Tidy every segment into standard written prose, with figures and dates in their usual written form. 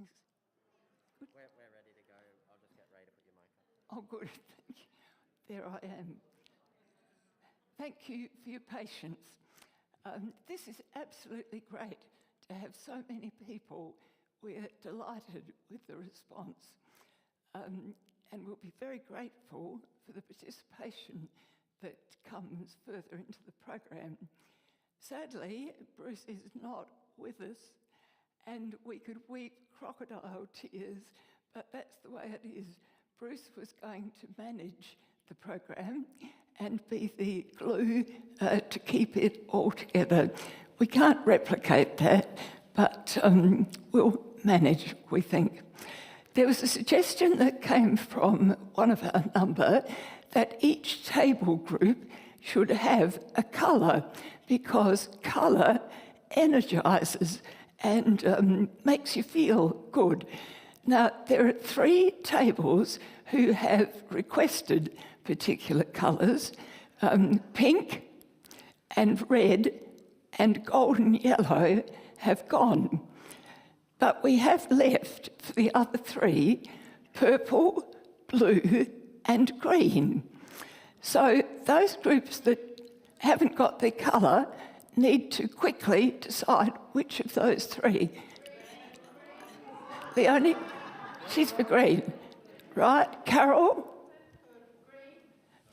things? We're ready to go. I'll just get Ray to put your mic up. Oh, good. Thank you. There I am. Thank you for your patience. This is absolutely great to have so many people. We're delighted with the response. And we'll be very grateful for the participation that comes further into the program. Sadly, Bruce is not with us, and we could weep crocodile tears, but that's the way it is. Bruce was going to manage the program and be the glue to keep it all together. We can't replicate that, but we'll manage, we think. There was a suggestion that came from one of our number that each table group should have a colour, because colour energises and makes you feel good. Now, there are 3 tables who have requested particular colours. Pink and red and golden yellow have gone. But we have left for the other 3, purple, blue and green. So those groups that haven't got their colour need to quickly decide which of those 3. Leonie, she's for green. Right, Carol?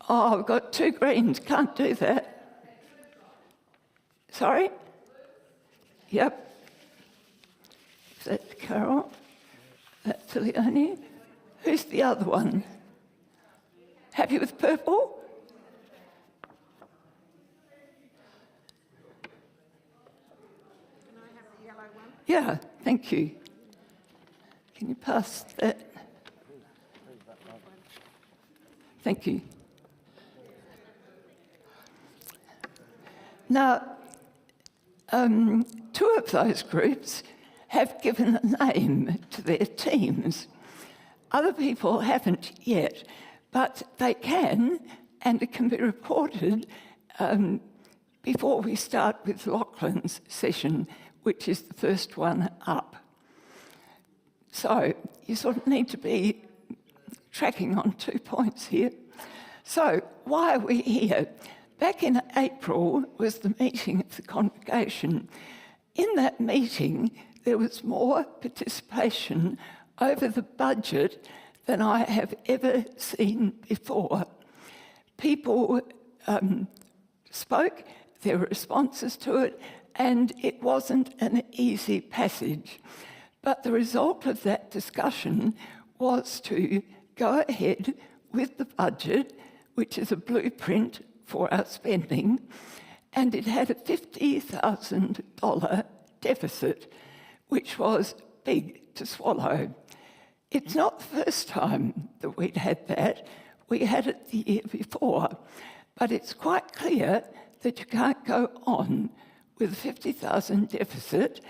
Oh, I've got 2 greens, can't do that. Sorry? Yep. That's Carol. That's Leonie. Who's the other one? Happy with purple? Can I have the yellow one? Yeah, thank you. Can you pass that? Thank you. Now, 2 of those groups have given a name to their teams. Other people haven't yet, but they can, and it can be reported before we start with Lachlan's session, which is the first one up. So you sort of need to be tracking on 2 points here. So why are we here? Back in April was the meeting of the congregation. In that meeting, there was more participation over the budget than I have ever seen before. People spoke, their responses to it, and it wasn't an easy passage. But the result of that discussion was to go ahead with the budget, which is a blueprint for our spending, and it had a $50,000 deficit, which was big to swallow. It's not the first time that we'd had that. We had it the year before, but it's quite clear that you can't go on with a $50,000 deficit.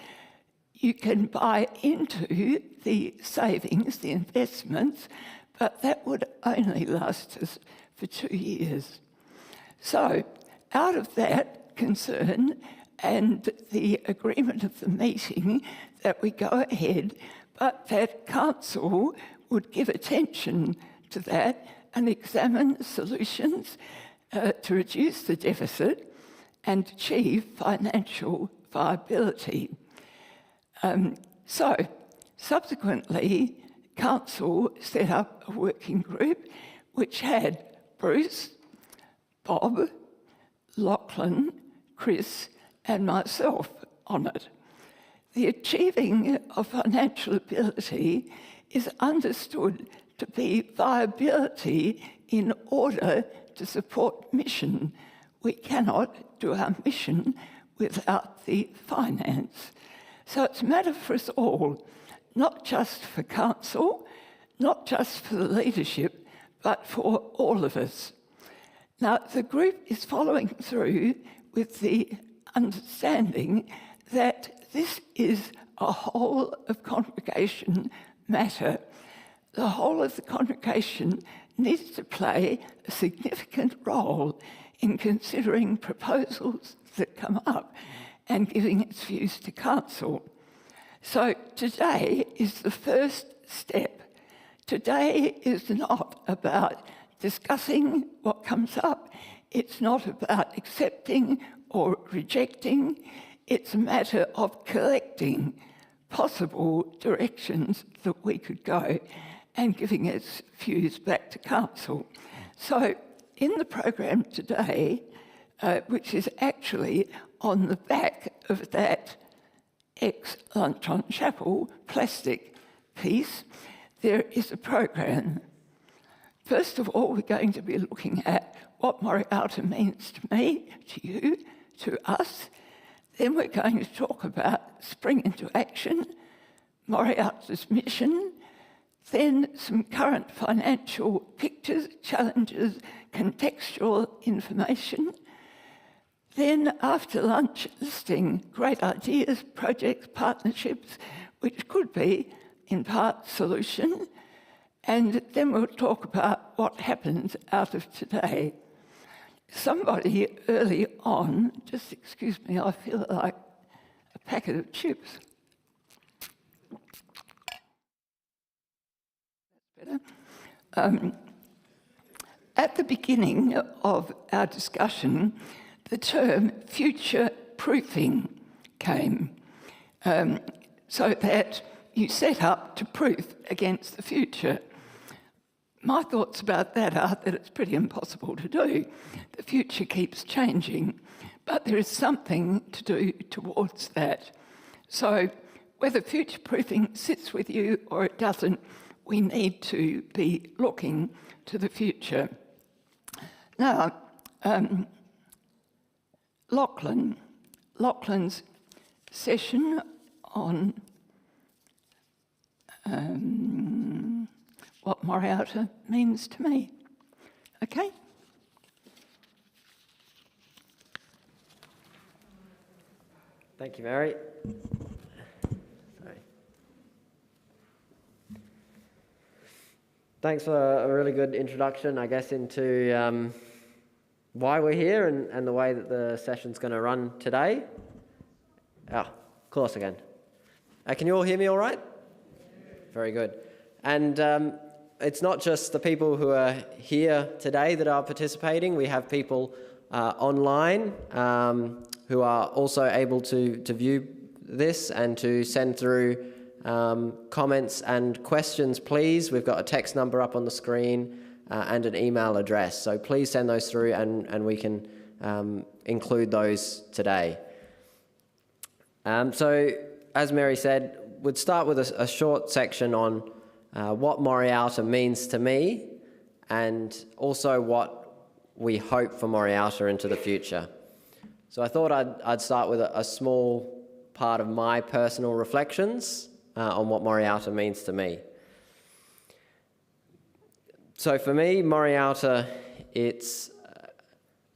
You can buy into the savings, the investments, but that would only last us for 2 years. So out of that concern and the agreement of the meeting that we go ahead, but that council would give attention to that and examine solutions to reduce the deficit and achieve financial viability. So subsequently, council set up a working group which had Bruce, Bob, Lachlan, Chris and myself on it. The achieving of financial ability is understood to be viability in order to support mission. We cannot do our mission without the finance. So it's a matter for us all, not just for council, not just for the leadership, but for all of us. Now, the group is following through with the understanding that this is a whole of congregation matter. The whole of the congregation needs to play a significant role in considering proposals that come up and giving its views to council. So today is the first step. Today is not about discussing what comes up. It's not about accepting or rejecting. It's a matter of collecting possible directions that we could go and giving its views back to council. So in the program today, which is actually on the back of that ex-Lunch Chapel plastic piece, there is a program. First of all, we're going to be looking at what Morialta means to me, to you, to us. Then we're going to talk about spring into action, Morialta's mission, then some current financial pictures, challenges, contextual information. Then after lunch, listing great ideas, projects, partnerships, which could be in part solution. And then we'll talk about what happens out of today. Somebody early on, just excuse me, I feel like a packet of chips. That's better. At the beginning of our discussion, the term future proofing came, so that you set up to proof against the future. My thoughts about that are that it's pretty impossible to do. The future keeps changing, but there is something to do towards that. So whether future proofing sits with you or it doesn't, we need to be looking to the future. Now, Lachlan's session on what Morialta means to me. Okay? Thank you, Mary. Sorry. Thanks for a really good introduction, I guess, into why we're here and the way that the session's going to run today. Of course again. Can you all hear me all right? Very good. And it's not just the people who are here today that are participating. We have people online who are also able to view this and to send through comments and questions, please. We've got a text number up on the screen and an email address. So please send those through and we can include those today. So as Mary said, we'd start with a short section on what Morialta means to me and also what we hope for Morialta into the future. So I thought I'd start with a small part of my personal reflections on what Morialta means to me. So for me, Morialta, it's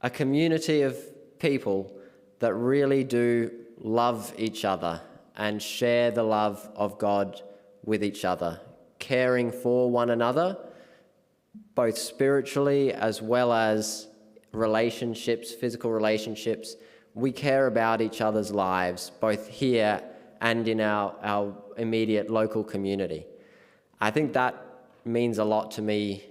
a community of people that really do love each other and share the love of God with each other, caring for one another, both spiritually as well as relationships, physical relationships. We care about each other's lives, both here and in our immediate local community. I think that means a lot to me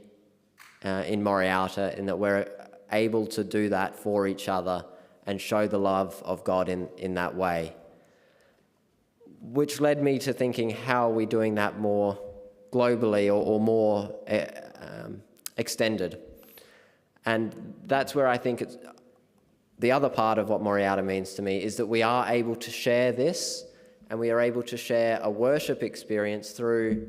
in Morialta, in that we're able to do that for each other and show the love of God in that way. Which led me to thinking, how are we doing that more globally or more extended? And that's where I think it's the other part of what Morialta means to me, is that we are able to share this, and we are able to share a worship experience through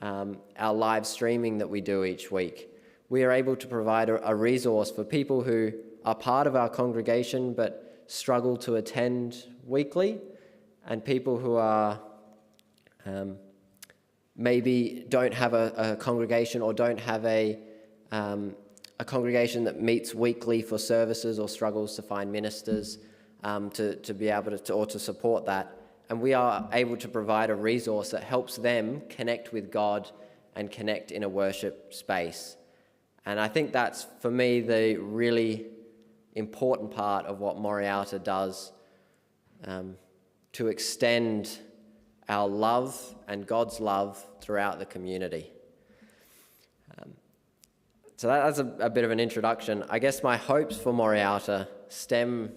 our live streaming that we do each week. We are able to provide a resource for people who are part of our congregation but struggle to attend weekly, and people who are maybe don't have a congregation or don't have a congregation that meets weekly for services or struggles to find ministers to be able to support that. And we are able to provide a resource that helps them connect with God and connect in a worship space. And I think that's, for me, the really important part of what Morialta does to extend our love and God's love throughout the community. So that's a bit of an introduction. I guess my hopes for Morialta stem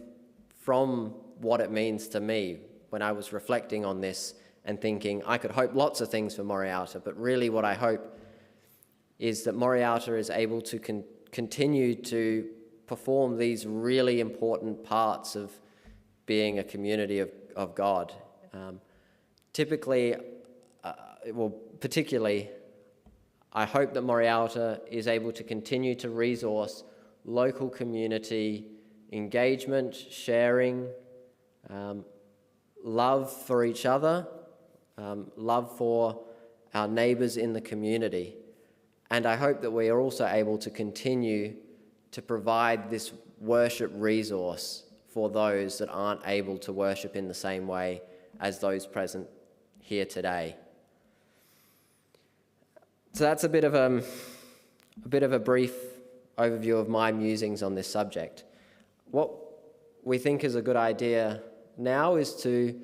from what it means to me when I was reflecting on this and thinking I could hope lots of things for Morialta, but really what I hope is that Morialta is able to continue to perform these really important parts of being a community of God. Particularly, I hope that Morialta is able to continue to resource local community engagement, sharing, love for each other, love for our neighbours in the community. And I hope that we are also able to continue to provide this worship resource for those that aren't able to worship in the same way as those present here today. So that's a bit of a brief overview of my musings on this subject. What we think is a good idea now is to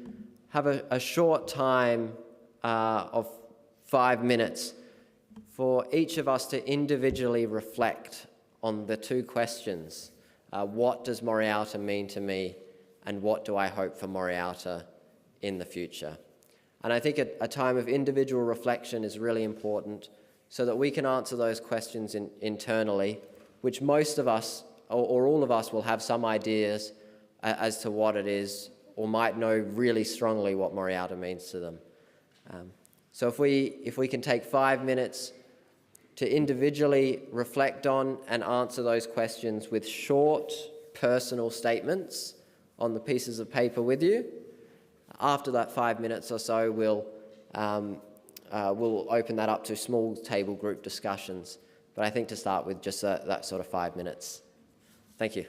have a short time of 5 minutes for each of us to individually reflect on the two questions. What does Morialta mean to me, and what do I hope for Morialta in the future? And I think a time of individual reflection is really important so that we can answer those questions internally, which most of us, or all of us, will have some ideas as to what it is, or might know really strongly what Morialta means to them. So if we can take 5 minutes to individually reflect on and answer those questions with short personal statements on the pieces of paper with you. After that 5 minutes or so, we'll open that up to small table group discussions. But I think to start with, just that sort of 5 minutes. Thank you.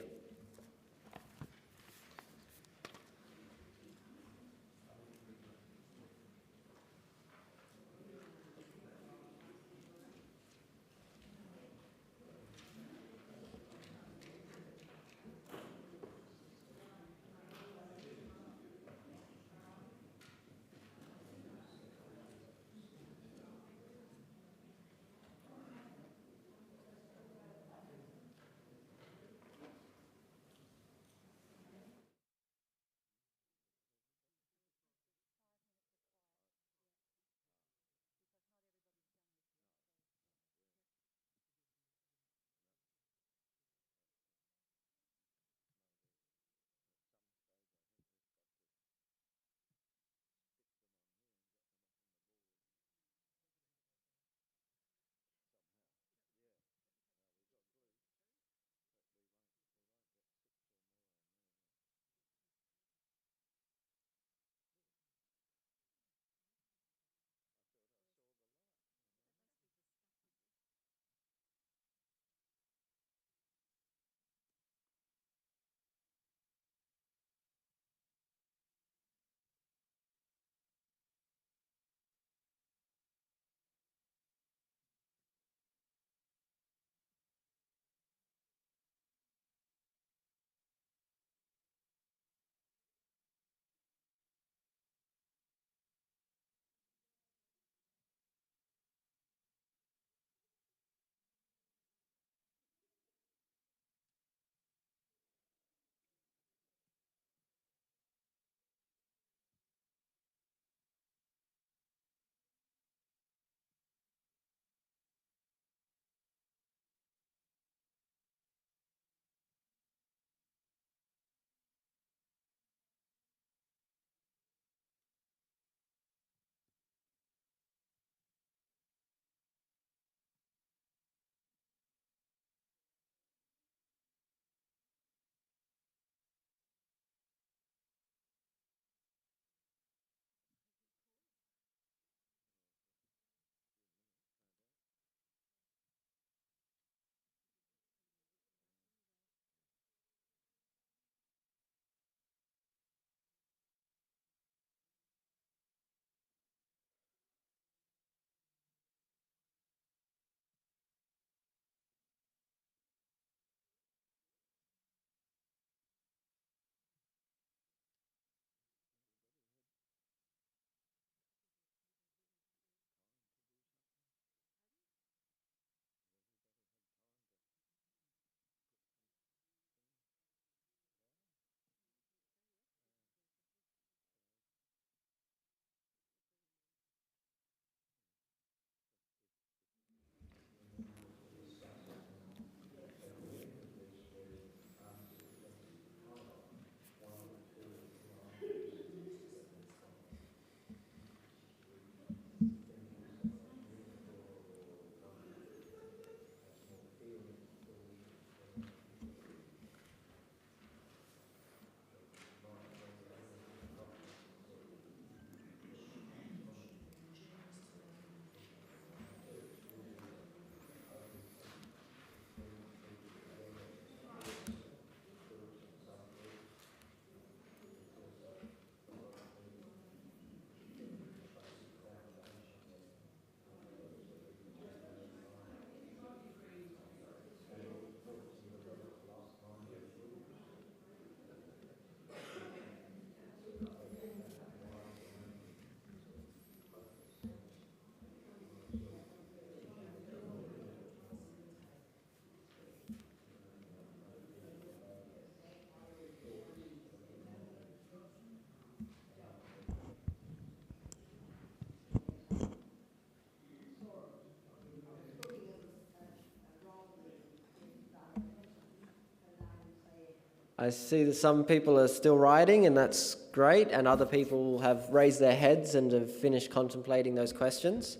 I see that some people are still writing, and that's great, and other people have raised their heads and have finished contemplating those questions.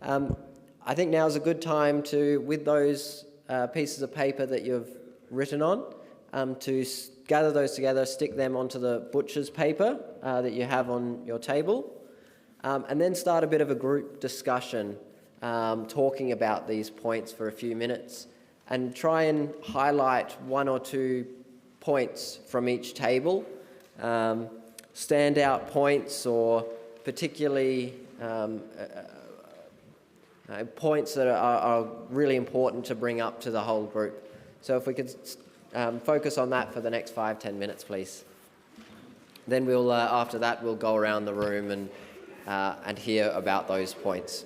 I think now is a good time to, with those pieces of paper that you've written on, to gather those together, stick them onto the butcher's paper that you have on your table, and then start a bit of a group discussion, talking about these points for a few minutes, and try and highlight one or two points from each table, standout points, or particularly points that are really important to bring up to the whole group. So if we could focus on that for the next 5-10 minutes, please. Then we'll, after that, we'll go around the room and hear about those points.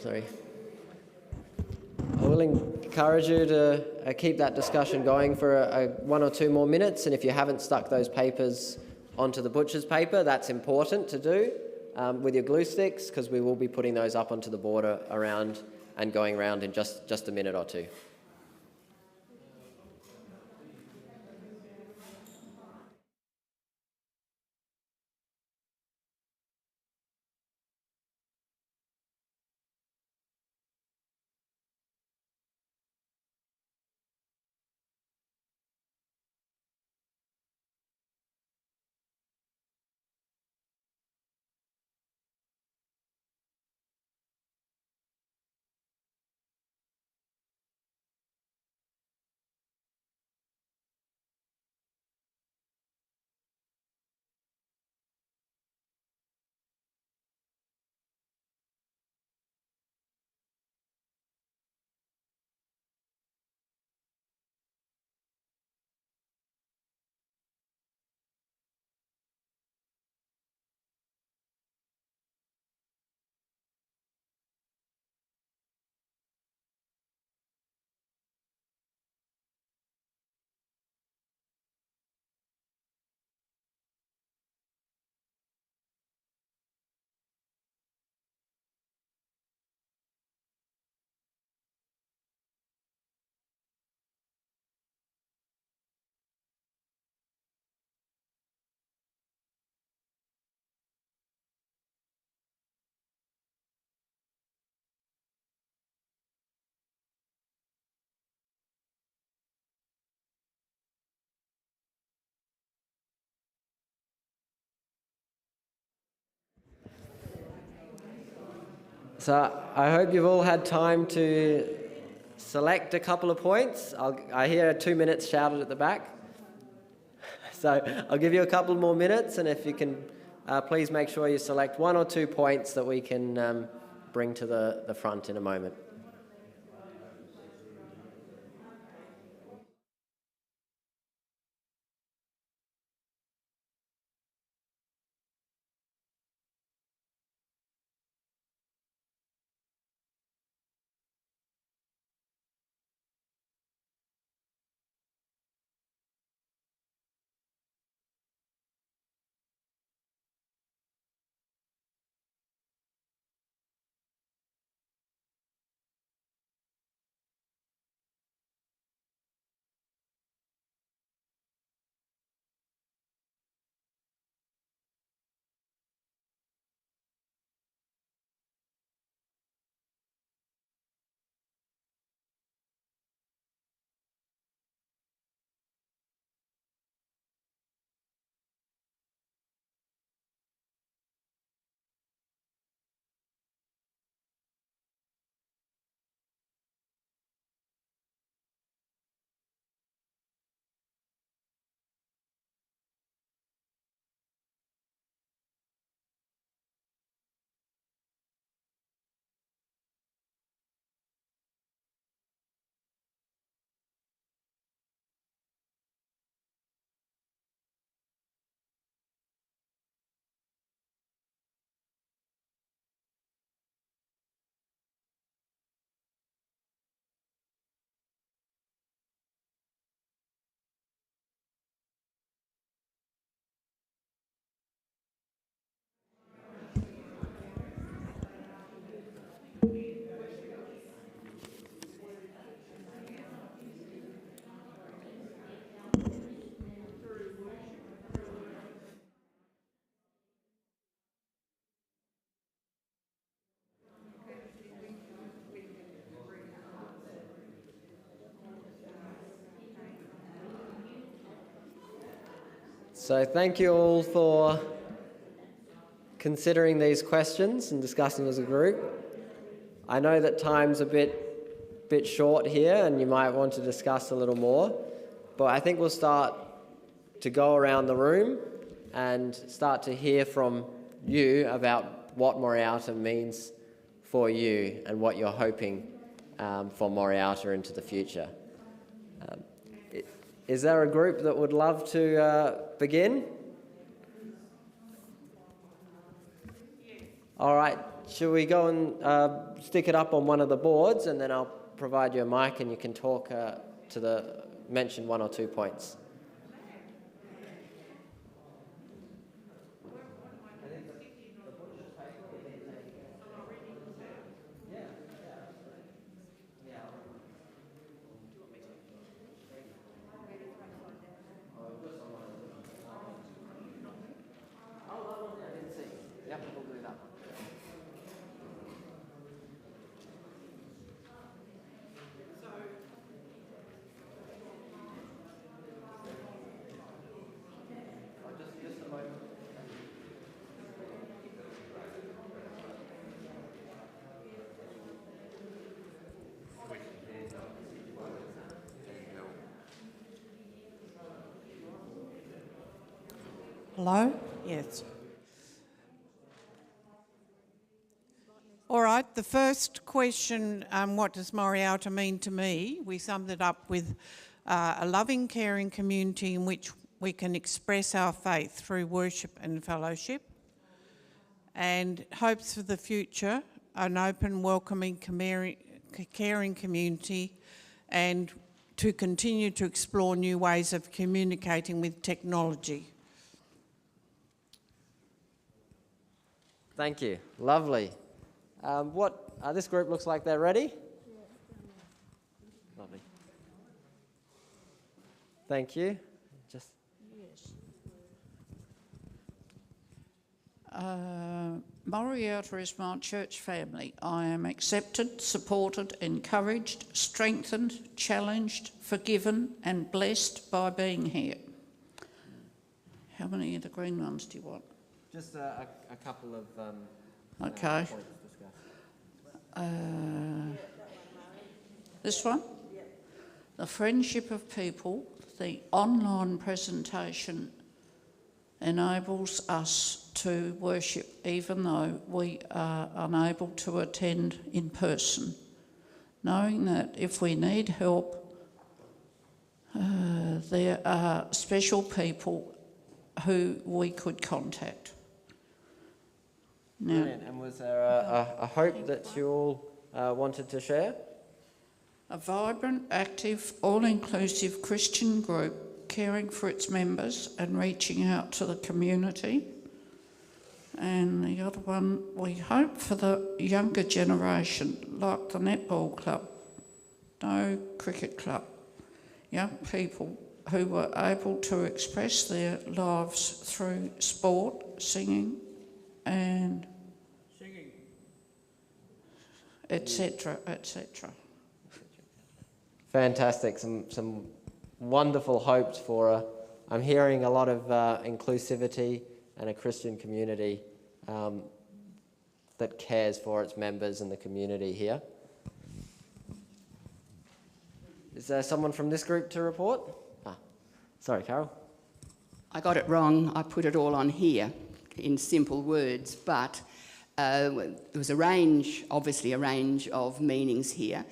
Sorry. I will encourage you to keep that discussion going for 1 or 2 more minutes, and if you haven't stuck those papers onto the butcher's paper, that's important to do with your glue sticks, because we will be putting those up onto the border around and going around in just a minute or 2. So I hope you've all had time to select a couple of points. I hear 2 minutes shouted at the back. So I'll give you a couple more minutes, and if you can please make sure you select 1 or 2 points that we can bring to the front in a moment. So thank you all for considering these questions and discussing as a group. I know that time's a bit short here and you might want to discuss a little more, but I think we'll start to go around the room and start to hear from you about what Morialta means for you and what you're hoping for Morialta into the future. Is there a group that would love to begin? All right, Shall we go and stick it up on one of the boards, and then I'll provide you a mic and you can talk mention one or 2 points. Hello? Yes. All right, the first question, what does Morialta mean to me? We summed it up with a loving, caring community in which we can express our faith through worship and fellowship, and hopes for the future, an open, welcoming, caring community, and to continue to explore new ways of communicating with technology. Thank you. Lovely. This group looks like they're ready. Lovely. Thank you. Morialta is my church family. I am accepted, supported, encouraged, strengthened, challenged, forgiven and blessed by being here. How many of the green ones do you want? Just a couple of Okay. points discussed. This one? The friendship of people, the online presentation enables us to worship even though we are unable to attend in person, knowing that if we need help, there are special people who we could contact. Now, Brilliant. And was there a hope that you all wanted to share? a vibrant, active, all-inclusive Christian group caring for its members and reaching out to the community. And the other one, we hope for the younger generation, like the netball club, no cricket club, young people who were able to express their lives through sport, singing, and etc., etc. Fantastic. Some wonderful hopes for I'm hearing a lot of inclusivity and a Christian community that cares for its members and the community here. Is there someone from this group to report? Sorry, Carol. I got it wrong. I put it all on here in simple words, but there was obviously a range of meanings here,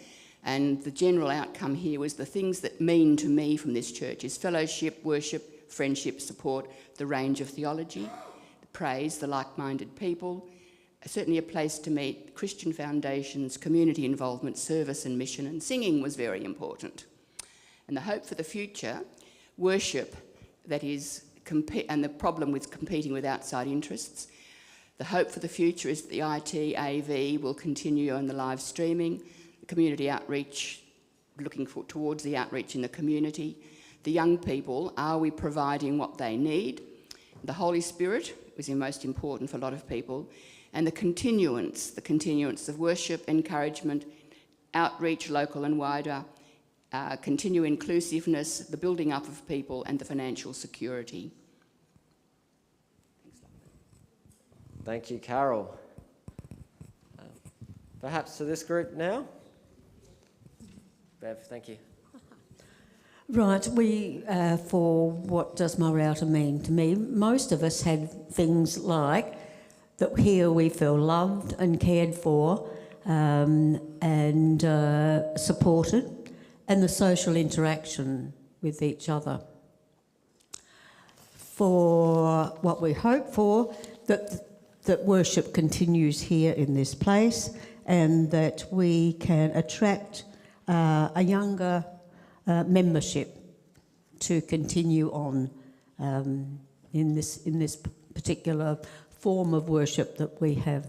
and the general outcome here was the things that mean to me from this church is fellowship, worship, friendship, support, the range of theology, the praise, the like-minded people, certainly a place to meet, Christian foundations, community involvement, service and mission, and singing was very important. And the hope for the future, worship, that is, and the problem with competing with outside interests. The hope for the future is that the IT, AV will continue on the live streaming, the community outreach, looking towards the outreach in the community. The young people, are we providing what they need? The Holy Spirit was most important for a lot of people. And the continuance of worship, encouragement, outreach, local and wider, continue inclusiveness, the building up of people and the financial security. Thank you, Carol. Perhaps to this group now? Bev, thank you. Right, for what does Morialta mean to me, most of us had things like that here we feel loved and cared for and supported, and the social interaction with each other. For what we hope for, that that worship continues here in this place, and that we can attract a younger membership to continue on in this particular form of worship that we have.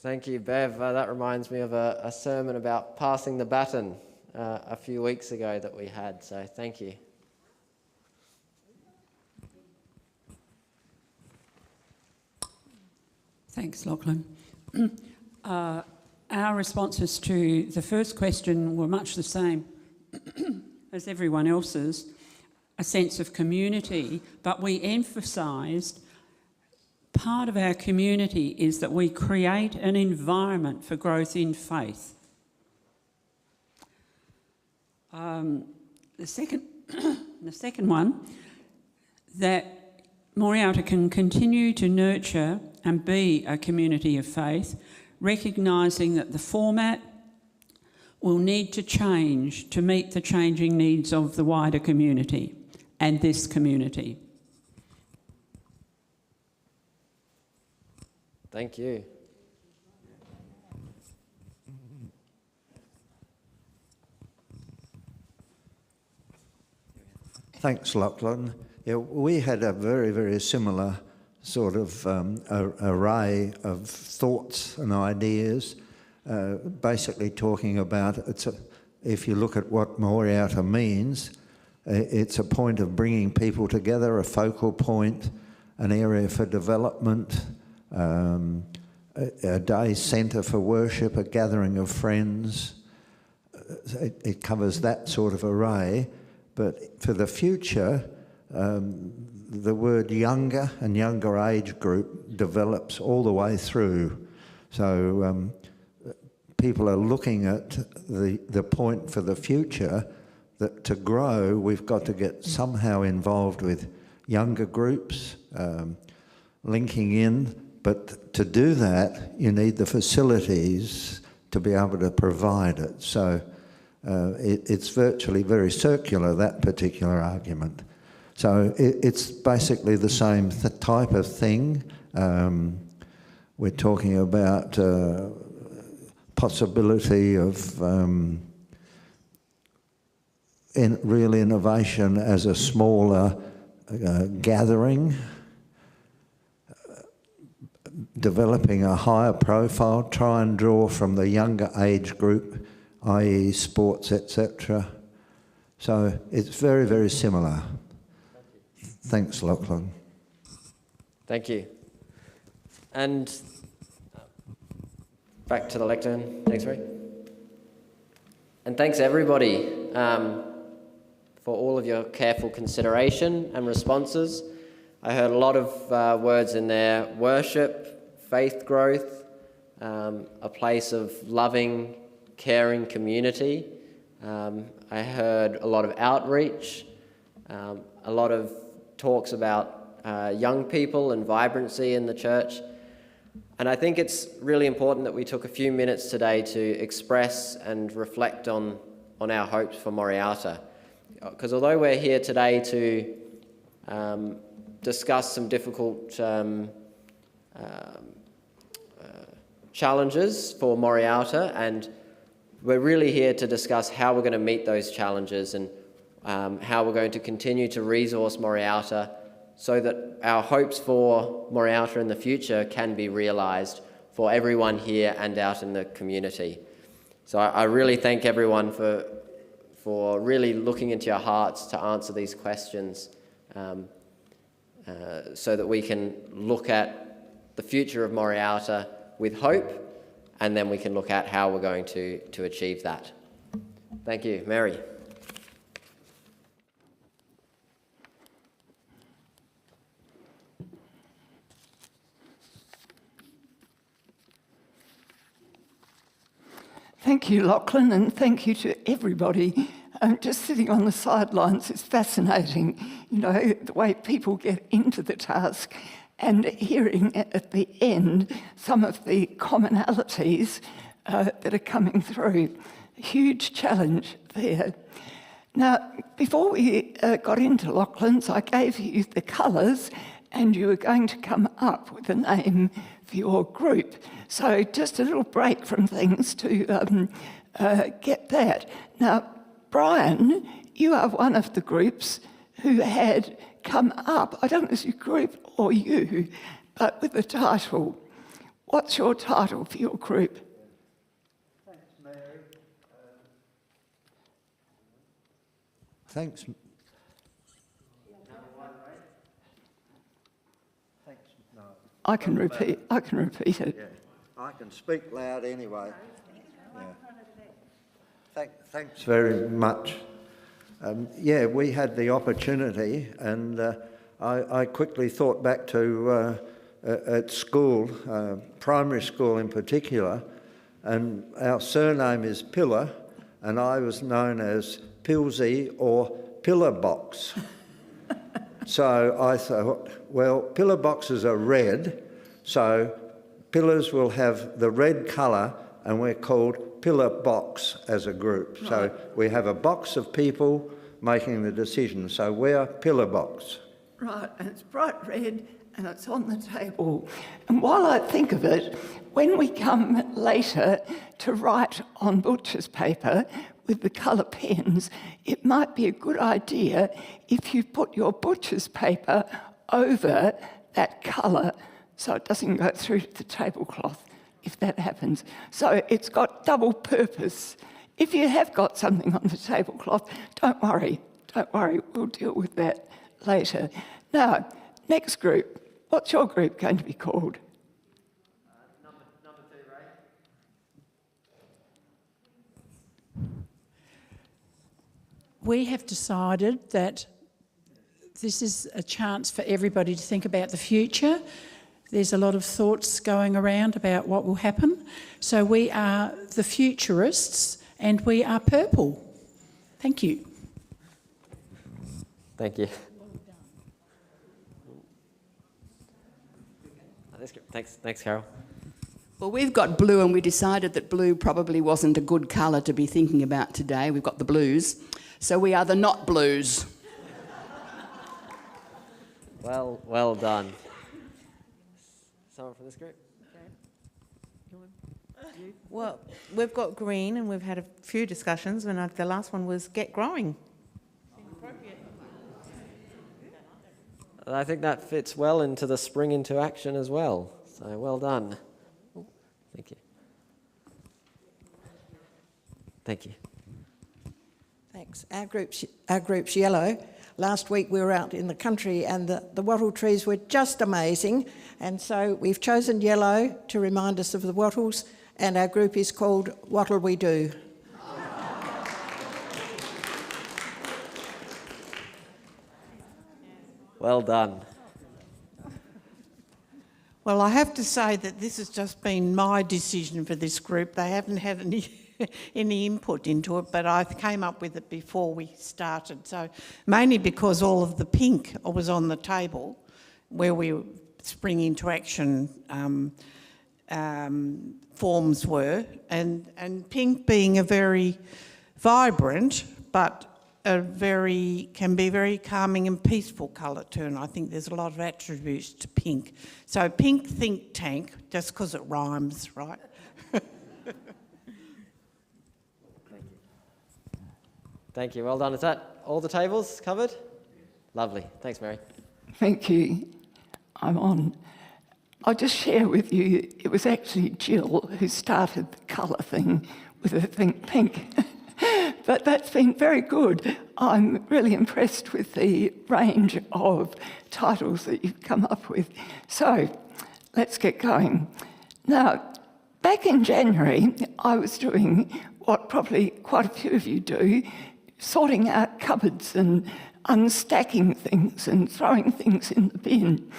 Thank you, Bev. That reminds me of a sermon about passing the baton a few weeks ago that we had, so thank you. Thanks, Lachlan. Our responses to the first question were much the same as everyone else's, a sense of community, but we emphasised part of our community is that we create an environment for growth in faith. The second one, that Morialta can continue to nurture and be a community of faith, recognising that the format will need to change to meet the changing needs of the wider community and this community. Thank you. Thanks, Lachlan. Yeah, we had a very, very similar sort of array of thoughts and ideas, basically talking about, if you look at what Morialta means, it's a point of bringing people together, a focal point, an area for development, a day centre for worship, a gathering of friends. It covers that sort of array. But for the future, the word younger and younger age group develops all the way through. So people are looking at the point for the future that to grow, we've got to get somehow involved with younger groups, linking in. But to do that, you need the facilities to be able to provide it. So it's virtually very circular, that particular argument. So it's basically the same type of thing. We're talking about possibility of real innovation as a smaller gathering, developing a higher profile, try and draw from the younger age group, i.e. sports, etc. So it's very, very similar. Thanks, Lachlan. Thank you. And back to the lectern. Thanks, Ray. And thanks, everybody, for all of your careful consideration and responses. I heard a lot of words in there: worship, faith growth, a place of loving, caring community. I heard a lot of outreach, a lot of talks about young people and vibrancy in the church. And I think it's really important that we took a few minutes today to express and reflect on our hopes for Morialta. Because although we're here today to discuss some difficult challenges for Morialta, and we're really here to discuss how we're going to meet those challenges and how we're going to continue to resource Morialta so that our hopes for Morialta in the future can be realised for everyone here and out in the community. So I really thank everyone for really looking into your hearts to answer these questions so that we can look at the future of Morialta with hope, and then we can look at how we're going to achieve that. Thank you. Mary. Thank you, Lachlan, and thank you to everybody. Just sitting on the sidelines is fascinating, you know, the way people get into the task and hearing at the end some of the commonalities that are coming through. Huge challenge there. Now, before we got into Lachlan's, I gave you the colours and you were going to come up with a name for your group. So just a little break from things to get that. Now, Brian, you are one of the groups who had come up, I don't know if it's your group or you, but with a title. What's your title for your group? Thanks, Mary. Thanks. Thanks. No. I can repeat it. Yeah. I can speak loud anyway. Yeah. Thanks very much. We had the opportunity, and I quickly thought back to at school, primary school in particular, and our surname is Pillar, and I was known as Pilsy or Pillar Box. So I thought, well, pillar boxes are red, so pillars will have the red colour, and we're called Pillar Box as a group. Right. So we have a box of people making the decision. So we're Pillar Box. Right, and it's bright red and it's on the table. And while I think of it, when we come later to write on butcher's paper with the colour pens, it might be a good idea if you put your butcher's paper over that colour so it doesn't go through to the tablecloth, if that happens. So it's got double purpose. If you have got something on the tablecloth, don't worry, we'll deal with that later. Now, next group. What's your group going to be called? Number 2, Ray. We have decided that this is a chance for everybody to think about the future. There's a lot of thoughts going around about what will happen. So we are the futurists and we are purple. Thank you. Thank you. Thanks, Carol. Well, we've got blue, and we decided that blue probably wasn't a good colour to be thinking about today. We've got the blues. So we are the not blues. Well done. Someone from this group? Well, we've got green and we've had a few discussions, and the last one was get growing. I think that fits well into the spring into action as well. So well done. Thank you. Thank you. Thanks. Our group's yellow. Last week we were out in the country and the wattle trees were just amazing, and so we've chosen yellow to remind us of the wattles, and our group is called What'll We Do? Well done. Well, I have to say that this has just been my decision for this group. They haven't had any input into it, but I came up with it before we started. So mainly because all of the pink was on the table where we spring into action forms were, and pink being a very vibrant but can be very calming and peaceful colour tone. I think there's a lot of attributes to pink. So pink think tank, just because it rhymes, right? Thank you. Well done. Is that all the tables covered? Lovely. Thanks, Mary. Thank you. I'm on. I'll just share with you, it was actually Jill who started the colour thing with the think pink. But that's been very good. I'm really impressed with the range of titles that you've come up with. So let's get going. Now, back in January, I was doing what probably quite a few of you do, sorting out cupboards and unstacking things and throwing things in the bin.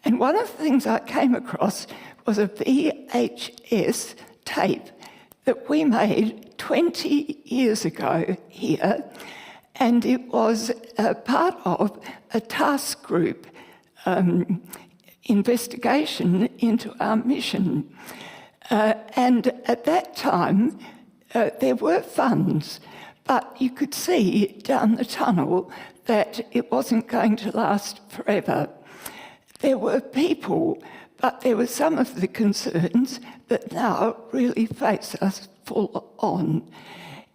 And one of the things I came across was a VHS tape that we made 20 years ago here, and it was part of a task group investigation into our mission. And at that time, there were funds, but you could see down the tunnel that it wasn't going to last forever. There were people, but there were some of the concerns that now really face us full on.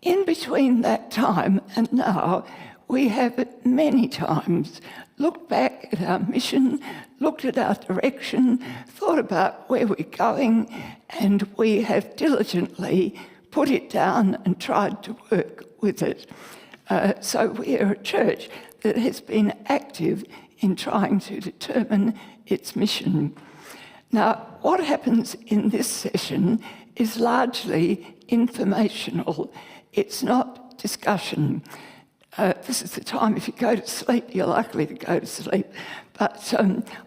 In between that time and now, we have many times looked back at our mission, looked at our direction, thought about where we're going, and we have diligently put it down and tried to work with it. So we are a church that has been active in trying to determine its mission. Now, what happens in this session is largely informational. It's not discussion. This is the time, if you go to sleep, you're likely to go to sleep. But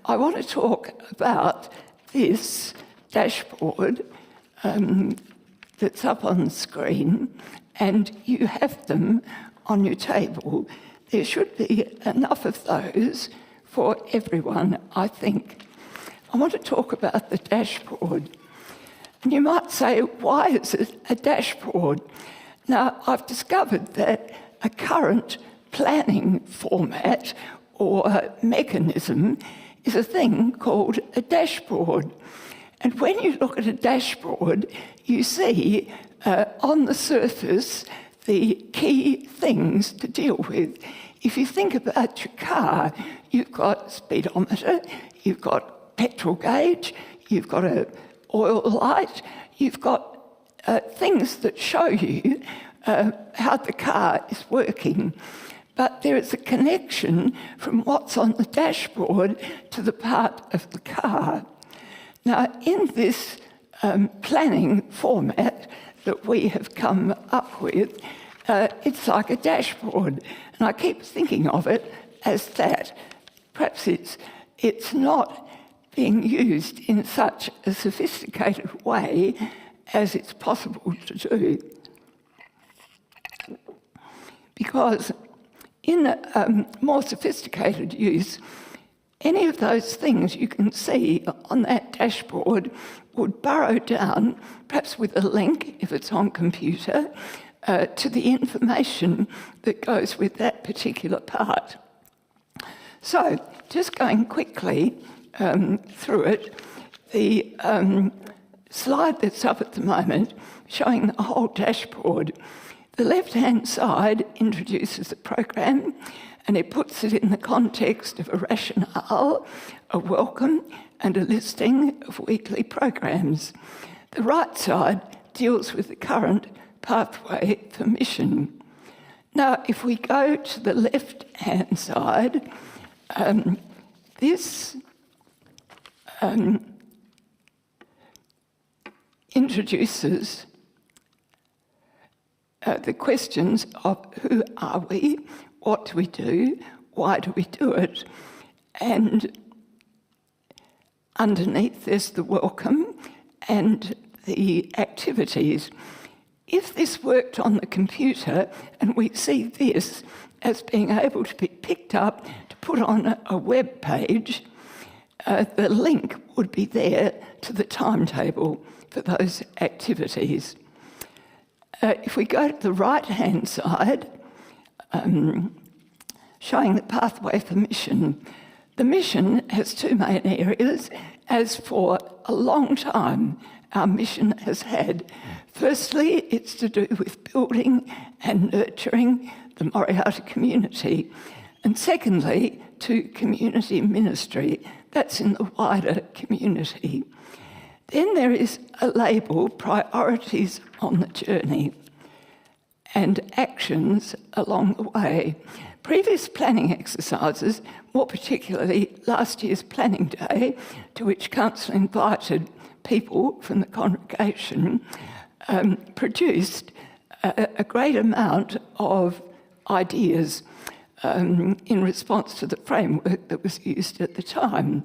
I want to talk about this dashboard that's up on the screen, and you have them on your table. There should be enough of those for everyone, I think. I want to talk about the dashboard. And you might say, why is it a dashboard? Now, I've discovered that a current planning format or mechanism is a thing called a dashboard. And when you look at a dashboard, you see on the surface the key things to deal with. If you think about your car, you've got speedometer, you've got petrol gauge, you've got an oil light, you've got things that show you how the car is working. But there is a connection from what's on the dashboard to the part of the car. Now, in this planning format that we have come up with, it's like a dashboard, and I keep thinking of it as that. Perhaps it's not being used in such a sophisticated way as it's possible to do. Because in more sophisticated use, any of those things you can see on that dashboard would burrow down, perhaps with a link if it's on computer, to the information that goes with that particular part. So, just going quickly through it, the slide that's up at the moment showing the whole dashboard. The left-hand side introduces the program, and it puts it in the context of a rationale, a welcome, and a listing of weekly programs. The right side deals with the current pathway for mission. Now, if we go to the left-hand side, this introduces the questions of who are we, what do we do, why do we do it, and underneath there's the welcome and the activities. If this worked on the computer and we see this as being able to be picked up to put on a web page, the link would be there to the timetable for those activities. If we go to the right-hand side, showing the pathway for mission, the mission has two main areas, as for a long time our mission has had. Firstly, it's to do with building and nurturing the Morialta community. And secondly, to community ministry. That's in the wider community. Then there is a label, priorities on the journey, and actions along the way. Previous planning exercises, more particularly last year's planning day, to which Council invited people from the congregation, produced a great amount of ideas in response to the framework that was used at the time.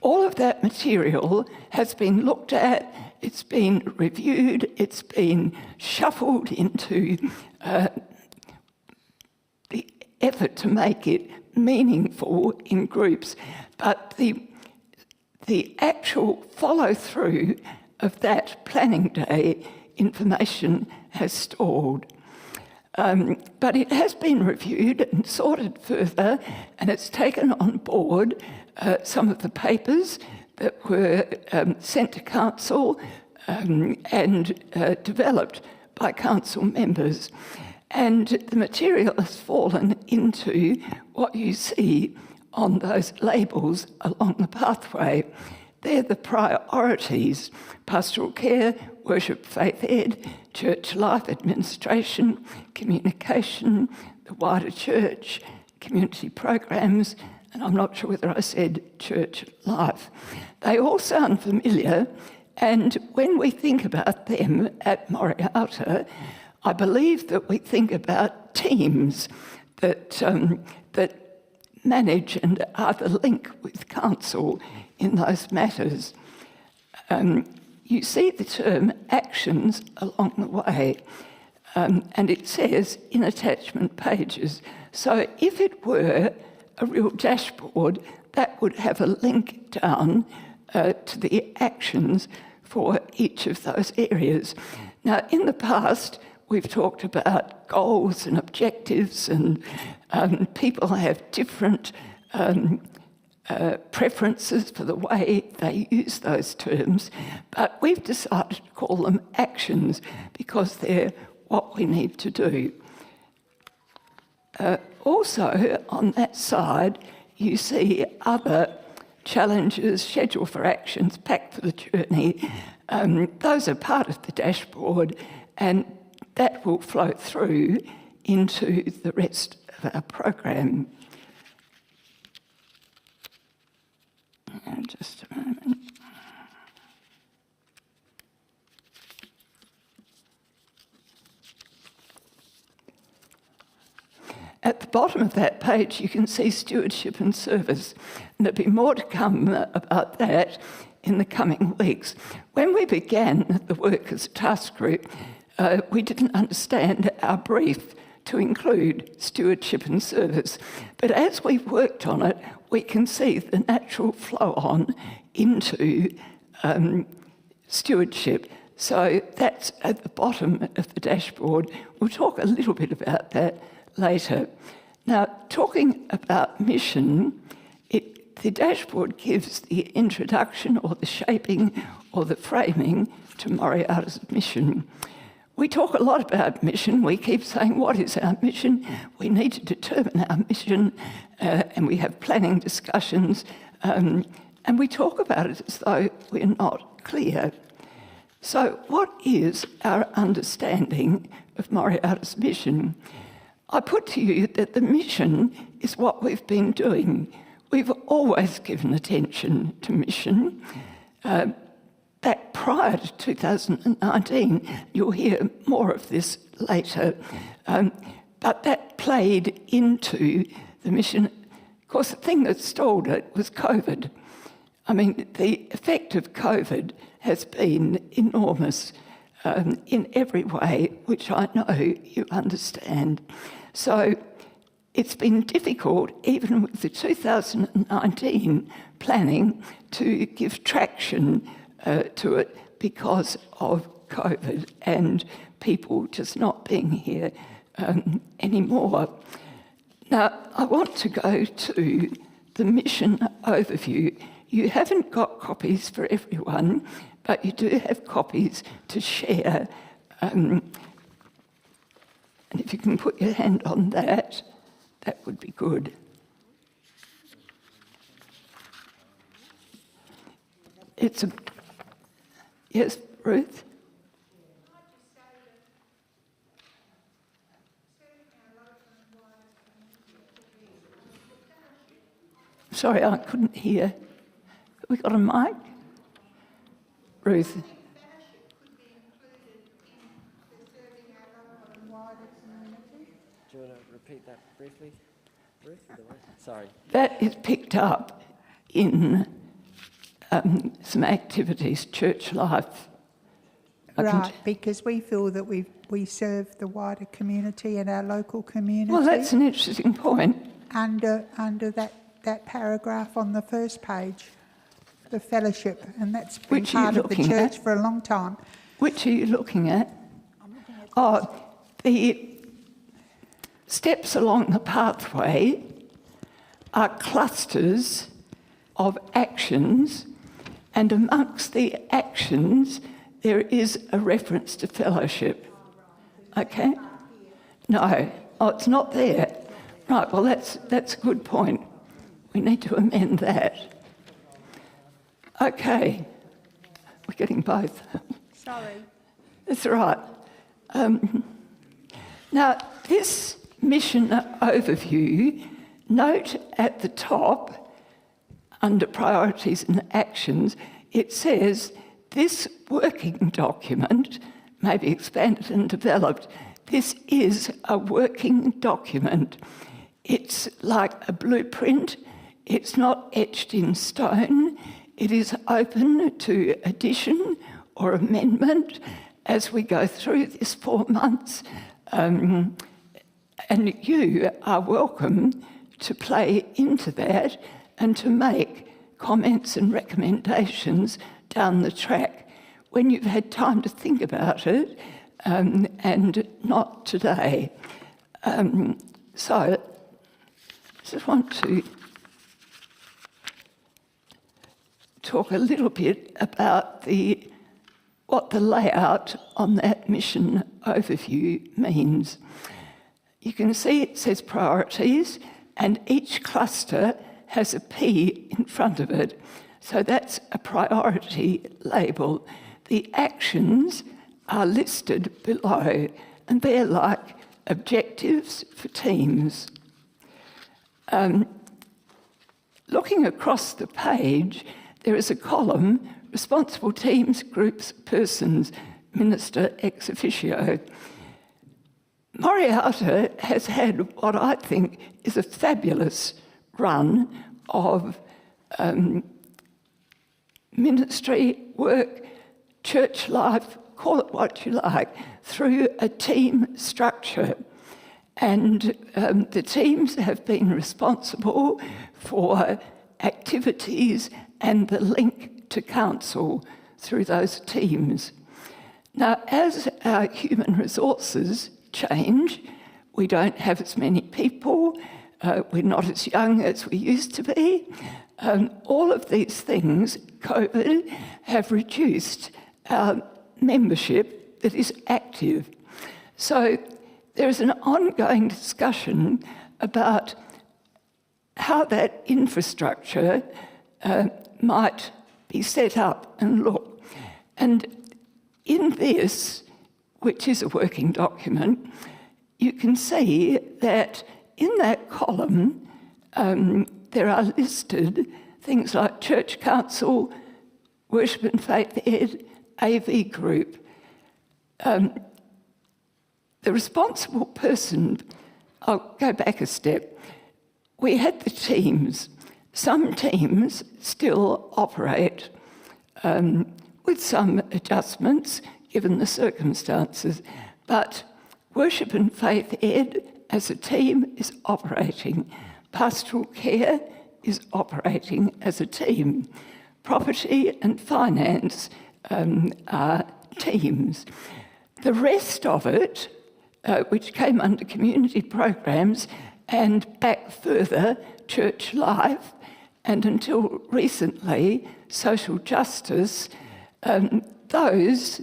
All of that material has been looked at, it's been reviewed, it's been shuffled into the effort to make it meaningful in groups, but the actual follow-through of that planning day information has stalled. But it has been reviewed and sorted further, and it's taken on board some of the papers that were sent to council and developed by council members. And the material has fallen into what you see on those labels along the pathway. They're the priorities: pastoral care, worship, faith ed, church life, administration, communication, the wider church, community programs, and I'm not sure whether I said church life. They all sound familiar, and when we think about them at Morialta, I believe that we think about teams that manage and are the link with council in those matters. You see the term actions along the way, and it says in attachment pages. So if it were a real dashboard, that would have a link down to the actions for each of those areas. Now, in the past, we've talked about goals and objectives, and people have different preferences for the way they use those terms, but we've decided to call them actions because they're what we need to do. Also, on that side, you see other challenges, schedule for actions, pack for the journey. Those are part of the dashboard, and that will flow through into the rest of our program. Just a moment. At the bottom of that page, you can see stewardship and service. And there'll be more to come about that in the coming weeks. When we began the work as a task group, we didn't understand our brief to include stewardship and service. But as we've worked on it, we can see the natural flow on into stewardship. So that's at the bottom of the dashboard. We'll talk a little bit about that later. Now, talking about mission, the dashboard gives the introduction or the shaping or the framing to Morialta's mission. We talk a lot about mission. We keep saying, what is our mission? We need to determine our mission, and we have planning discussions, and we talk about it as though we're not clear. So what is our understanding of Morialta's mission? I put to you that the mission is what we've been doing. We've always given attention to mission. Back prior to 2019, you'll hear more of this later, but that played into the mission. Of course, the thing that stalled it was COVID. I mean, the effect of COVID has been enormous in every way, which I know you understand. So it's been difficult, even with the 2019 planning, to give traction to it because of COVID and people just not being here anymore. Now, I want to go to the mission overview. You haven't got copies for everyone, but you do have copies to share. And if you can put your hand on that, that would be good. It's a... Yes, Ruth? Sorry, I couldn't hear. Have we got a mic? Ruth? Do you want to repeat that briefly, Ruth? Sorry. That is picked up in some activities, church life. Right, because we feel that we serve the wider community and our local community. Well, that's an interesting point. Under that paragraph on the first page, the fellowship, and that's been part of the church for a long time. Which are you looking at? steps along the pathway are clusters of actions, and amongst the actions there is a reference to fellowship. Okay? No, it's not there. Right, well that's a good point. We need to amend that. Okay, we're getting both. Sorry. That's right. Now, this mission overview, note at the top, under priorities and actions, it says this working document may be expanded and developed. This is a working document. It's like a blueprint. It's not etched in stone. It is open to addition or amendment as we go through this 4 months. And you are welcome to play into that and to make comments and recommendations down the track when you've had time to think about it, and not today. So I just want to talk a little bit about what the layout on that mission overview means. You can see it says priorities, and each cluster has a P in front of it. So that's a priority label. The actions are listed below, and they're like objectives for teams. Looking across the page, there is a column, responsible teams, groups, persons, minister ex officio. Morialta has had what I think is a fabulous run of ministry work, church life, call it what you like, through a team structure. And the teams have been responsible for activities and the link to council through those teams. Now, as our human resources change, we don't have as many people, we're not as young as we used to be. All of these things, COVID, have reduced our membership that is active. So there is an ongoing discussion about how that infrastructure might be set up and look. And in this, which is a working document, you can see that in that column there are listed things like Church Council, Worship and Faith Ed, AV Group. The responsible person, I'll go back a step. We had the teams. Some teams still operate with some adjustments given the circumstances, but Worship and Faith Ed as a team is operating. Pastoral Care is operating as a team. Property and Finance are teams. The rest of it, which came under community programs and back further, church life, and until recently, social justice, those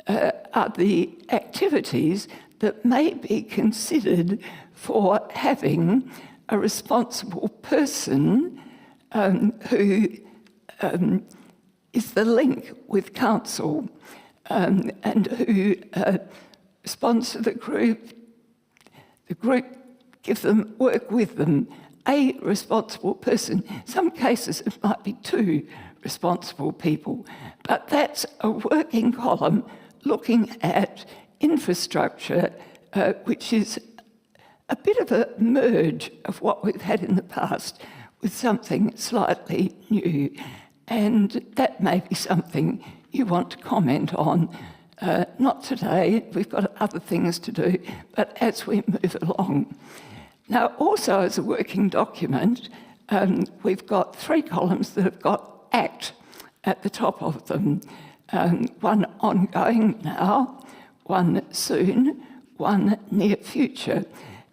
are the activities that may be considered for having a responsible person who is the link with council and who sponsor the group give them, work with them, a responsible person. Some cases it might be two responsible people, but that's a working column looking at infrastructure, which is a bit of a merge of what we've had in the past with something slightly new. And that may be something you want to comment on. Not today, we've got other things to do, but as we move along. Now, also as a working document, we've got 3 columns that have got ACT at the top of them. One ongoing now, one soon, one near future.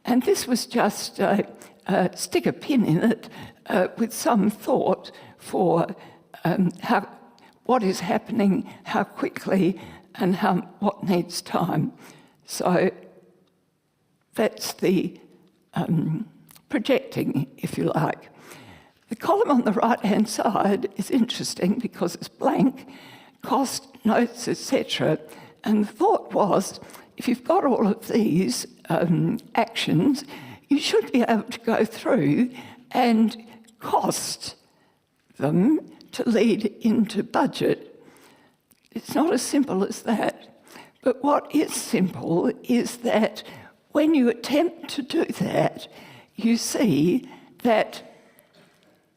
And this was just stick a pin in it with some thought for what is happening, how quickly, and what needs time. So that's the projecting, if you like. The column on the right-hand side is interesting because it's blank, cost, notes, etc. And the thought was, if you've got all of these actions, you should be able to go through and cost them to lead into budget. It's not as simple as that. But what is simple is that when you attempt to do that, you see that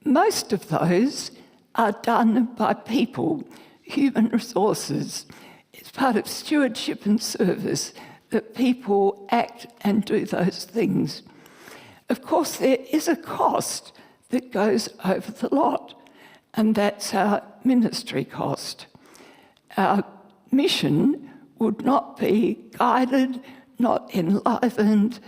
most of those are done by people, human resources. It's part of stewardship and service that people act and do those things. Of course, there is a cost that goes over the lot, and that's our ministry cost. Our mission would not be guided, not enlivened,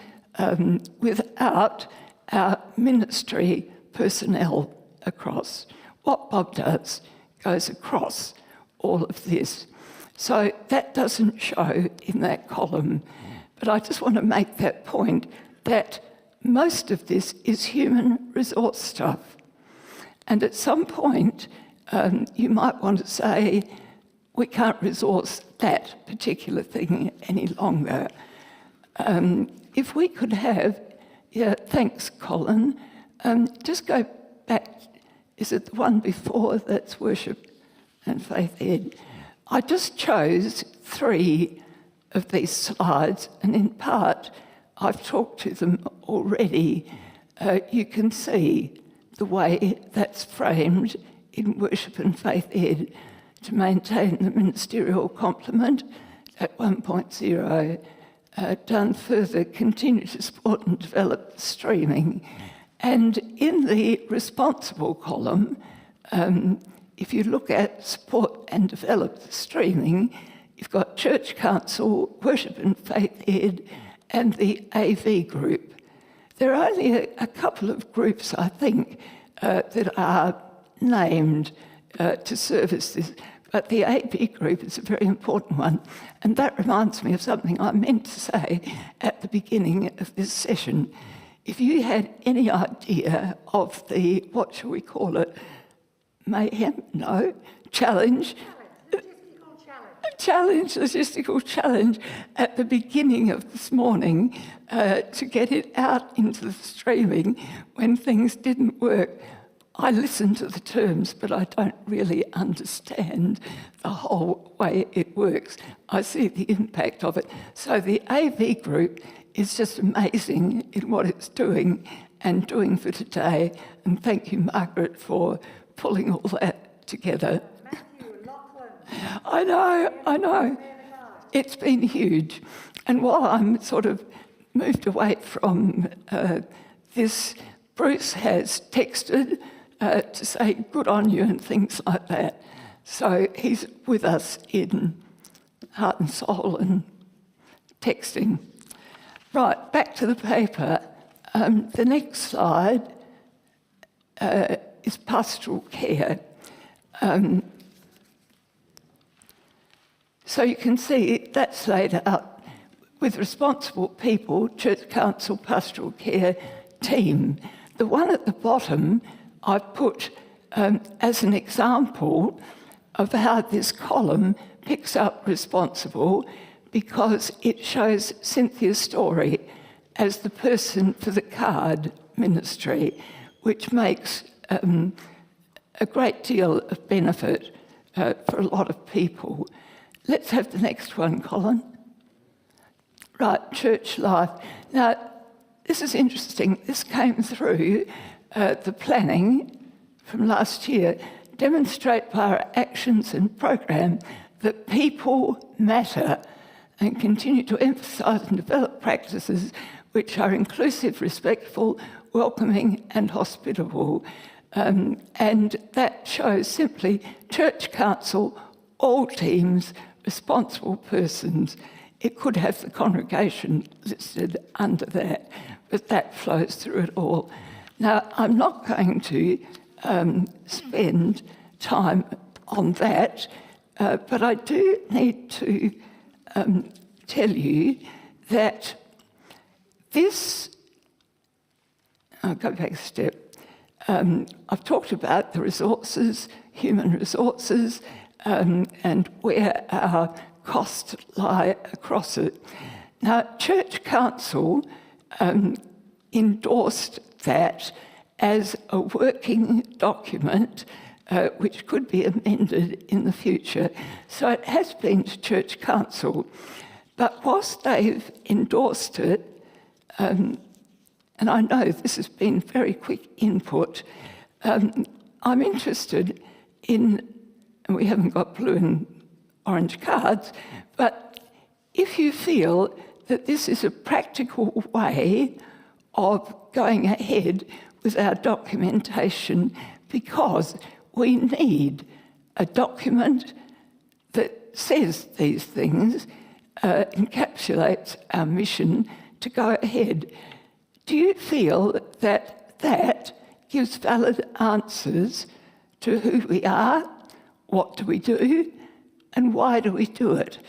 without our ministry personnel across. What Bob does goes across all of this. So that doesn't show in that column, but I just want to make that point that most of this is human resource stuff. And at some point, you might want to say, we can't resource that particular thing any longer. If we could have, thanks, Colin, just go back, is it the one before that's worship and faith ed? I just chose 3 of these slides, and in part, I've talked to them already. You can see the way that's framed in worship and faith ed to maintain the ministerial complement at 1.0, done further, continue to support and develop the streaming. And in the responsible column, if you look at support and develop the streaming, you've got Church Council, Worship and Faith Ed, and the AV group. There are only a couple of groups, I think, that are named to service this, but the AV group is a very important one. And that reminds me of something I meant to say at the beginning of this session. If you had any idea of the, what shall we call it, mayhem? No, challenge. Logistical challenge at the beginning of this morning to get it out into the streaming when things didn't work. I listen to the terms, but I don't really understand the whole way it works. I see the impact of it. So the AV group is just amazing in what it's doing and doing for today. And thank you, Margaret, for pulling all that together. I know. It's been huge. And while I'm sort of moved away from this, Bruce has texted to say good on you and things like that. So he's with us in heart and soul and texting. Right, back to the paper. The next slide is pastoral care. So you can see that's laid out with responsible people, Church Council, Pastoral Care team. The one at the bottom I've put as an example of how this column picks up responsible, because it shows Cynthia Story as the person for the card ministry, which makes a great deal of benefit for a lot of people. Let's have the next one, Colin. Right, church life. Now, this is interesting. This came through the planning from last year. Demonstrate by our actions and program that people matter, and continue to emphasise and develop practices which are inclusive, respectful, welcoming and hospitable. And that shows simply Church Council, all teams, responsible persons. it could have the congregation listed under that, but that flows through it all. Now, I'm not going to spend time on that, but I do need to tell you that this, I'll go back a step. I've talked about the resources, human resources, and where our costs lie across it. Now, Church Council endorsed that as a working document which could be amended in the future. So it has been to Church Council. But whilst they've endorsed it, and I know this has been very quick input, I'm interested in, and we haven't got blue and orange cards, but if you feel that this is a practical way of going ahead with our documentation, because we need a document that says these things, encapsulates our mission to go ahead. Do you feel that that gives valid answers to who we are, what do we do, and why do we do it?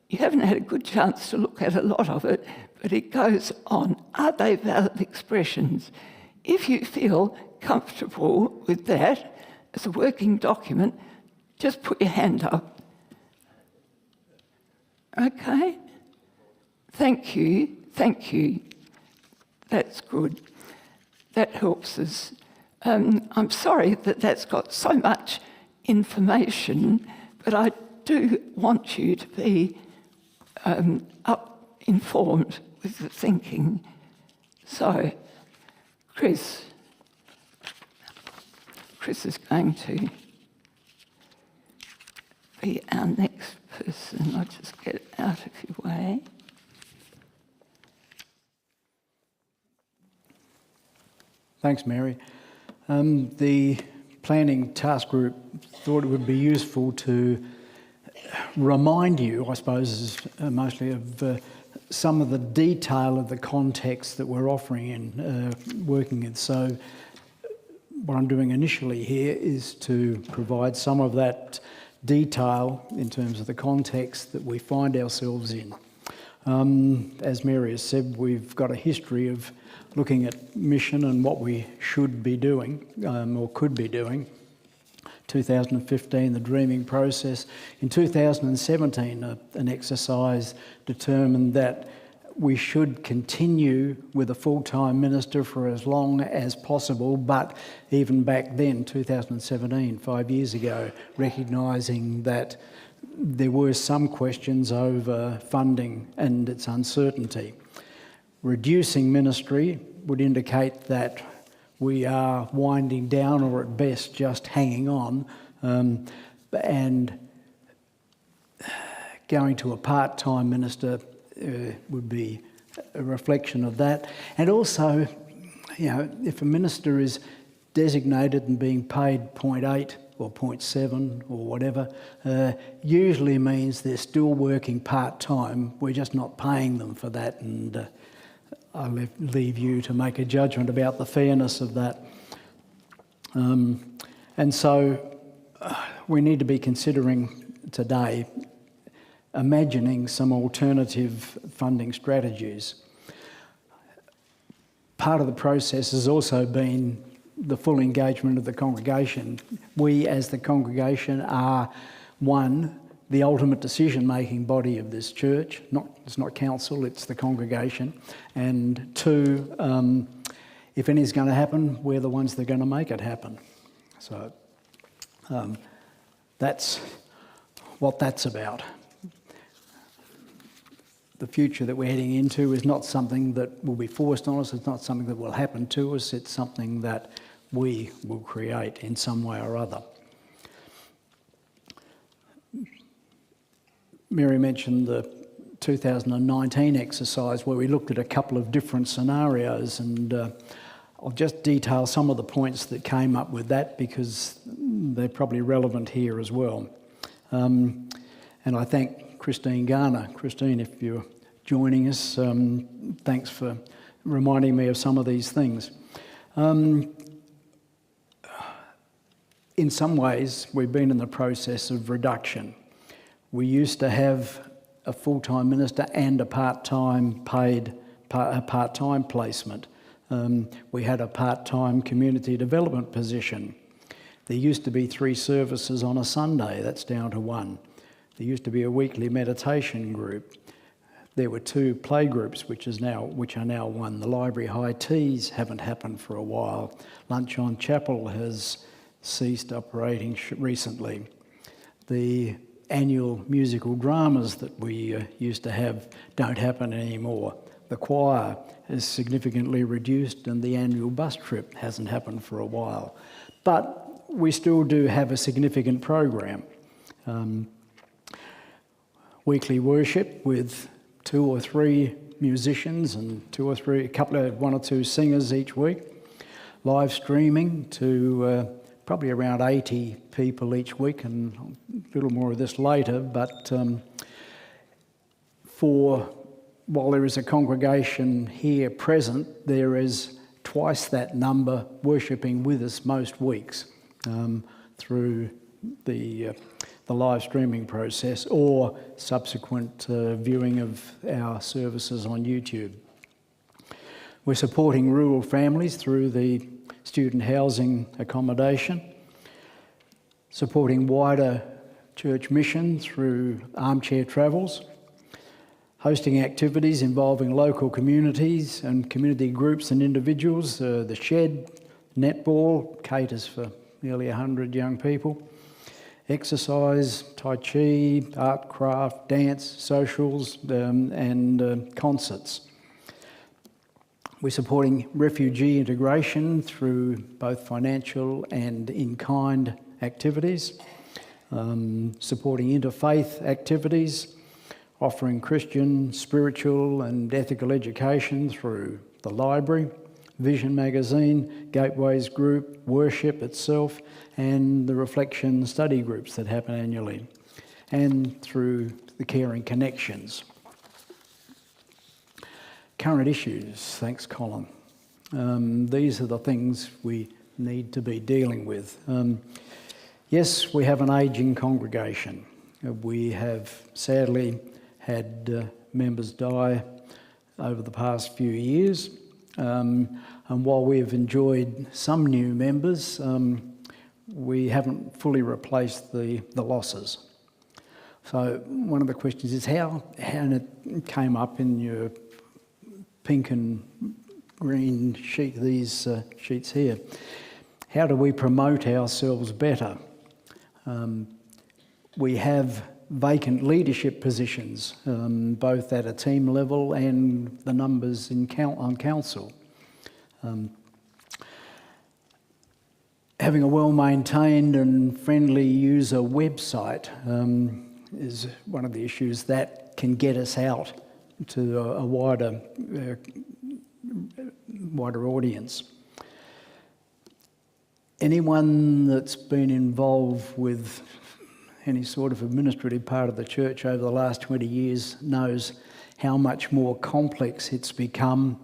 You haven't had a good chance to look at a lot of it, but it goes on. Are they valid expressions? If you feel comfortable with that as a working document, just put your hand up. Okay? Thank you. That's good. That helps us. I'm sorry that that's got so much information, but I do want you to be informed with the thinking. So, Chris is going to be our next person. I'll just get out of your way. Thanks, Mary. The planning task group thought it would be useful to remind you, I suppose, mostly of some of the detail of the context that we're offering in working in. So what I'm doing initially here is to provide some of that detail in terms of the context that we find ourselves in. As Mary has said, we've got a history of looking at mission and what we should be doing, or could be doing. 2015, the dreaming process. In 2017, an exercise determined that we should continue with a full-time minister for as long as possible, but even back then, 2017, 5 years ago, recognising that there were some questions over funding and its uncertainty. Reducing ministry would indicate that we are winding down, or at best just hanging on, and going to a part-time minister would be a reflection of that. And also, you know, if a minister is designated and being paid 0.8 or 0.7 or whatever, usually means they're still working part-time. We're just not paying them for that, and I'll leave you to make a judgment about the fairness of that. And so we need to be considering today imagining some alternative funding strategies. Part of the process has also been the full engagement of the congregation. We as the congregation are, one, the ultimate decision-making body of this church. It's not council, it's the congregation. And two, if anything's going to happen, we're the ones that are going to make it happen. So that's what that's about. The future that we're heading into is not something that will be forced on us, it's not something that will happen to us, it's something that we will create in some way or other. Mary mentioned the 2019 exercise where we looked at a couple of different scenarios, and I'll just detail some of the points that came up with that because they're probably relevant here as well. And I thank Christine Garner. Christine, if you're joining us, thanks for reminding me of some of these things. In some ways, we've been in the process of reduction. We used to have a full-time minister and a part-time placement. We had a part-time community development position. There used to be 3 services on a Sunday. That's down to 1. There used to be a weekly meditation group. There were 2 play groups, which are now 1. The library high teas haven't happened for a while. Lunch on Chapel has ceased operating recently. The annual musical dramas that we used to have don't happen anymore. The choir is significantly reduced, and the annual bus trip hasn't happened for a while. But we still do have a significant program. Weekly worship with 2 or 3 musicians and 1 or 2 singers each week. Live streaming to probably around 80 people each week, and a little more of this later, but while there is a congregation here present, there is twice that number worshipping with us most weeks through the live streaming process or subsequent viewing of our services on YouTube. We're supporting rural families through the student housing accommodation, supporting wider church mission through armchair travels, hosting activities involving local communities and community groups and individuals. The Shed, netball, caters for nearly 100 young people. Exercise, Tai Chi, art, craft, dance, socials, and concerts. We're supporting refugee integration through both financial and in-kind activities, supporting interfaith activities, offering Christian, spiritual and ethical education through the library, Vision magazine, Gateways group, worship itself, and the reflection study groups that happen annually, and through the Caring Connections. Current issues, thanks Colin. These are the things we need to be dealing with. Yes, we have an ageing congregation. We have sadly had members die over the past few years. And while we have enjoyed some new members, we haven't fully replaced the losses. So one of the questions is how, and it came up in your pink and green sheet, these sheets here, how do we promote ourselves better? We have vacant leadership positions, both at a team level and the numbers on council. Having a well-maintained and friendly user website is one of the issues that can get us out to a wider audience. Anyone that's been involved with any sort of administrative part of the church over the last 20 years knows how much more complex it's become,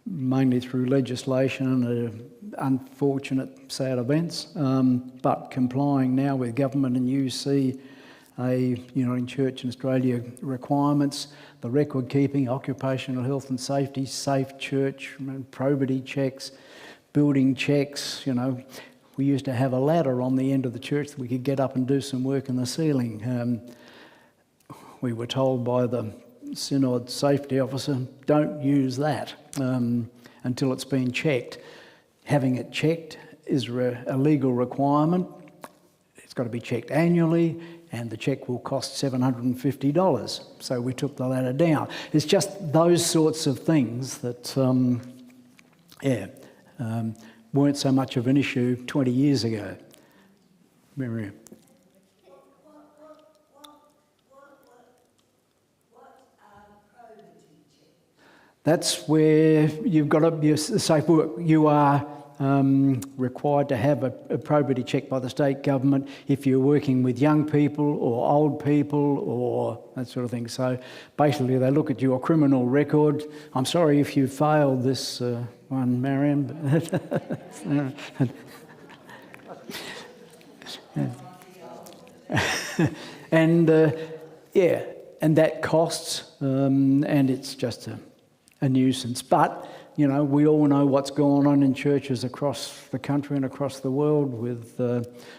mainly through legislation and unfortunate sad events, but complying now with government and UC in church in Australia requirements, the record keeping, occupational health and safety, safe church, probity checks, building checks. We used to have a ladder on the end of the church that we could get up and do some work in the ceiling. We were told by the Synod safety officer, don't use that until it's been checked. Having it checked is a legal requirement. It's got to be checked annually, and the check will cost $750. So we took the ladder down. It's just those sorts of things that, weren't so much of an issue 20 years ago. Miriam. That's where you've got to be safe work. You are required to have a probity check by the state government if you're working with young people or old people or that sort of thing. So basically they look at your criminal record. I'm sorry if you failed this one, Marion. And and that costs, and it's just a nuisance. But you know, we all know what's going on in churches across the country and across the world with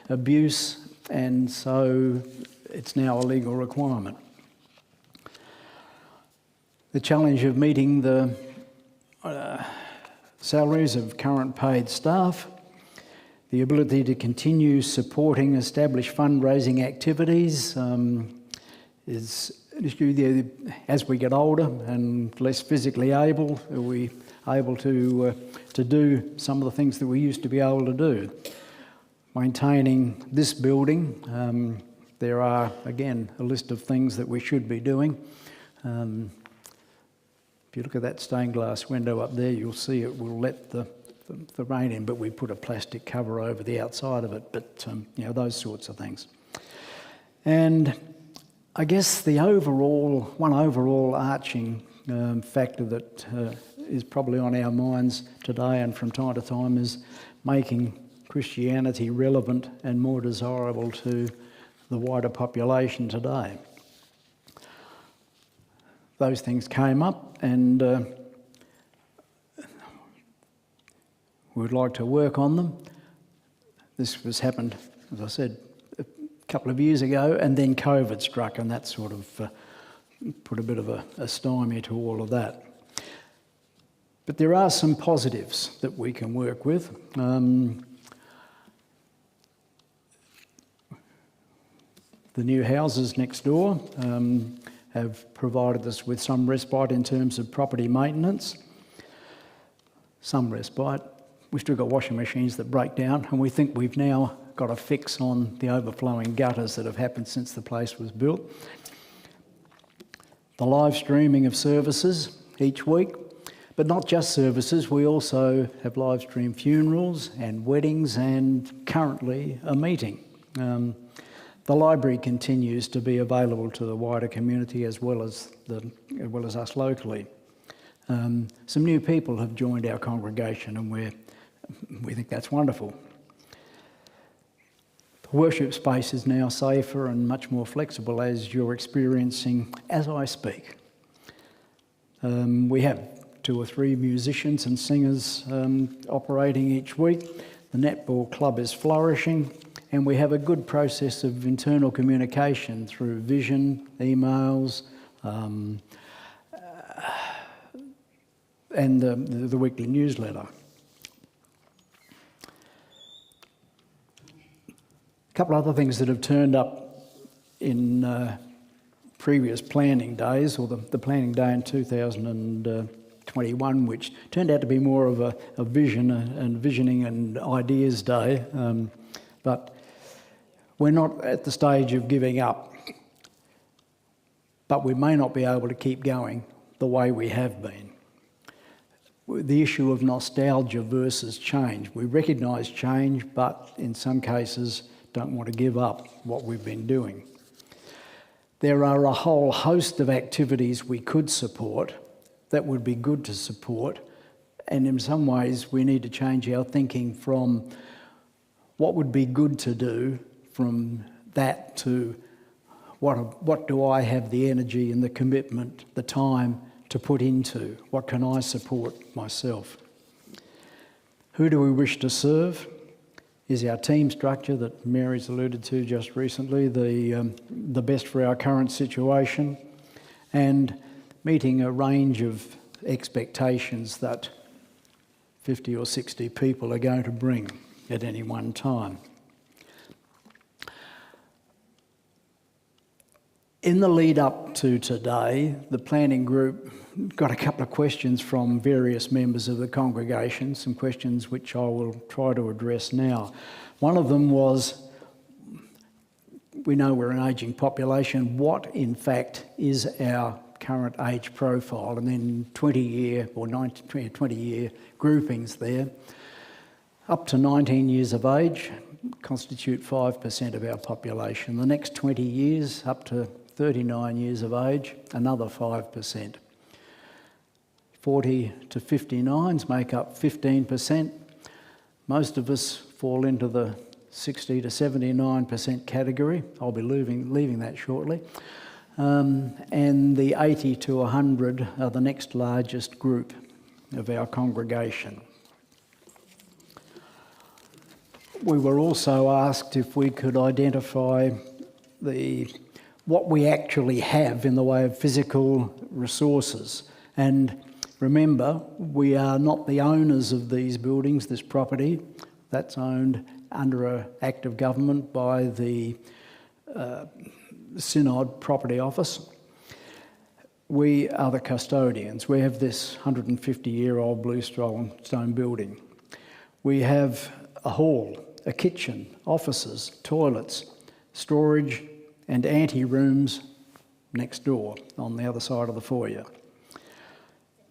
abuse, and so it's now a legal requirement. The challenge of meeting the salaries of current paid staff, the ability to continue supporting established fundraising activities is an issue there. As we get older and less physically able, we able to do some of the things that we used to be able to do. Maintaining this building, there are, again, a list of things that we should be doing. If you look at that stained glass window up there, you'll see it will let the rain in, but we put a plastic cover over the outside of it, but you know, those sorts of things. And I guess the one overall arching factor that is probably on our minds today and from time to time is making Christianity relevant and more desirable to the wider population today. Those things came up, and we'd like to work on them. This was happened, as I said, a couple of years ago, and then COVID struck, and that sort of put a bit of a stymie to all of that. But there are some positives that we can work with. The new houses next door have provided us with some respite in terms of property maintenance. Some respite. We've still got washing machines that break down, and we think we've now got a fix on the overflowing gutters that have happened since the place was built. The live streaming of services each week, but not just services, we also have live stream funerals and weddings and currently a meeting. The library continues to be available to the wider community as well as us locally. Some new people have joined our congregation, and we think that's wonderful. The worship space is now safer and much more flexible, as you're experiencing as I speak. We have 2 or 3 musicians and singers operating each week. The netball club is flourishing, and we have a good process of internal communication through vision, emails, and the weekly newsletter. A couple other things that have turned up in previous planning days, or the planning day in 2021, which turned out to be more of a vision and visioning and ideas day. But we're not at the stage of giving up. But we may not be able to keep going the way we have been. The issue of nostalgia versus change. We recognise change, but in some cases don't want to give up what we've been doing. There are a whole host of activities we could support that would be good to support, and in some ways we need to change our thinking from what would be good to do, from that to what do I have the energy and the commitment, the time to put into? What can I support myself? Who do we wish to serve? Is our team structure that Mary's alluded to just recently the best for our current situation? And meeting a range of expectations that 50 or 60 people are going to bring at any one time. In the lead up to today, the planning group got a couple of questions from various members of the congregation, some questions which I will try to address now. One of them was, we know we're an ageing population, what in fact is our current age profile, and then 20-year or 20-year groupings there. up to 19 years of age constitute 5% of our population. The next 20 years, up to 39 years of age, another 5%. 40 to 59s make up 15%. Most of us fall into the 60 to 79% category. I'll be leaving that shortly. And the 80 to 100 are the next largest group of our congregation. We were also asked if we could identify what we actually have in the way of physical resources. And remember, we are not the owners of these buildings, this property. That's owned under an act of government by the Synod Property Office. We are the custodians. We have this 150-year-old bluestone building. We have a hall, a kitchen, offices, toilets, storage and ante-rooms next door on the other side of the foyer.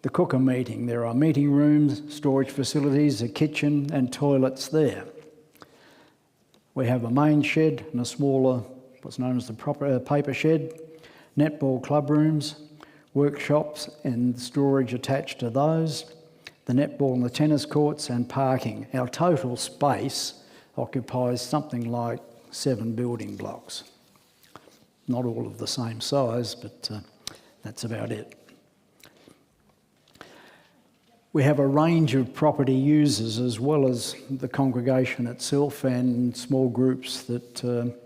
The cooker meeting, there are meeting rooms, storage facilities, a kitchen and toilets there. We have a main shed and a smaller, what's known as the paper shed, netball club rooms, workshops and storage attached to those, the netball and the tennis courts and parking. Our total space occupies something like 7 building blocks. Not all of the same size, but that's about it. We have a range of property users as well as the congregation itself and small groups that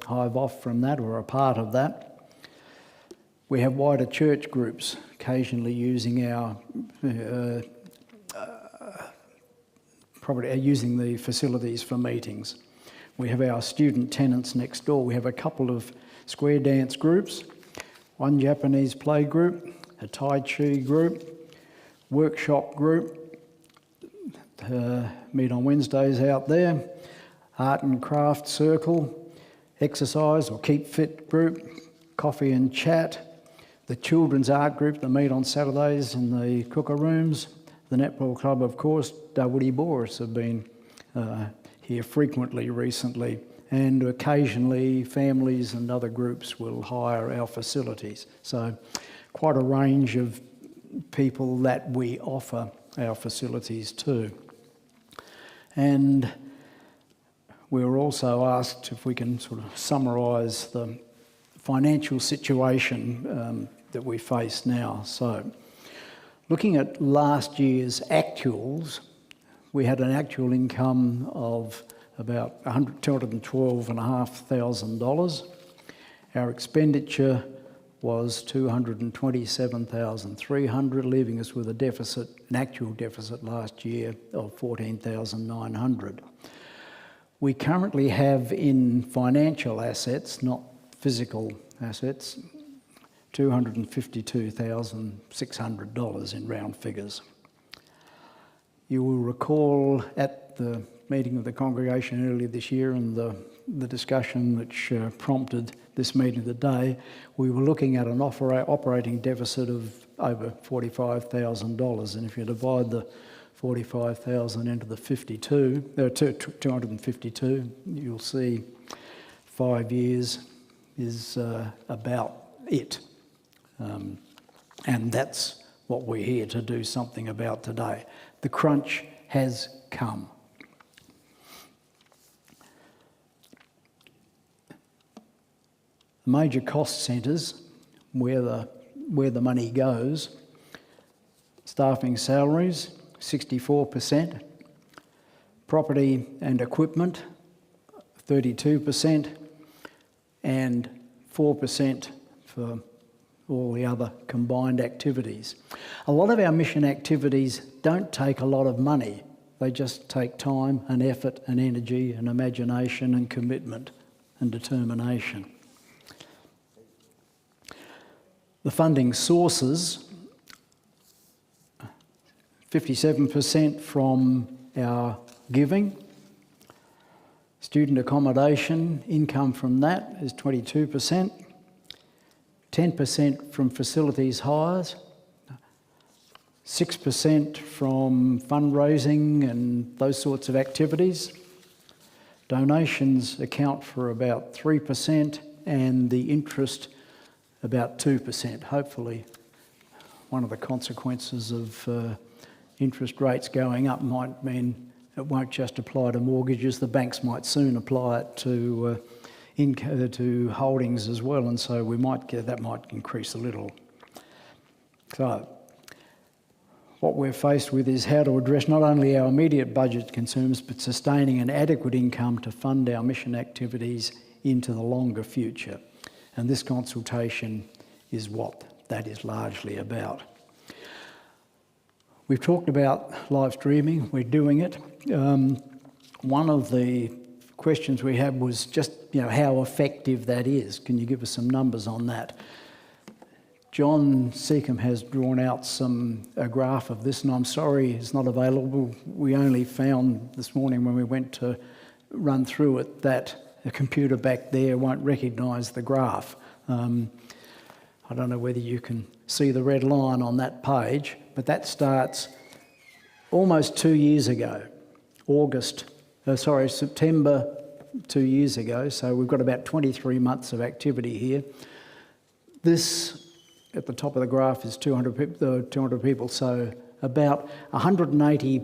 hive off from that or are part of that. We have wider church groups occasionally using our using the facilities for meetings. We have our student tenants next door. We have a couple of square dance groups, one Japanese play group, a Tai Chi group, workshop group, meet on Wednesdays out there, art and craft circle, exercise or keep fit group, coffee and chat, the children's art group that meet on Saturdays in the cooker rooms, the netball club, of course. Woody Boris have been here frequently recently, and occasionally families and other groups will hire our facilities. So quite a range of people that we offer our facilities to. And we were also asked if we can sort of summarise the financial situation that we face now. So looking at last year's actuals, we had an actual income of about $212,500. Our expenditure was $227,300, leaving us with a deficit, an actual deficit last year of $14,900. We currently have in financial assets, not physical assets, $252,600 in round figures. You will recall at the meeting of the congregation earlier this year and the discussion which prompted this meeting today, we were looking at an operating deficit of over $45,000, and if you divide the 45,000 into the 252, you'll see 5 years is about it. And that's what we're here to do something about today. The crunch has come. Major cost centres, where the money goes, staffing salaries, 64%, property and equipment, 32%, and 4% for all the other combined activities. A lot of our mission activities don't take a lot of money. They just take time and effort and energy and imagination and commitment and determination. The funding sources, 57% from our giving. Student accommodation, income from that is 22%. 10% from facilities hires, 6% from fundraising and those sorts of activities. Donations account for about 3% and the interest about 2%. Hopefully, one of the consequences of interest rates going up might mean it won't just apply to mortgages. The banks might soon apply it to holdings as well, and so that might increase a little. So, what we're faced with is how to address not only our immediate budget concerns, but sustaining an adequate income to fund our mission activities into the longer future. And this consultation is what that is largely about. We've talked about live streaming, we're doing it. One of the questions we had was just, how effective that is. Can you give us some numbers on that? John Seacombe has drawn out a graph of this, and I'm sorry it's not available. We only found this morning when we went to run through it that the computer back there won't recognise the graph. I don't know whether you can see the red line on that page, but that starts almost 2 years ago, September 2 years ago, so we've got about 23 months of activity here. This, at the top of the graph, is 200 people, so about 180,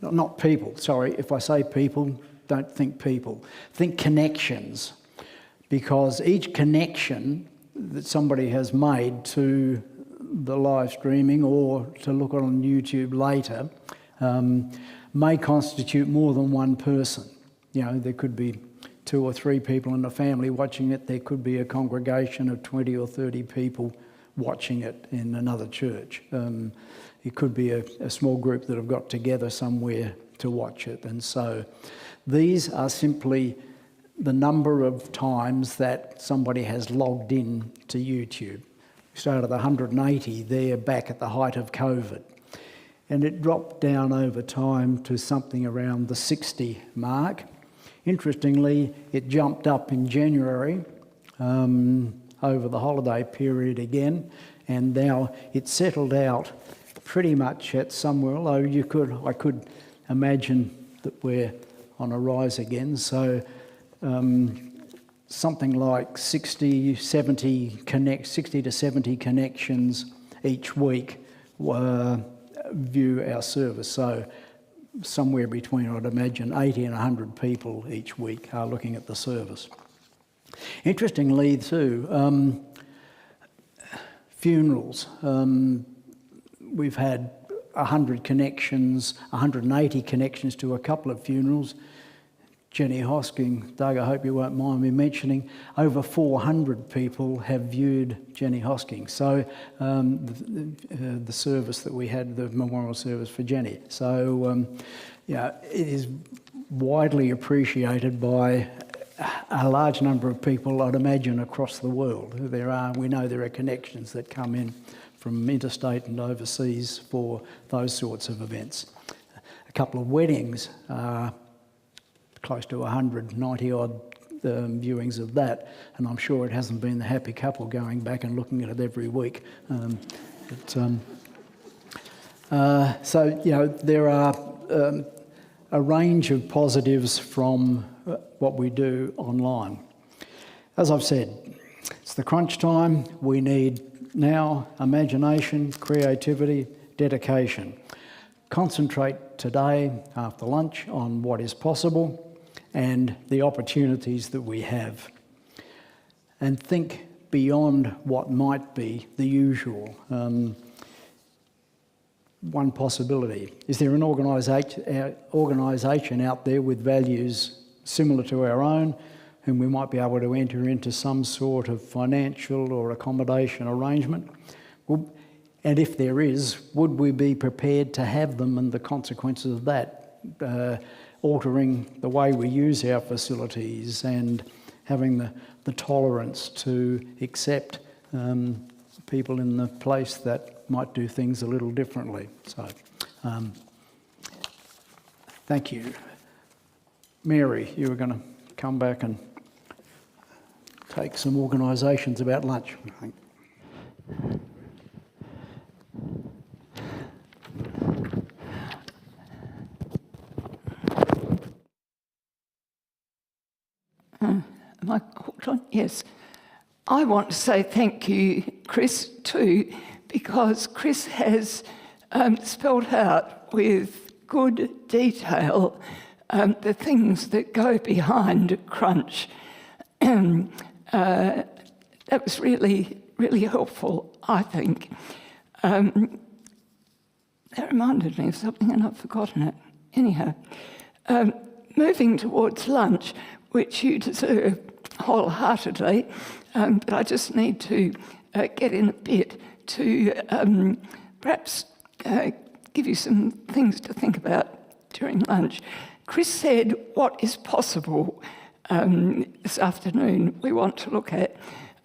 not people, sorry, if I say people, don't think people, think connections, because each connection that somebody has made to the live streaming or to look on YouTube later may constitute more than one person. There could be 2 or 3 people in a family watching it. There could be a congregation of 20 or 30 people watching it in another church. It could be a small group that have got together somewhere to watch it. And so these are simply the number of times that somebody has logged in to YouTube. We started at 180 there back at the height of COVID. And it dropped down over time to something around the 60 mark. Interestingly, it jumped up in January over the holiday period again, and now it's settled out pretty much at somewhere, although I could imagine that we're on a rise again. So something like 60 to 70 connections each week view our service. So somewhere between, I'd imagine, 80 and 100 people each week are looking at the service. Interestingly too, funerals. We've had 100 connections, 180 connections to a couple of funerals. Jenny Hosking, Doug, I hope you won't mind me mentioning, over 400 people have viewed Jenny Hosking. So the service that we had, the memorial service for Jenny. So it is widely appreciated by a large number of people, I'd imagine, across the world. We know there are connections that come in from interstate and overseas for those sorts of events. A couple of weddings, close to 190 odd viewings of that, and I'm sure it hasn't been the happy couple going back and looking at it every week. There are a range of positives from what we do online. As I've said, it's the crunch time. We need now imagination, creativity, dedication. Concentrate today after lunch on what is possible and the opportunities that we have. And think beyond what might be the usual. One possibility, is there an organisation out there with values similar to our own, whom we might be able to enter into some sort of financial or accommodation arrangement? And if there is, would we be prepared to have them and the consequences of that, altering the way we use our facilities and having the tolerance to accept people in the place that might do things a little differently. So, thank you. Mary, you were going to come back and take some organisations about lunch. Am I hooked on? Yes. I want to say thank you, Chris, too, because Chris has spelled out with good detail the things that go behind Crunch. That was really, really helpful, I think. That reminded me of something and I've forgotten it. Anyhow, moving towards lunch, which you deserve wholeheartedly, but I just need to get in a bit to perhaps give you some things to think about during lunch. Chris said what is possible this afternoon we want to look at.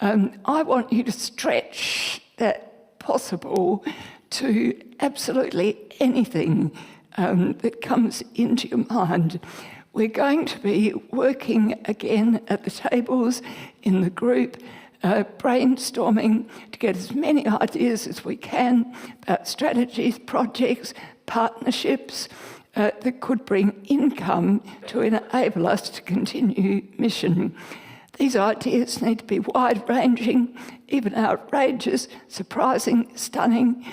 I want you to stretch that possible to absolutely anything that comes into your mind. We're going to be working again at the tables in the group, brainstorming to get as many ideas as we can about strategies, projects, partnerships that could bring income to enable us to continue mission. These ideas need to be wide-ranging, even outrageous, surprising, stunning,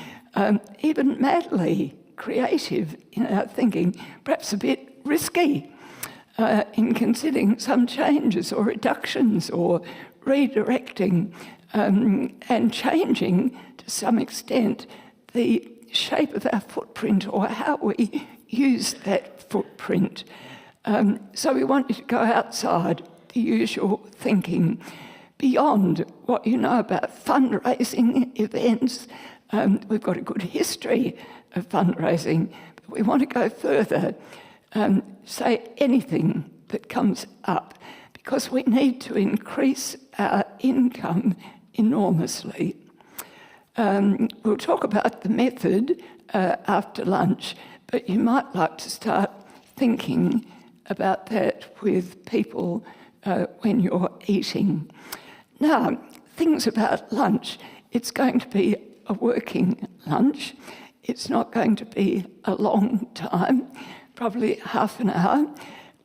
even madly creative in our thinking, perhaps a bit risky in considering some changes or reductions or redirecting and changing to some extent the shape of our footprint or how we use that footprint. So we want you to go outside the usual thinking, beyond what you know about fundraising events. We've got a good history of fundraising, but we want to go further, say anything that comes up, because we need to increase our income enormously. We'll talk about the method after lunch, but you might like to start thinking about that with people when you're eating. Now, things about lunch. It's going to be a working lunch. It's not going to be a long time, probably half an hour.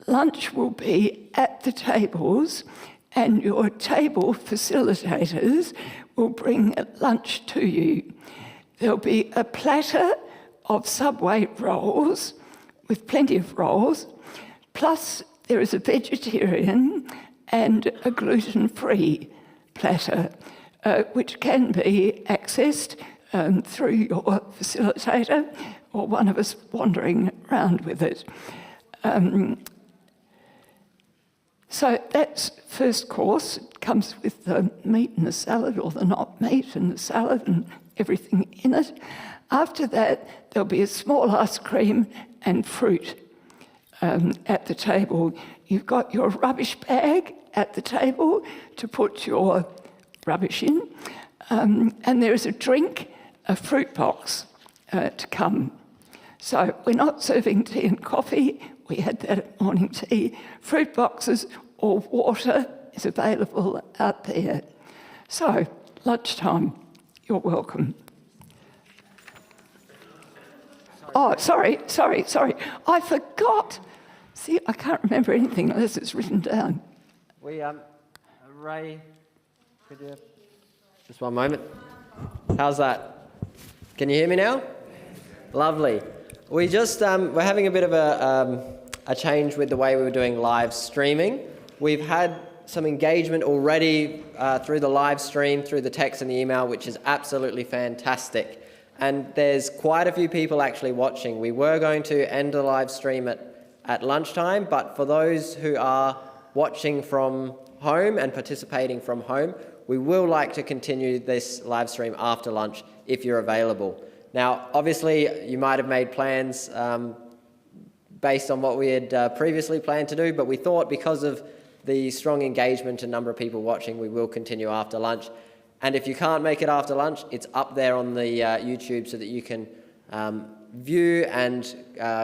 Lunch will be at the tables, and your table facilitators will bring lunch to you. There'll be a platter of Subway rolls, with plenty of rolls, plus there is a vegetarian and a gluten-free platter, which can be accessed through your facilitator or one of us wandering around with it. So that's first course. It comes with the meat and the salad, or the not meat and the salad and everything in it. After that, there'll be a small ice cream and fruit at the table. You've got your rubbish bag at the table to put your rubbish in, and there is a drink, a fruit box to come. So we're not serving tea and coffee. We had that at morning tea. Fruit boxes or water is available out there. So, lunchtime, you're welcome. Oh, sorry. I forgot. See, I can't remember anything unless it's written down. Ray, could you... Just one moment. How's that? Can you hear me now? Lovely. We just, we're having a bit of a change with the way we were doing live streaming. We've had some engagement already through the live stream, through the text and the email, which is absolutely fantastic. And there's quite a few people actually watching. We were going to end the live stream at lunchtime, but for those who are watching from home and participating from home, we will like to continue this live stream after lunch if you're available. Now, obviously, you might have made plans based on what we had previously planned to do, but we thought because of the strong engagement and number of people watching, we will continue after lunch. And if you can't make it after lunch, it's up there on the YouTube so that you can view and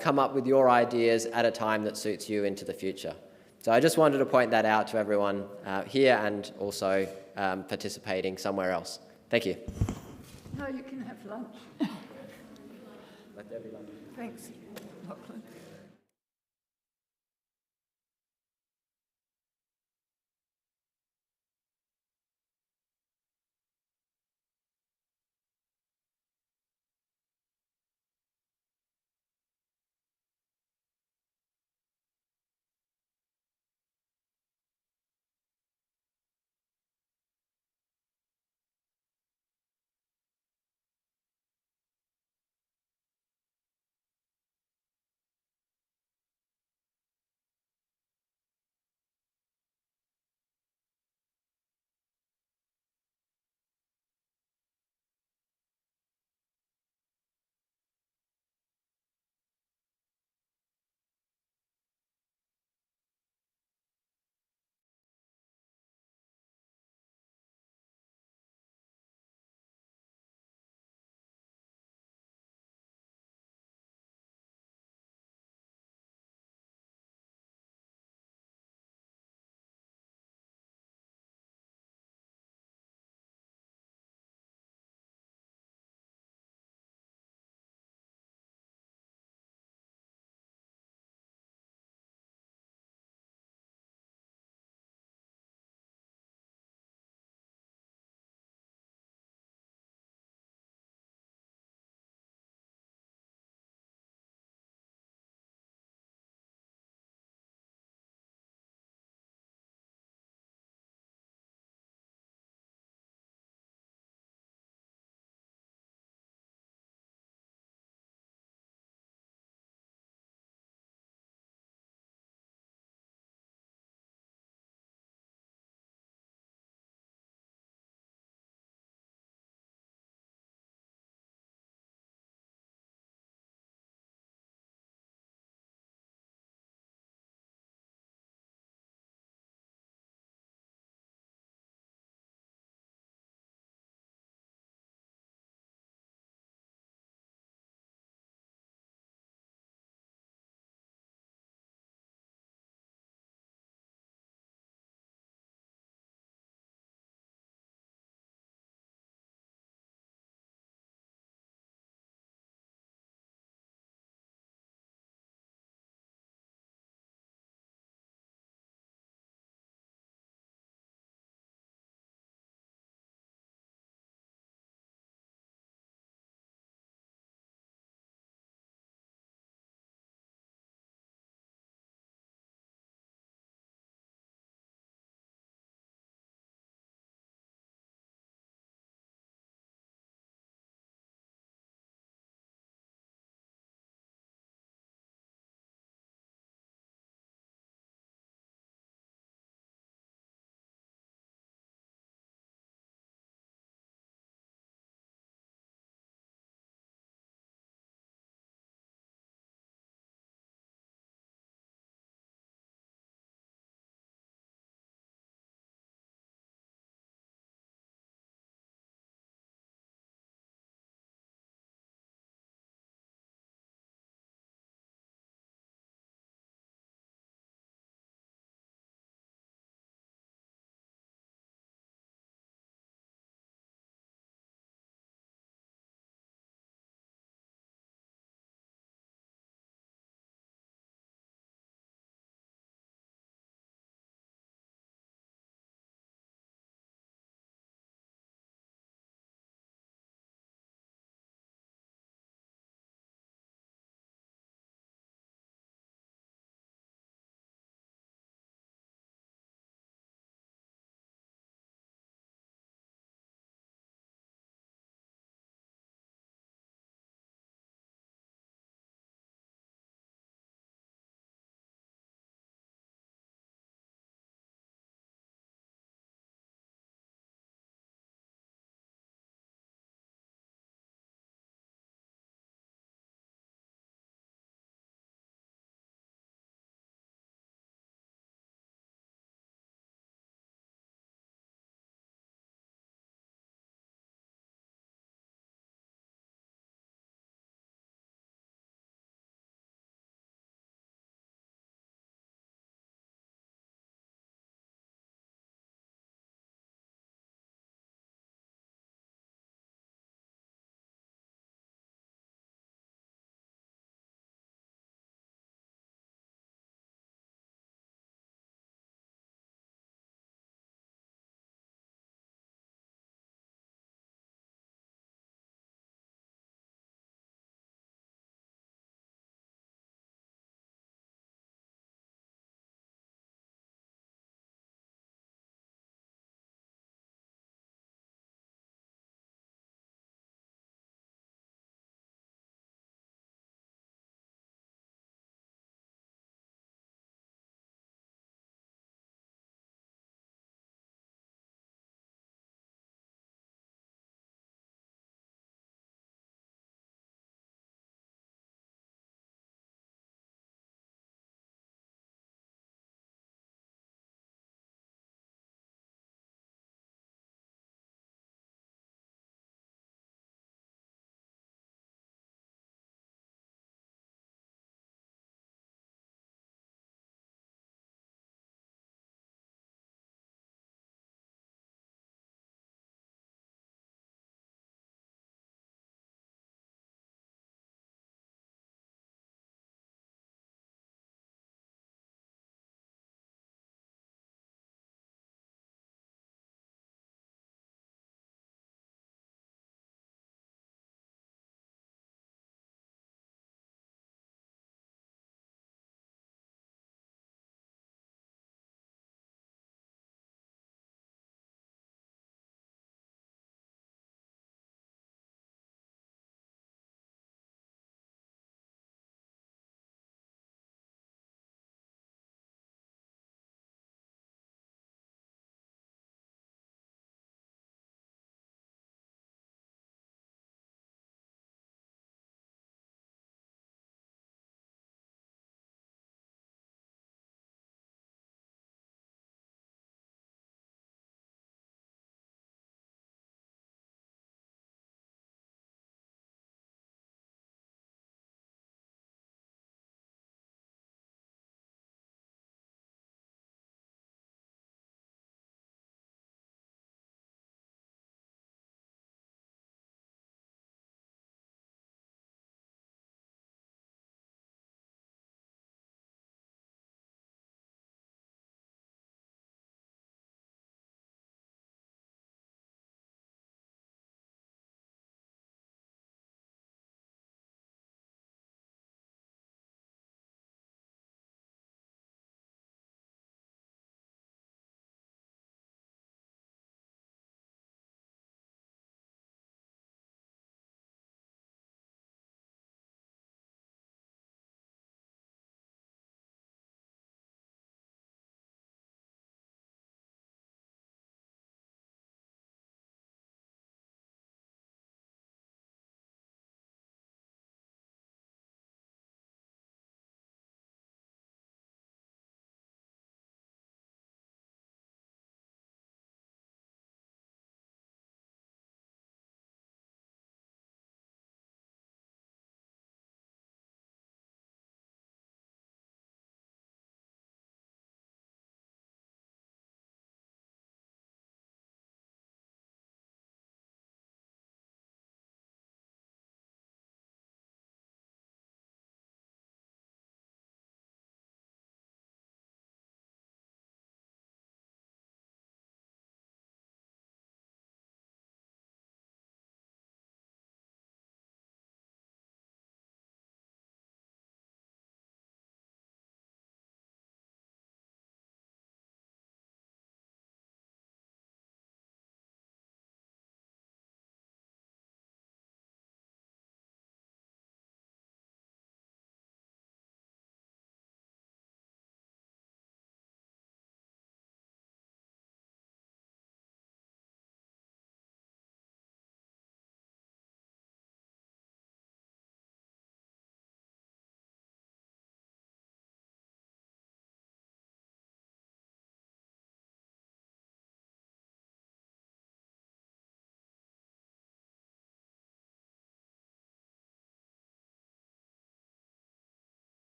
come up with your ideas at a time that suits you into the future. So I just wanted to point that out to everyone here and also participating somewhere else. Thank you. No, you can have lunch. Let there be lunch. Thanks, Lachlan.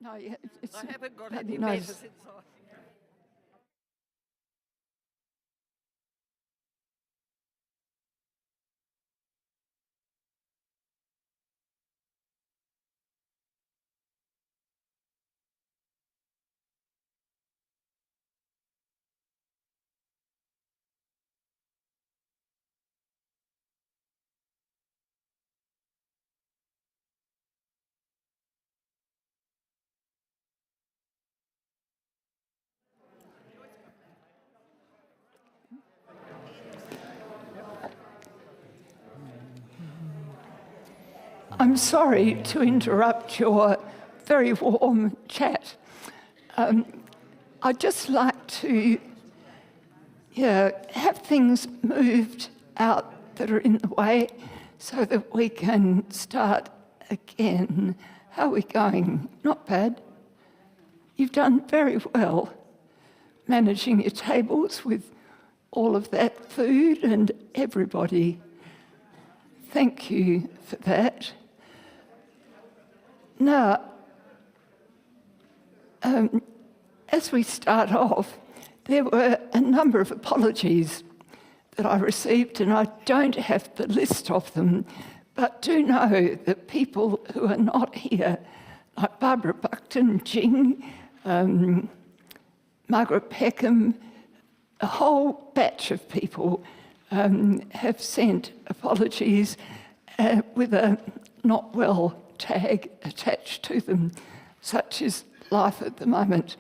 No, yeah, it's I haven't got maybe any no. better since I... I'm sorry to interrupt your very warm chat. I'd just like to have things moved out that are in the way so that we can start again. How are we going? Not bad. You've done very well managing your tables with all of that food and everybody. Thank you for that. Now, as we start off, there were a number of apologies that I received, and I don't have the list of them, but do know that people who are not here, like Barbara Buckton, Jing, Margaret Peckham, a whole batch of people have sent apologies with a not well tag attached to them, such is life at the moment.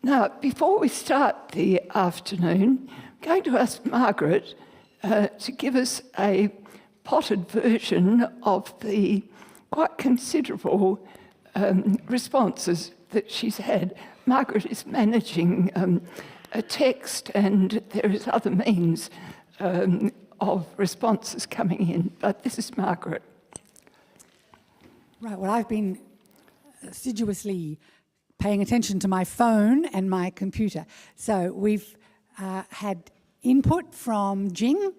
Now, before we start the afternoon, I'm going to ask Margaret to give us a potted version of the quite considerable responses that she's had. Margaret is managing a text, and there is other means of responses coming in, but this is Margaret. Right, well, I've been assiduously paying attention to my phone and my computer. So we've had input from Jing,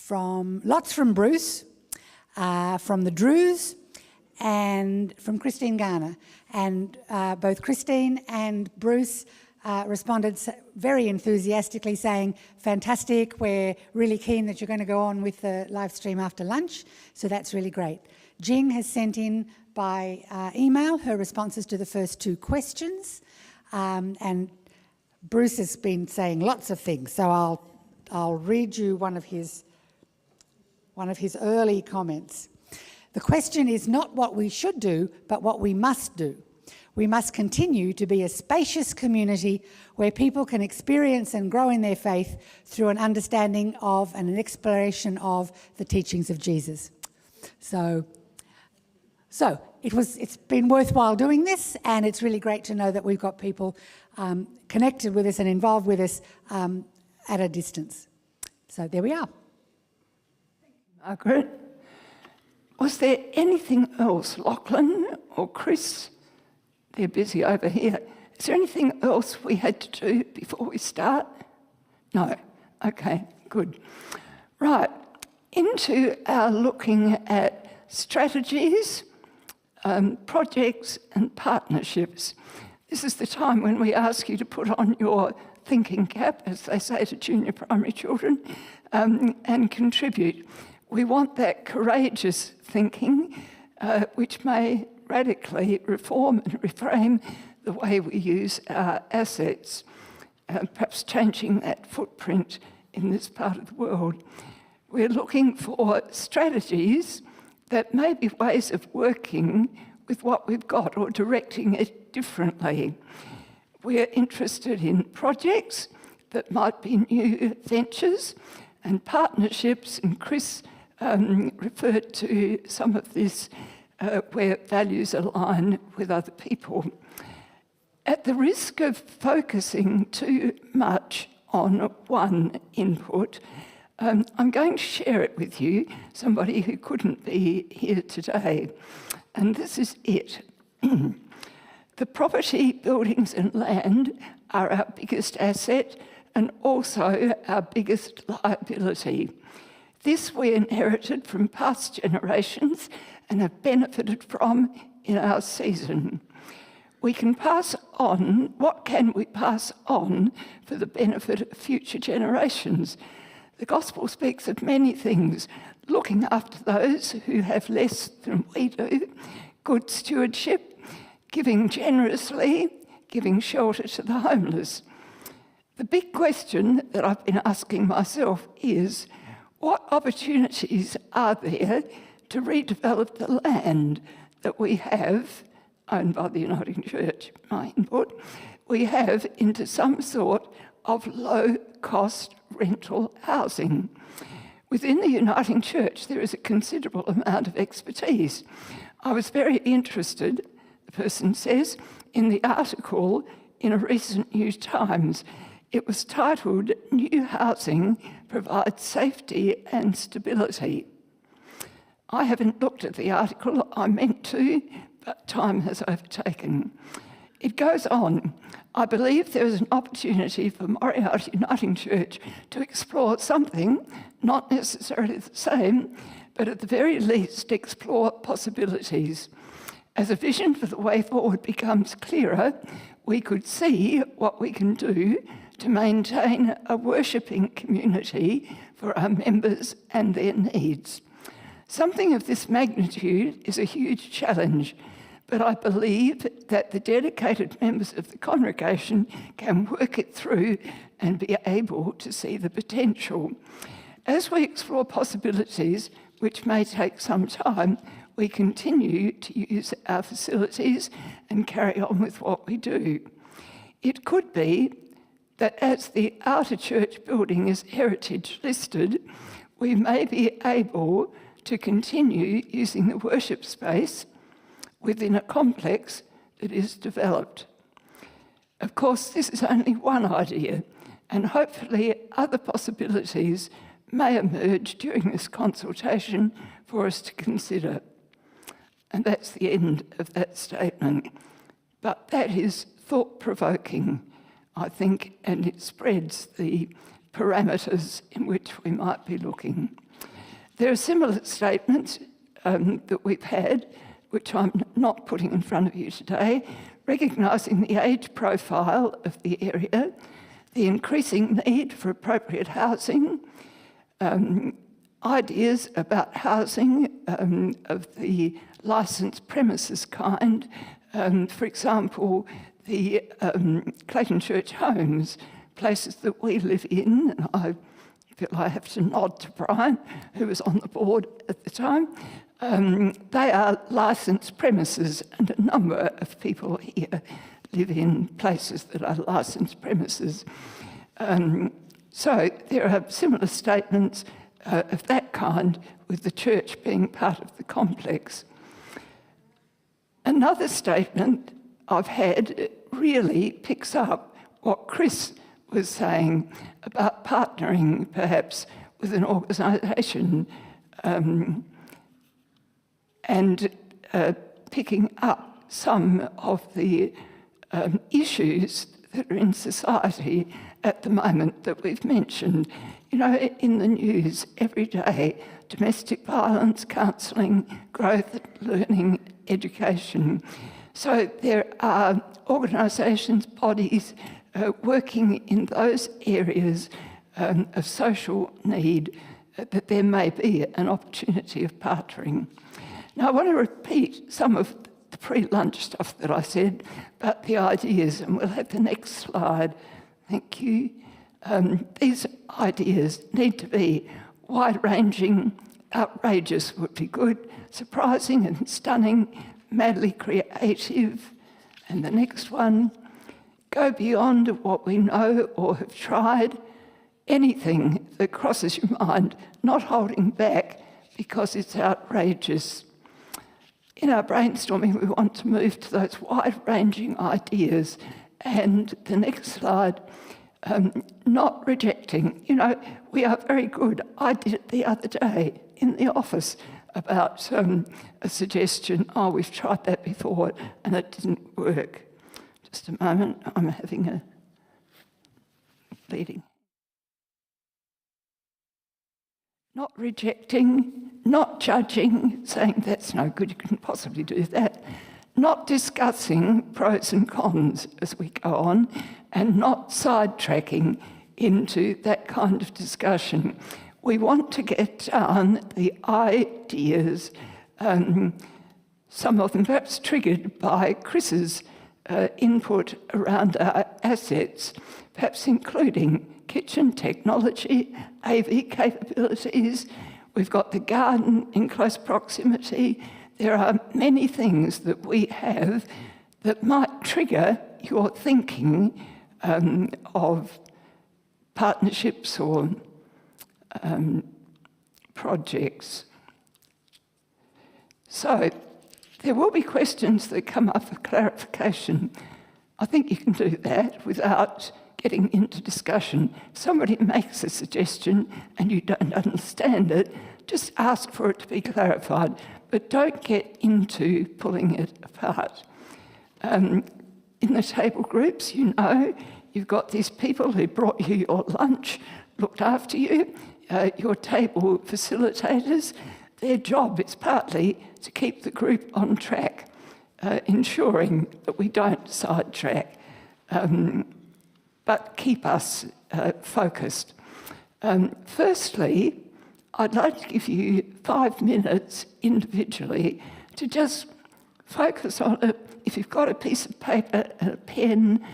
lots from Bruce, from the Drews, and from Christine Garner. And both Christine and Bruce responded very enthusiastically, saying, fantastic, we're really keen that you're going to go on with the live stream after lunch, so that's really great. Jing has sent in by email her responses to the first two questions, and Bruce has been saying lots of things, so I'll read you one of his early comments. The question is not what we should do, but what we must do. We must continue to be a spacious community where people can experience and grow in their faith through an understanding of and an exploration of the teachings of Jesus. So it's been worthwhile doing this, and it's really great to know that we've got people connected with us and involved with us at a distance. So there we are. Margaret, was there anything else, Lachlan or Chris? They're busy over here. Is there anything else we had to do before we start? No. Okay, good. Right, into our looking at strategies, projects and partnerships. This is the time when we ask you to put on your thinking cap, as they say to junior primary children, and contribute. We want that courageous thinking, which may radically reform and reframe the way we use our assets, perhaps changing that footprint in this part of the world. We're looking for strategies that may be ways of working with what we've got or directing it differently. We're interested in projects that might be new ventures and partnerships, and Chris referred to some of this where values align with other people. At the risk of focusing too much on one input, I'm going to share it with you, somebody who couldn't be here today, and this is it. The property, buildings and land are our biggest asset and also our biggest liability. This we inherited from past generations and have benefited from in our season. we can pass on, what can we pass on for the benefit of future generations? The gospel speaks of many things: looking after those who have less than we do, good stewardship, giving generously, giving shelter to the homeless. The big question that I've been asking myself is, what opportunities are there to redevelop the land that we have, owned by the Uniting Church, my input, we have into some sort of low-cost rental housing? Within the Uniting Church, there is a considerable amount of expertise. I was very interested, the person says, in the article in a recent New Times. It was titled, "New Housing Provides Safety and Stability." I haven't looked at the article, I meant to, but time has overtaken. It goes on, "I believe there is an opportunity for Morialta Uniting Church to explore something, not necessarily the same, but at the very least explore possibilities. As a vision for the way forward becomes clearer, we could see what we can do to maintain a worshipping community for our members and their needs. Something of this magnitude is a huge challenge, but I believe that the dedicated members of the congregation can work it through and be able to see the potential. As we explore possibilities, which may take some time, we continue to use our facilities and carry on with what we do. It could be that as the outer church building is heritage listed, we may be able to continue using the worship space within a complex that is developed. Of course, this is only one idea, and hopefully other possibilities may emerge during this consultation for us to consider. And that's the end of that statement. But that is thought-provoking, I think, and it spreads the parameters in which we might be looking. There are similar statements that we've had, which I'm not putting in front of you today, recognising the age profile of the area, the increasing need for appropriate housing, ideas about housing of the licensed premises kind. For example, the Clayton Church homes, places that we live in, and I feel I have to nod to Brian, who was on the board at the time. They are licensed premises, and a number of people here live in places that are licensed premises. So there are similar statements of that kind, with the church being part of the complex. Another statement I've had really picks up what Chris was saying about partnering perhaps with an organisation and picking up some of the issues that are in society at the moment that we've mentioned. You know, in the news every day, domestic violence, counselling, growth, learning, education. So there are organisations, bodies working in those areas of social need that there may be an opportunity of partnering. Now, I want to repeat some of the pre-lunch stuff that I said about the ideas, and we'll have the next slide. Thank you. These ideas need to be wide-ranging, outrageous would be good, surprising and stunning, madly creative. And the next one, go beyond what we know or have tried, anything that crosses your mind, not holding back because it's outrageous. In our brainstorming, we want to move to those wide-ranging ideas. And the next slide, not rejecting. You know, we are very good. I did it the other day in the office about a suggestion. Oh, we've tried that before and it didn't work. Just a moment, I'm having a bleeding. Not rejecting, not judging, saying that's no good, you couldn't possibly do that. not discussing pros and cons as we go on, and not sidetracking into that kind of discussion. We want to get down the ideas, some of them perhaps triggered by Chris's input around our assets, perhaps including kitchen technology, AV capabilities. We've got the garden in close proximity. There are many things that we have that might trigger your thinking of partnerships or projects. So there will be questions that come up for clarification. I think you can do that without getting into discussion. If somebody makes a suggestion and you don't understand it, just ask for it to be clarified, but don't get into pulling it apart. In the table groups, you know, you've got these people who brought you your lunch, looked after you, your table facilitators. Their job is partly to keep the group on track, ensuring that we don't sidetrack, but keep us focused. Firstly, I'd like to give you 5 minutes individually to just focus on it. If you've got a piece of paper and a pen,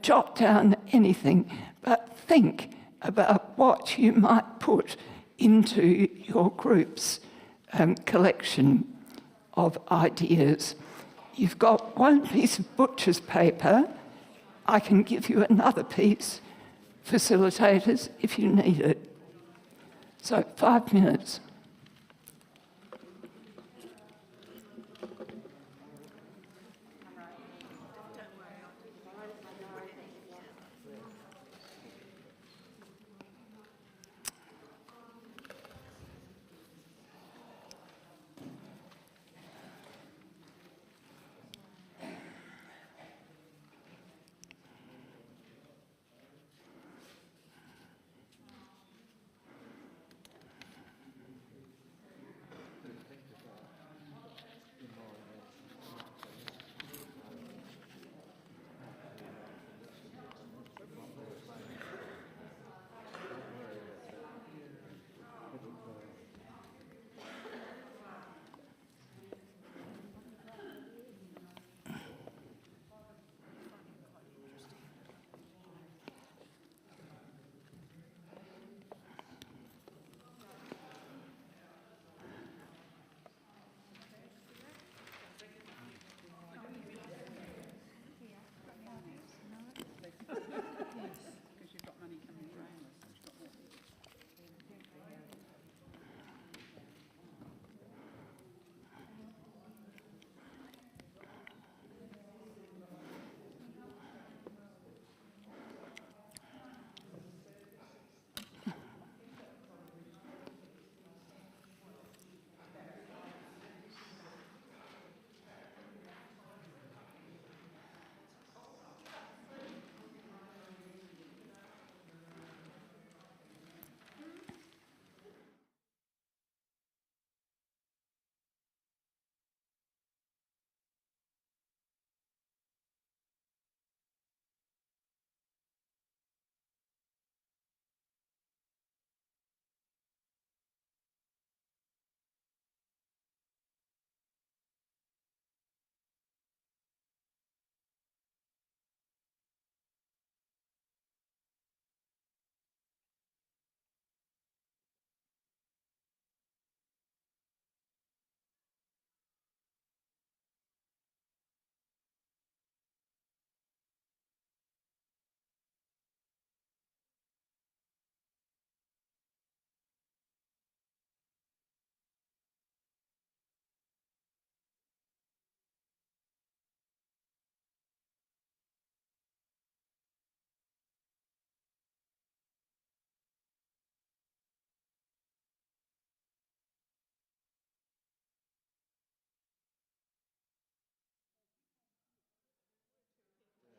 jot down anything, but think about what you might put into your group's collection of ideas. You've got one piece of butcher's paper. I can give you another piece, facilitators, if you need it. So 5 minutes.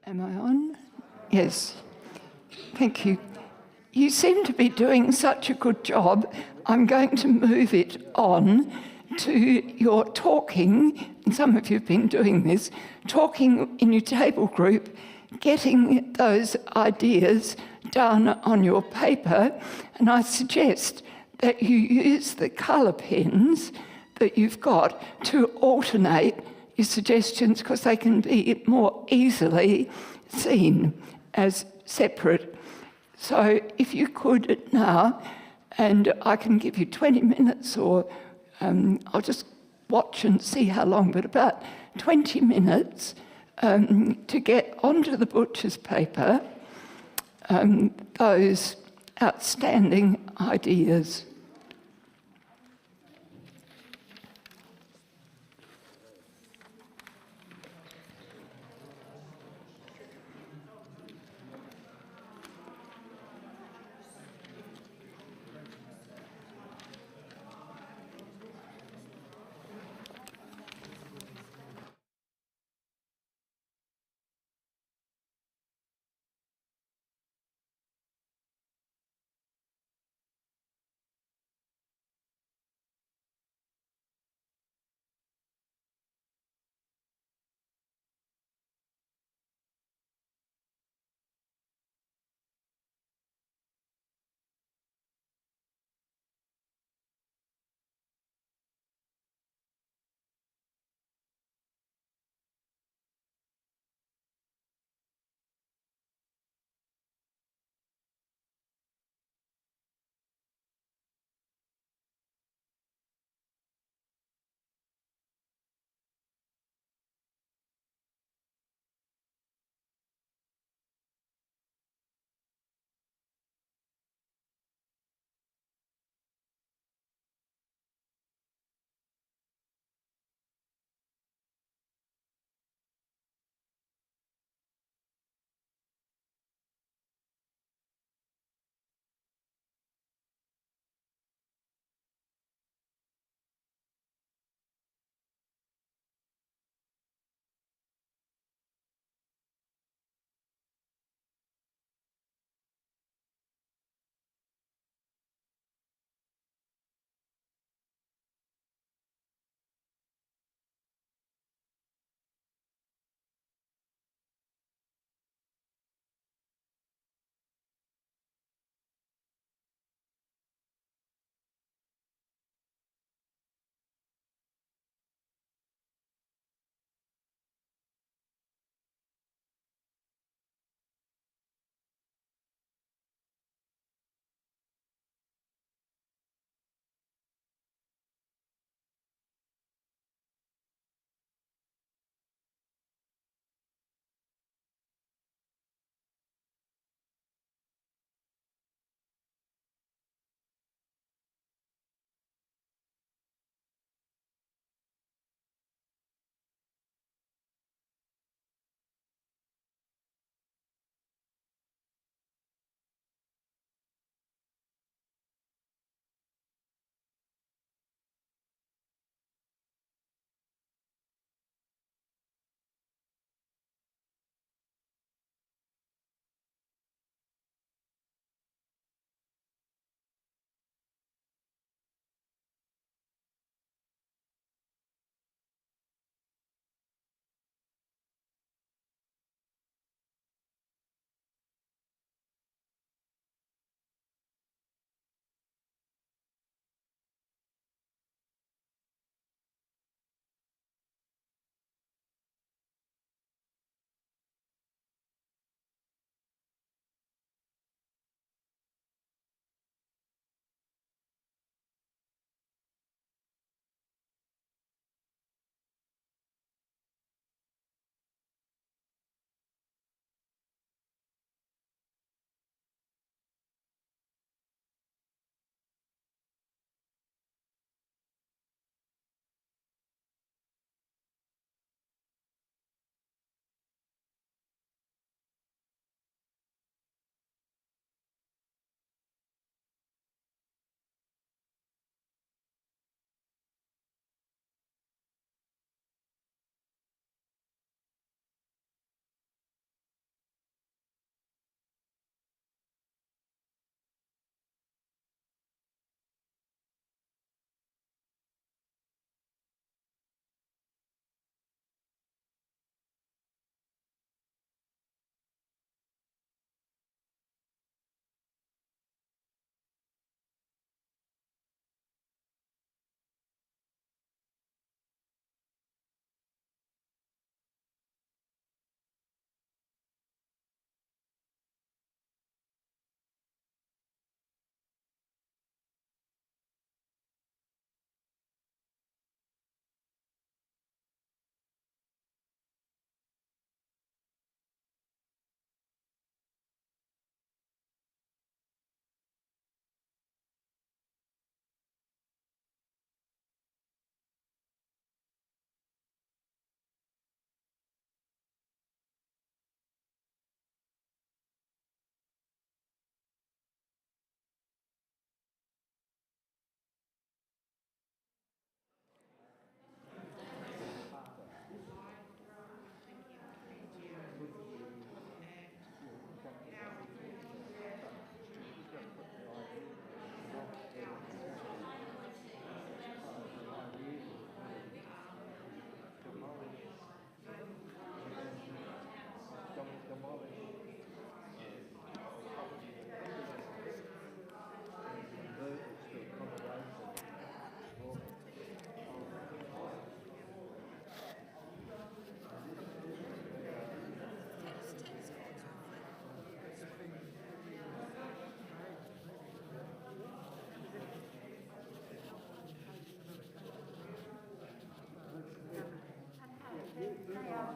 Am I on? Yes. Thank you. You seem to be doing such a good job. I'm going to move it on. to your talking, and some of you have been doing this, talking in your table group, getting those ideas down on your paper, and I suggest that you use the colour pens that you've got to alternate your suggestions because they can be more easily seen as separate. So if you could now, and I can give you 20 minutes or I'll just watch and see how long, but about 20 minutes to get onto the butcher's paper those outstanding ideas.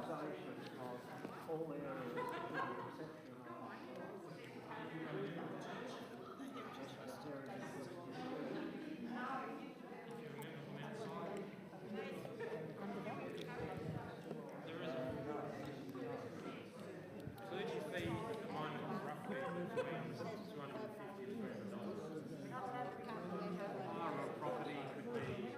harmonisation of all areas with the exception Clergy fee at the moment is roughly between $250 and $300. Hire of property could be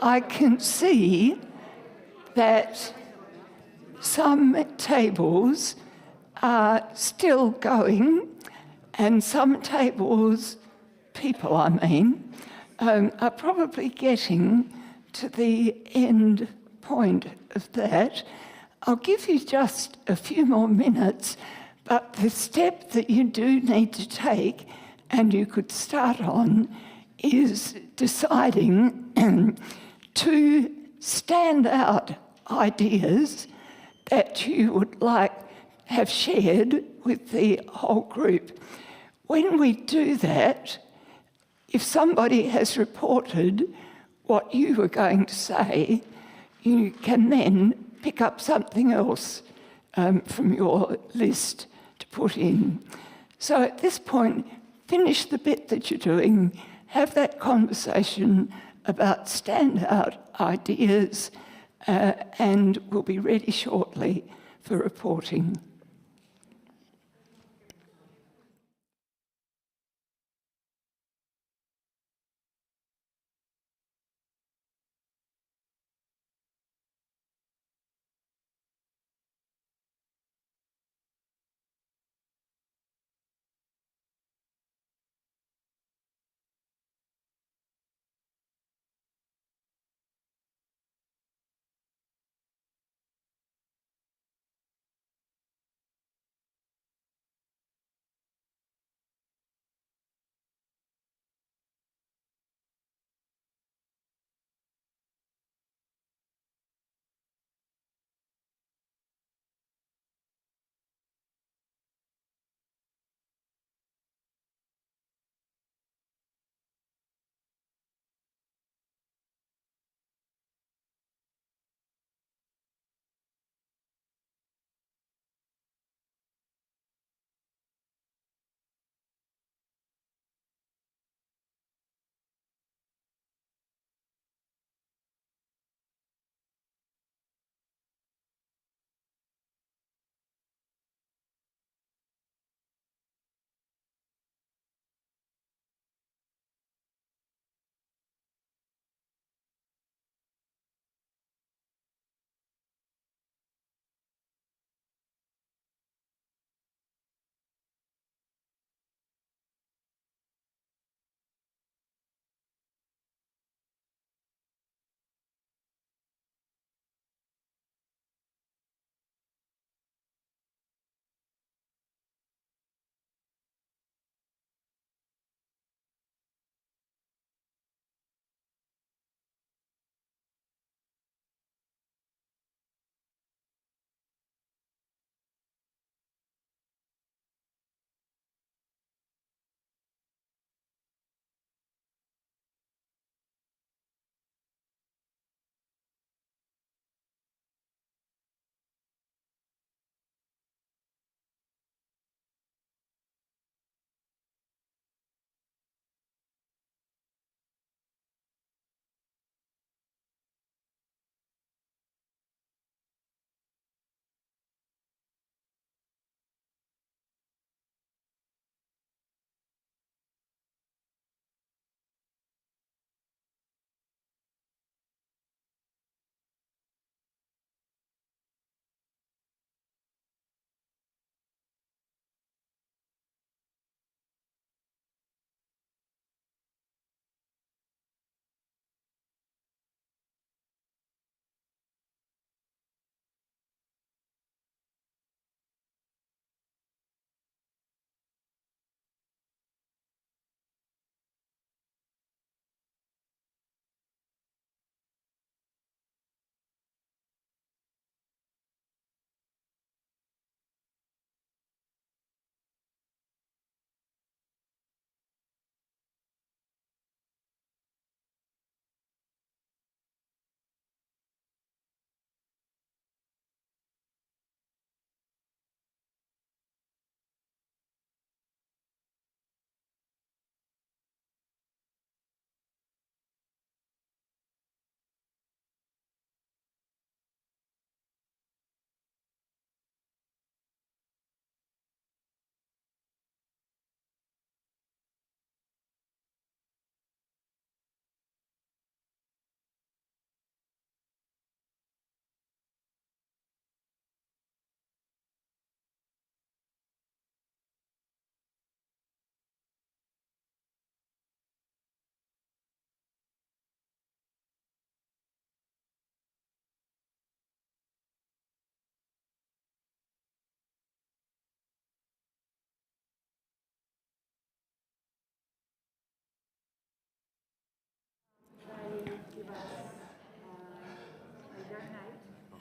I can see that some tables are still going, and some tables, people I mean, are probably getting to the end point of that. I'll give you just a few more minutes, but the step that you do need to take, and you could start on, is deciding two standout ideas that you would like have shared with the whole group. When we do that, if somebody has reported what you were going to say, you can then pick up something else from your list to put in. So at this point, finish the bit that you're doing, have that conversation about standout ideas, and we'll be ready shortly for reporting.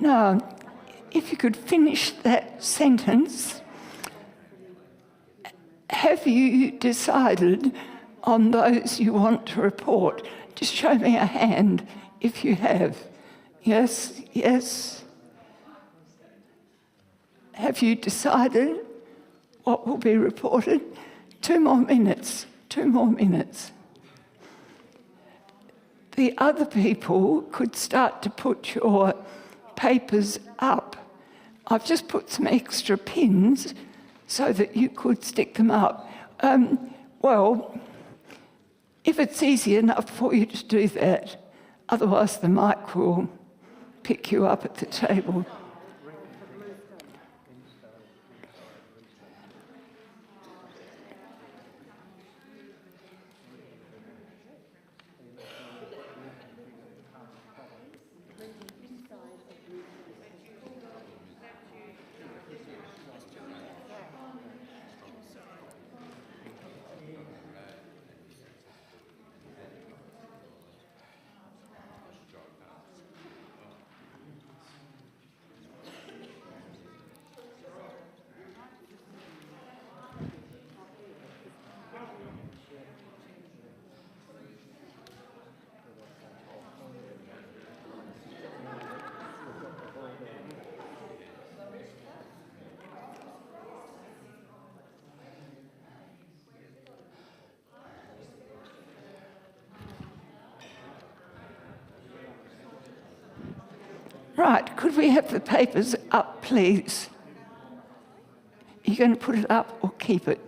Now, if you could finish that sentence, have you decided on those you want to report? Just show me a hand if you have. Yes, yes. Have you decided what will be reported? 2 more minutes, 2 more minutes. The other people could start to put your papers up. I've just put some extra pins so that you could stick them up. Well, if it's easy enough for you to do that, otherwise the mic will pick you up at the table. Right, could we have the papers up, please? Are you going to put it up or keep it?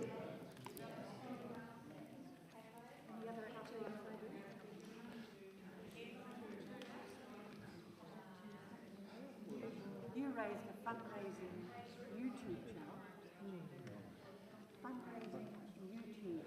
You raised a fundraising YouTube channel. Fundraising YouTube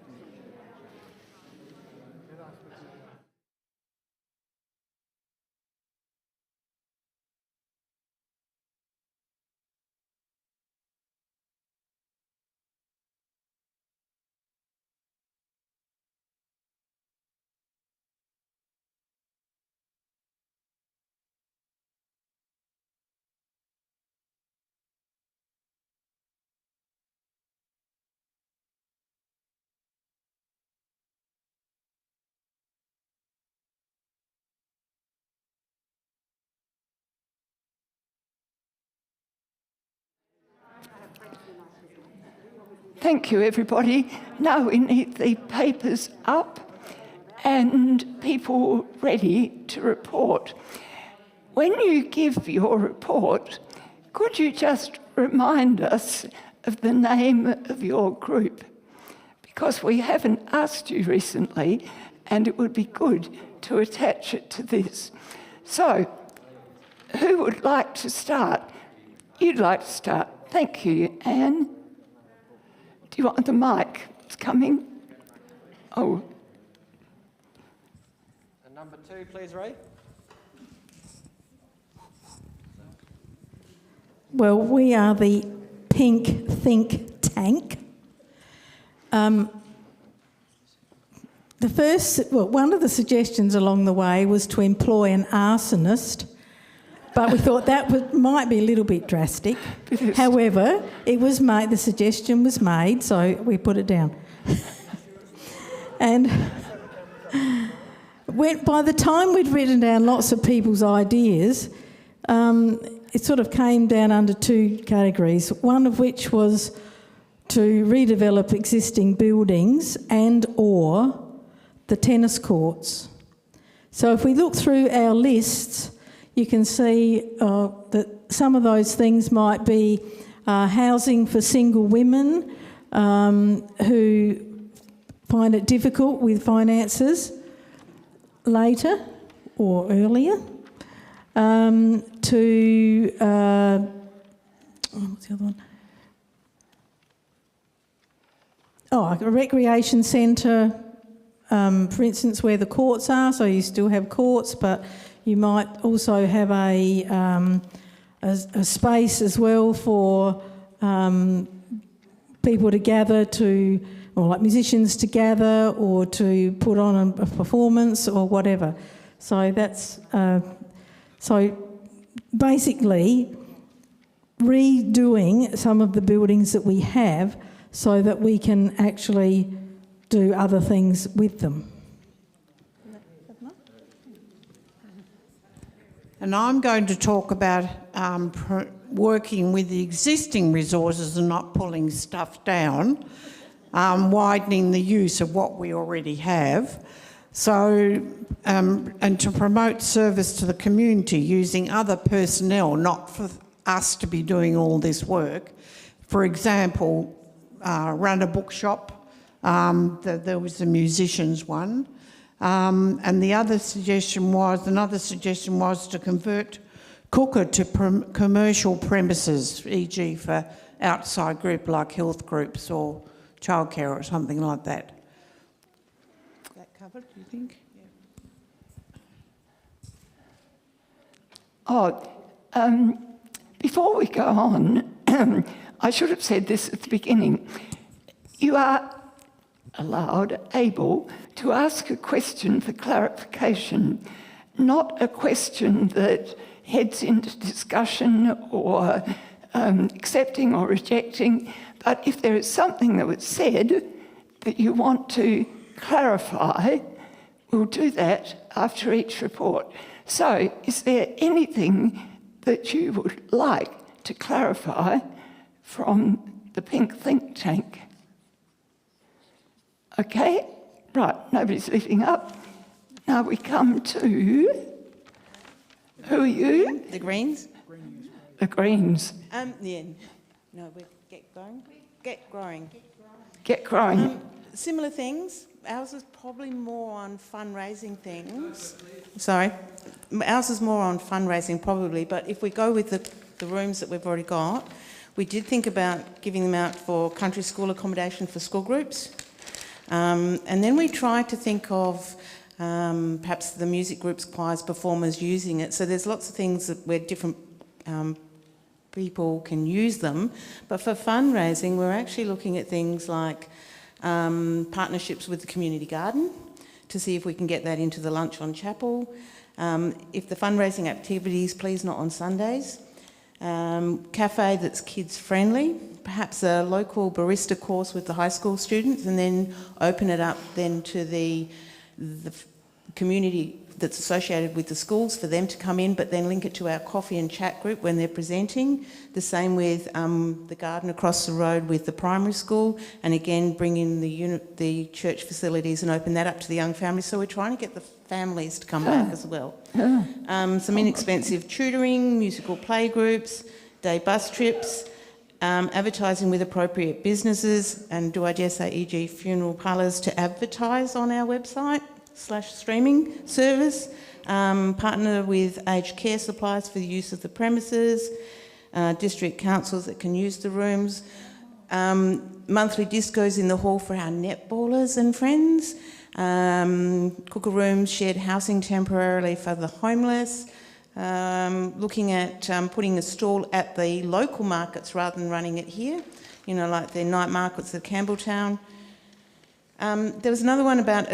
Thank you, everybody. Now we need the papers up and people ready to report. When you give your report, could you just remind us of the name of your group? Because we haven't asked you recently, and it would be good to attach it to this. So, who would like to start? You'd like to start. Thank you, Anne. Do you want the mic? It's coming. Oh. And number 2, please, Ray. Well, we are the Pink Think Tank. One of the suggestions along the way was to employ an arsonist, but we thought that might be a little bit drastic. However, the suggestion was made, so we put it down. And by the time we'd written down lots of people's ideas, it sort of came down under 2 categories, one of which was to redevelop existing buildings and or the tennis courts. So if we look through our lists, you can see that some of those things might be housing for single women who find it difficult with finances later or earlier, to what's the other one? A recreation centre, for instance, where the courts are, so you still have courts, but you might also have a space as well for people to gather or like musicians to gather or to put on a performance or whatever. So that's basically redoing some of the buildings that we have so that we can actually do other things with them. And I'm going to talk about working with the existing resources and not pulling stuff down, widening the use of what we already have. So, and to promote service to the community using other personnel, not for us to be doing all this work. For example, run a bookshop. There was the musicians one. And another suggestion was to convert Cooker to commercial premises, e.g. for outside group like health groups or childcare or something like that. Is that covered, do you think? Yeah. Before we go on, I should have said this at the beginning. You are able to ask a question for clarification, not a question that heads into discussion or accepting or rejecting, but if there is something that was said that you want to clarify, we'll do that after each report. So, is there anything that you would like to clarify from the Pink Think Tank? Okay, right, nobody's lifting up. Now we come to, who are you? The Greens. The Greens. Yeah, no, we Get Growing. Get Growing. Get Growing. Similar things. Ours is probably more on fundraising things. Sorry. Ours is more on fundraising probably, but if we go with the rooms that we've already got, we did think about giving them out for country school accommodation for school groups. And then we tried to think of perhaps the music groups, choirs, performers using it. So there's lots of things where different people can use them. But for fundraising, we're actually looking at things like partnerships with the community garden to see if we can get that into the lunch on chapel. If the fundraising activities, please not on Sundays. Cafe that's kids friendly, perhaps a local barista course with the high school students, and then open it up then to the community that's associated with the schools for them to come in, but then link it to our coffee and chat group when they're presenting. The same with the garden across the road with the primary school, and again bring in the church facilities and open that up to the young families. So we're trying to get the families to come back as well. Some inexpensive tutoring, musical play groups, day bus trips, advertising with appropriate businesses, and do I dare say, e.g. funeral parlours to advertise on our website / streaming service, partner with aged care supplies for the use of the premises, district councils that can use the rooms, monthly discos in the hall for our netballers and friends, cooker rooms, shared housing temporarily for the homeless, looking at putting a stall at the local markets rather than running it here, you know, like the night markets at Campbelltown. There was another one about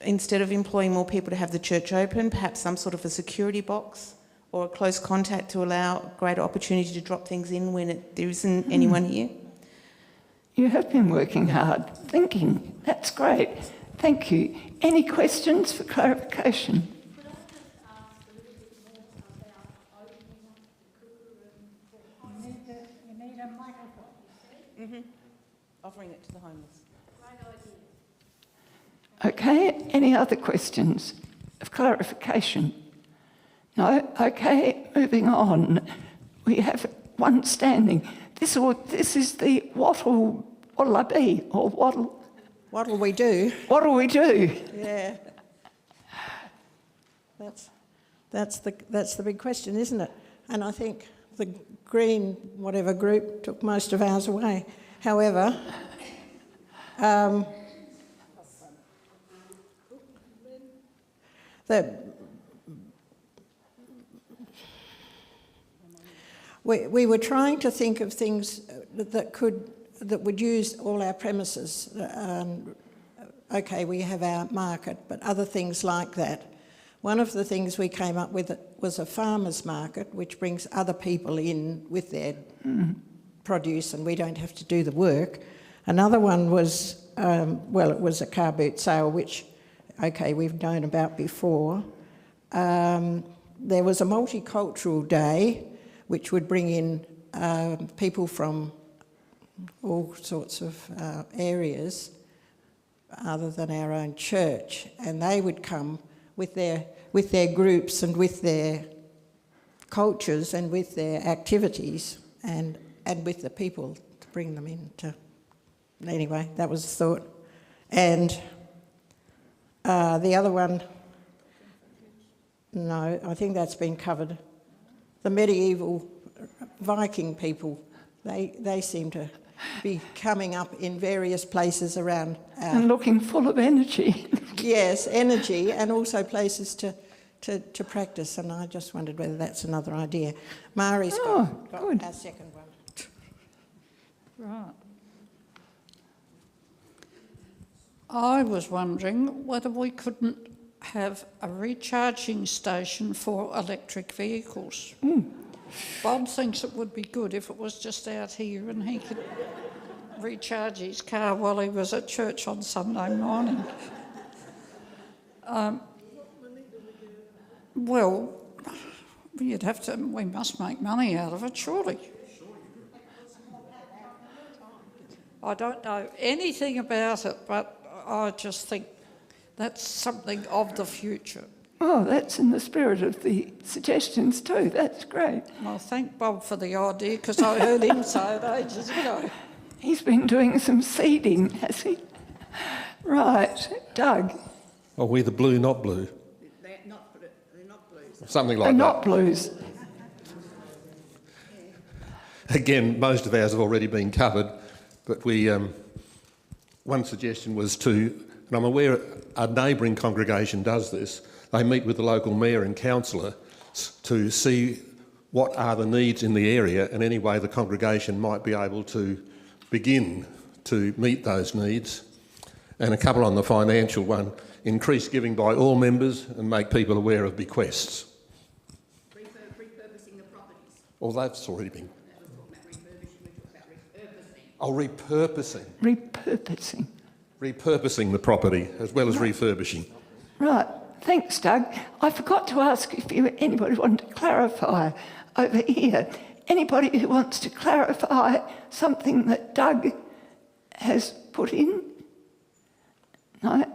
instead of employing more people to have the church open, perhaps some sort of a security box or a close contact to allow greater opportunity to drop things in when there isn't anyone here. You have been working hard, thinking. That's great. Thank you. Any questions for clarification? Offering it to the homeless. Okay, any other questions of clarification? No? Okay, moving on. We have one standing. This is the what'll I be, or What'll we do? What'll we do? Yeah. That's the big question, isn't it? And I think the Green whatever group took most of ours away. However, we were trying to think of things that would use all our premises. Okay, we have our market, but other things like that. one of the things we came up with was a farmers market, which brings other people in with their produce and we don't have to do the work. Another one was, it was a car boot sale, which, okay, we've known about before. There was a multicultural day, which would bring in people from all sorts of areas other than our own church, and they would come with their groups and with their cultures and with their activities and with the people to bring them in to... Anyway, that was the thought. And the other one, no, I think that's been covered. The medieval Viking people, they seem to be coming up in various places around... and looking full of energy. Yes, energy, and also places to practice, and I just wondered whether that's another idea. Mari's got good. Our second one. Right. I was wondering whether we couldn't have a recharging station for electric vehicles. Bob thinks it would be good if it was just out here and he could recharge his car while he was at church on Sunday morning. Well, you'd have to... We must make money out of it, surely. I don't know anything about it, but I just think that's something of the future. Oh, that's in the spirit of the suggestions too. That's great. Well, thank Bob for the idea, because I heard him say it ages ago. He's been doing some seeding, has he? Right, Doug. Are we the blue, not blue? They're not blues. Something like They're that. not blues. Again, most of ours have already been covered, but one suggestion was to, and I'm aware a neighbouring congregation does this, they meet with the local mayor and councillor to see what are the needs in the area and any way the congregation might be able to begin to meet those needs. And a couple on the financial one, increase giving by all members and make people aware of bequests. Repurposing the properties. Well, that's already been... Oh, repurposing. Repurposing. Repurposing the property as well as refurbishing. Right, thanks, Doug. I forgot to ask if anybody wanted to clarify over here. Anybody who wants to clarify something that Doug has put in? No?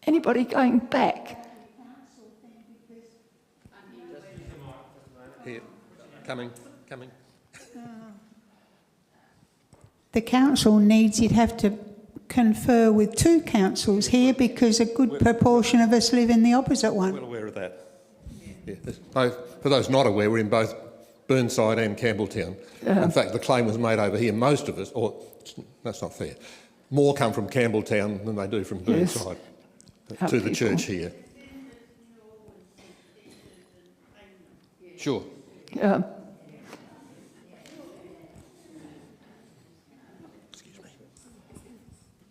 Anybody going back? Here, coming. The council needs, you'd have to confer with two councils here because a good proportion of us live in the opposite one. Well aware of that. Yeah. For those not aware, we're in both Burnside and Campbelltown. In fact, the claim was made over here. Most of us, or that's not fair, more come from Campbelltown than they do from Burnside to the church here. Sure. Yeah.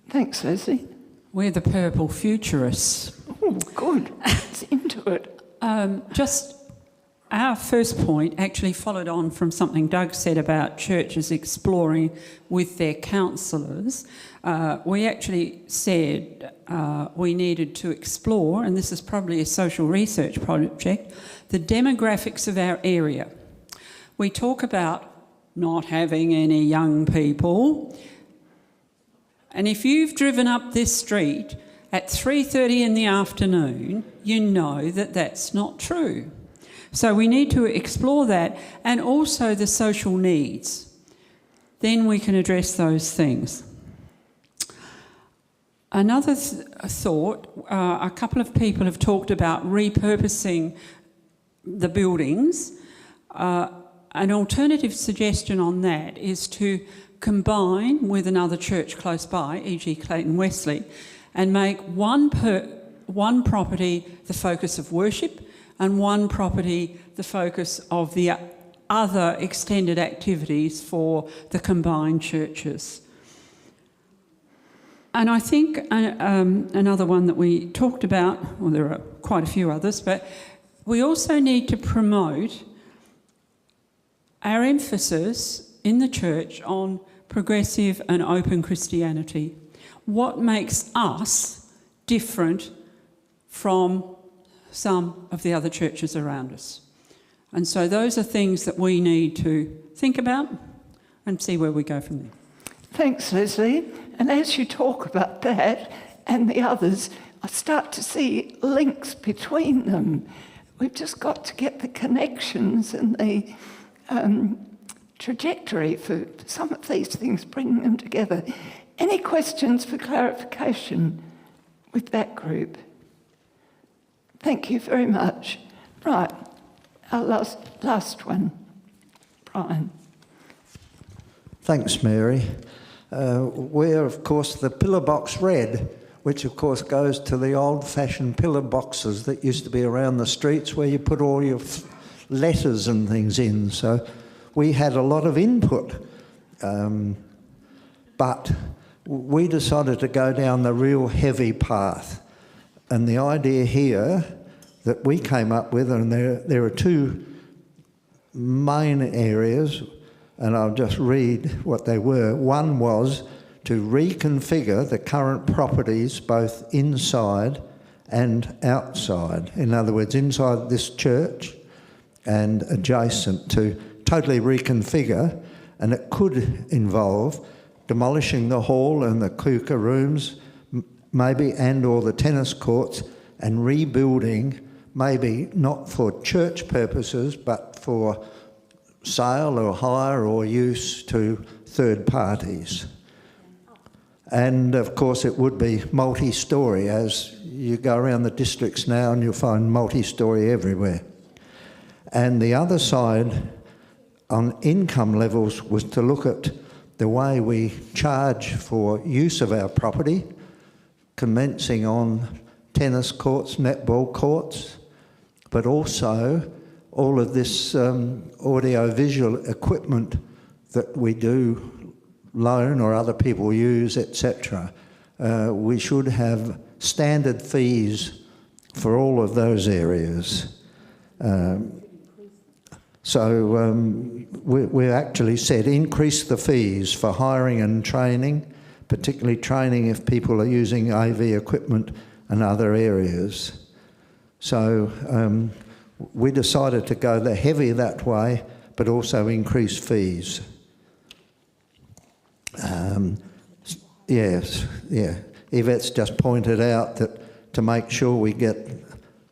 Thanks, Leslie. We're the purple futurists. Oh, good. It's into it. Just our first point actually followed on from something Doug said about churches exploring with their counsellors. We actually said we needed to explore, and this is probably a social research project, the demographics of our area. We talk about not having any young people. And if you've driven up this street at 3:30 in the afternoon, you know that that's not true. So we need to explore that, and also the social needs. Then we can address those things. Another thought, a couple of people have talked about repurposing the buildings. An alternative suggestion on that is to combine with another church close by, e.g. Clayton Wesley, and make one property the focus of worship and one property the focus of the other extended activities for the combined churches. And I think another one that we talked about, well, there are quite a few others, but we also need to promote our emphasis in the church on progressive and open Christianity. What makes us different from some of the other churches around us? And so those are things that we need to think about and see where we go from there. Thanks, Leslie. And as you talk about that and the others, I start to see links between them. We've just got to get the connections and the trajectory for some of these things, bringing them together. Any questions for clarification with that group? Thank you very much. Right, our last one, Brian. Thanks, Mary. We're, of course, the pillar box red, which, of course, goes to the old-fashioned pillar boxes that used to be around the streets where you put all your letters and things in. So we had a lot of input. But we decided to go down the real heavy path. And the idea here that we came up with, and there are two main areas, and I'll just read what they were. One was to reconfigure the current properties both inside and outside. In other words, inside this church and adjacent, to totally reconfigure, and it could involve demolishing the hall and the kuka rooms, maybe, and or the tennis courts, and rebuilding, maybe not for church purposes, but for sale or hire or use to third parties. And of course it would be multi-storey, as you go around the districts now and you'll find multi-storey everywhere. And the other side on income levels was to look at the way we charge for use of our property, commencing on tennis courts, netball courts, but also all of this audio-visual equipment that we do loan or other people use, etc. We should have standard fees for all of those areas. So we actually said increase the fees for hiring and training, particularly training if people are using AV equipment and other areas. So we decided to go the heavy that way, but also increase fees. Yes, yeah. Yvette's just pointed out that to make sure we get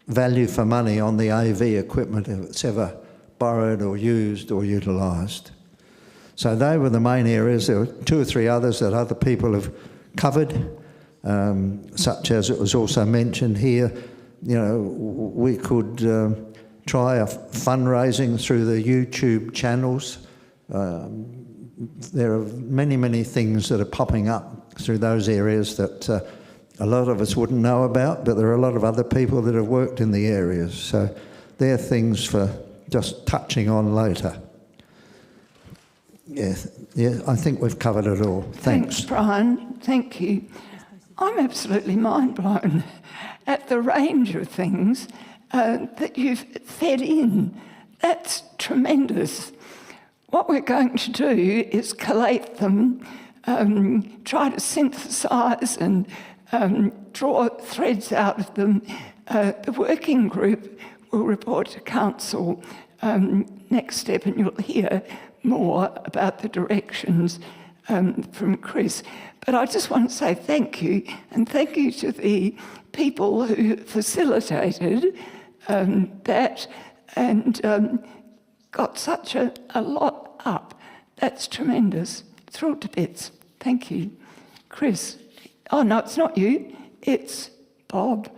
value for money on the AV equipment if it's ever borrowed or used or utilised. So they were the main areas. There were two or three others that other people have covered, such as it was also mentioned here, you know, we could try a fundraising through the YouTube channels. There are many, many things that are popping up through those areas that a lot of us wouldn't know about, but there are a lot of other people that have worked in the areas. So they're things for just touching on later. Yeah, I think we've covered it all. Thanks. Thanks, Brian. Thank you. I'm absolutely mind-blown at the range of things that you've fed in. That's tremendous. What we're going to do is collate them, try to synthesise and draw threads out of them. The working group will report to council next step, and you'll hear more about the directions from Chris. But I just want to say thank you, and thank you to the people who facilitated that and got such a lot up. That's tremendous. Thrilled to bits. Thank you. Chris. Oh, no, it's not you. It's Bob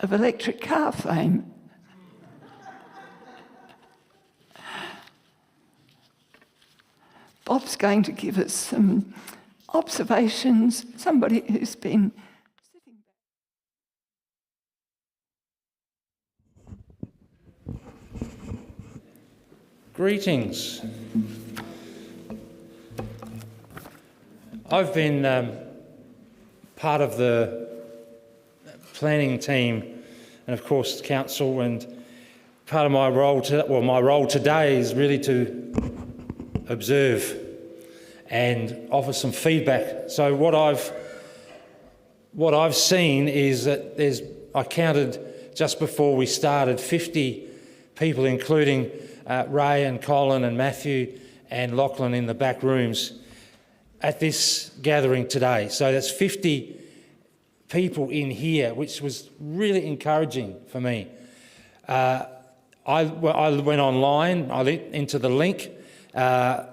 of electric car fame. Bob's going to give us some observations, somebody who's been sitting back. Greetings. I've been part of the planning team and of course council, and part of my role today is really to observe and offer some feedback. So what I've seen is that I counted just before we started 50 people, including Ray and Colin and Matthew and Lachlan in the back rooms at this gathering today. So that's 50 people in here, which was really encouraging for me. I went online, I went into the link, I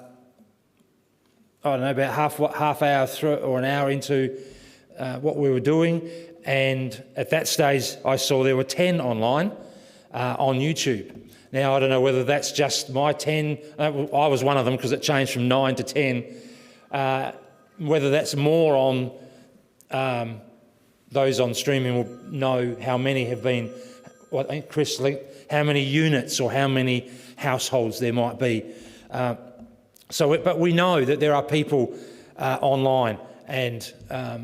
don't know, about half hour through or an hour into what we were doing, and at that stage I saw there were 10 online on YouTube. Now I don't know whether that's just my 10, I was one of them because it changed from 9 to 10, whether that's more on, those on streaming will know how many have been, Chris, how many units or how many households there might be. But we know that there are people online and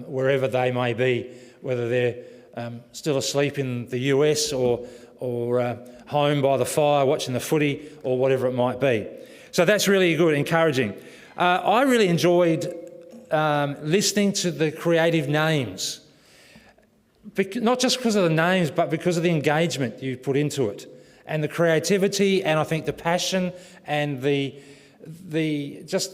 wherever they may be, whether they're still asleep in the US or home by the fire watching the footy or whatever it might be. So that's really good, encouraging. I really enjoyed listening to the creative names, not just because of the names, but because of the engagement you put into it and the creativity, and I think the passion and the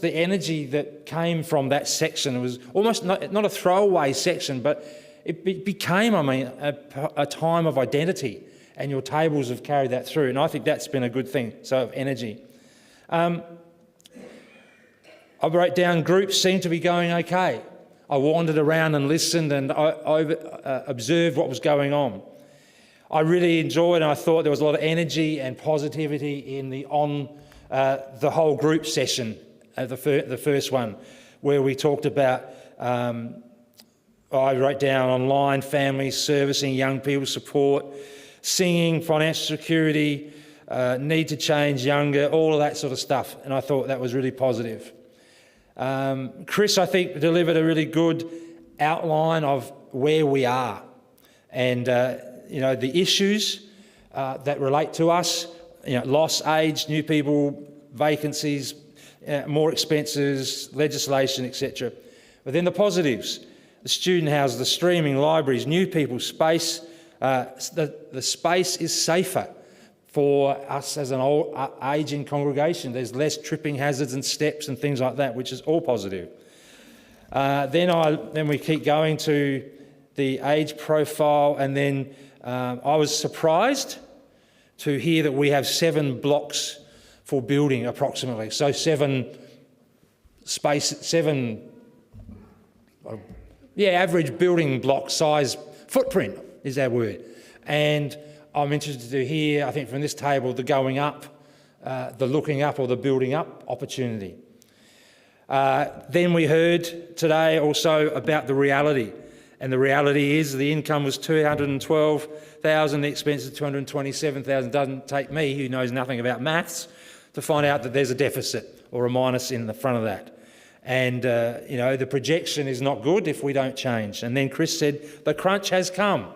energy that came from that section. It was almost not a throwaway section, but it became, a time of identity, and your tables have carried that through, and I think that's been a good thing, so of energy. I wrote down groups seem to be going okay. I wandered around and listened and I observed what was going on. I really enjoyed, and I thought there was a lot of energy and positivity in the whole group session, the first one, where we talked about, I wrote down online, families, servicing, young people support, singing, financial security, need to change, younger, all of that sort of stuff. And I thought that was really positive. Chris, I think, delivered a really good outline of where we are and, the issues that relate to us, loss, age, new people, vacancies, more expenses, legislation, etc. But then the positives, the student houses, the streaming, libraries, new people, space, the space is safer for us as an old ageing congregation. There's less tripping hazards and steps and things like that, which is all positive. Then we keep going to the age profile, and then I was surprised to hear that we have 7 blocks for building approximately. So 7 average building block size footprint is our word. And I'm interested to hear, I think from this table, the going up, the looking up or the building up opportunity. Then we heard today also about the reality. And the reality is the income was $212,000, the expenses $227,000. Doesn't take me, who knows nothing about maths, to find out that there's a deficit or a minus in the front of that. And, the projection is not good if we don't change. And then Chris said, the crunch has come.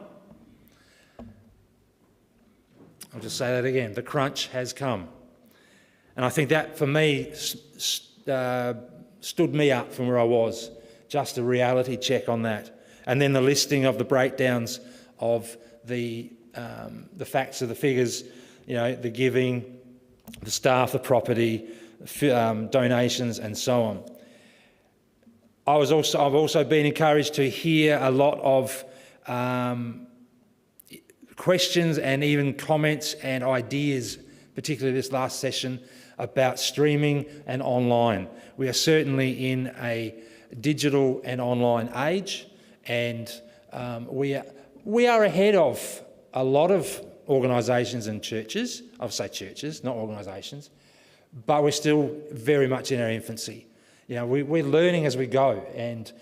I'll just say that again, the crunch has come. And I think that, for me, stood me up from where I was, just a reality check on that. And then the listing of the breakdowns of the facts of the figures, the giving, the staff, the property, donations, and so on. I've also been encouraged to hear a lot of questions and even comments and ideas, particularly this last session, about streaming and online. We are certainly in a digital and online age, and we are ahead of a lot of organisations and churches. I'll say churches, not organisations, but we're still very much in our infancy. We're learning as we go, and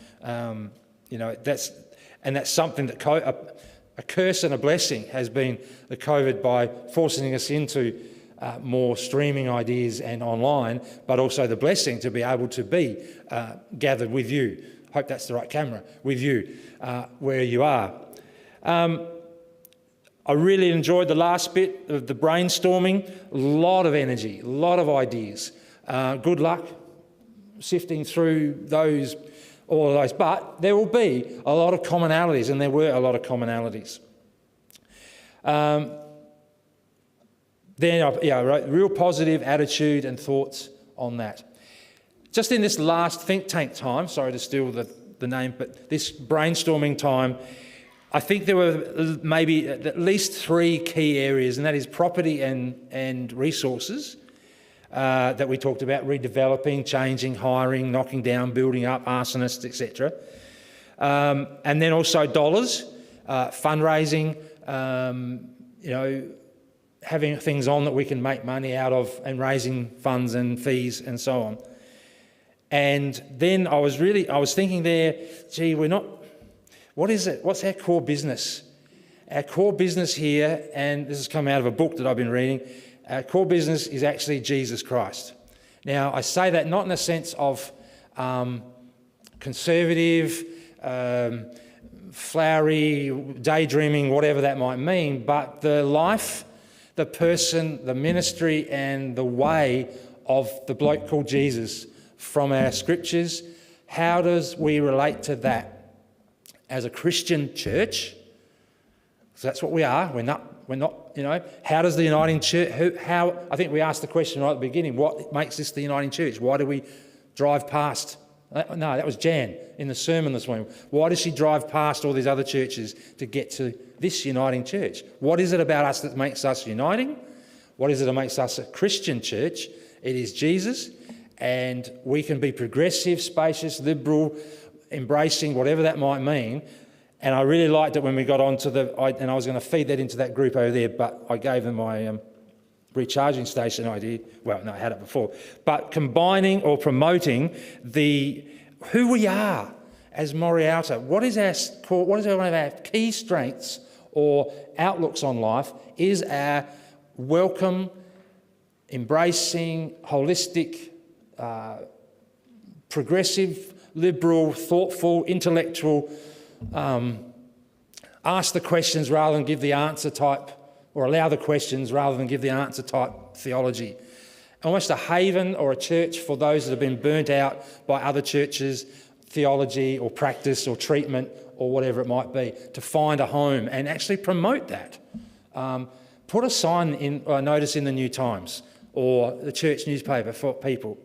that's something that a curse and a blessing has been the COVID, by forcing us into more streaming ideas and online, but also the blessing to be able to be gathered with you hope that's the right camera, with you, where you are. I really enjoyed the last bit of the brainstorming. A lot of energy, a lot of ideas. Good luck sifting through all of those. But there will be a lot of commonalities, and there were a lot of commonalities. Then I wrote real positive attitude and thoughts on that. Just in this last think tank time, sorry to steal the name, but this brainstorming time, I think there were maybe at least 3 key areas, and that is property and resources that we talked about, redeveloping, changing, hiring, knocking down, building up, arsonists, etc. And then also dollars, fundraising, having things on that we can make money out of, and raising funds and fees and so on. And then I was thinking there, gee, what is it? What's our core business? Our core business here, and this has come out of a book that I've been reading, our core business is actually Jesus Christ. Now, I say that not in a sense of conservative, flowery, daydreaming, whatever that might mean, but the life, the person, the ministry and the way of the bloke called Jesus from our scriptures. How does we relate to that as a Christian church? So that's what we are. We're not, how does the uniting church, I think we asked the question right at the beginning, what makes this the uniting church? Why do we drive past? No, that was Jan in the sermon this morning. Why does she drive past all these other churches to get to this uniting church? What is it about us that makes us uniting? What is it that makes us a Christian church? It is Jesus, and we can be progressive, spacious, liberal, embracing, whatever that might mean. And I really liked it when we got onto and I was going to feed that into that group over there, but I gave them my recharging station idea. Well, no, I had it before. But combining or promoting who we are as Morialta. What is one of our key strengths or outlooks on life is our welcome, embracing, holistic, progressive, liberal, thoughtful, intellectual, ask the questions rather than give the answer type, or allow the questions rather than give the answer type theology. Almost a haven or a church for those that have been burnt out by other churches, theology or practice or treatment or whatever it might be, to find a home and actually promote that. Put a sign or a notice in the New Times or the church newspaper for people.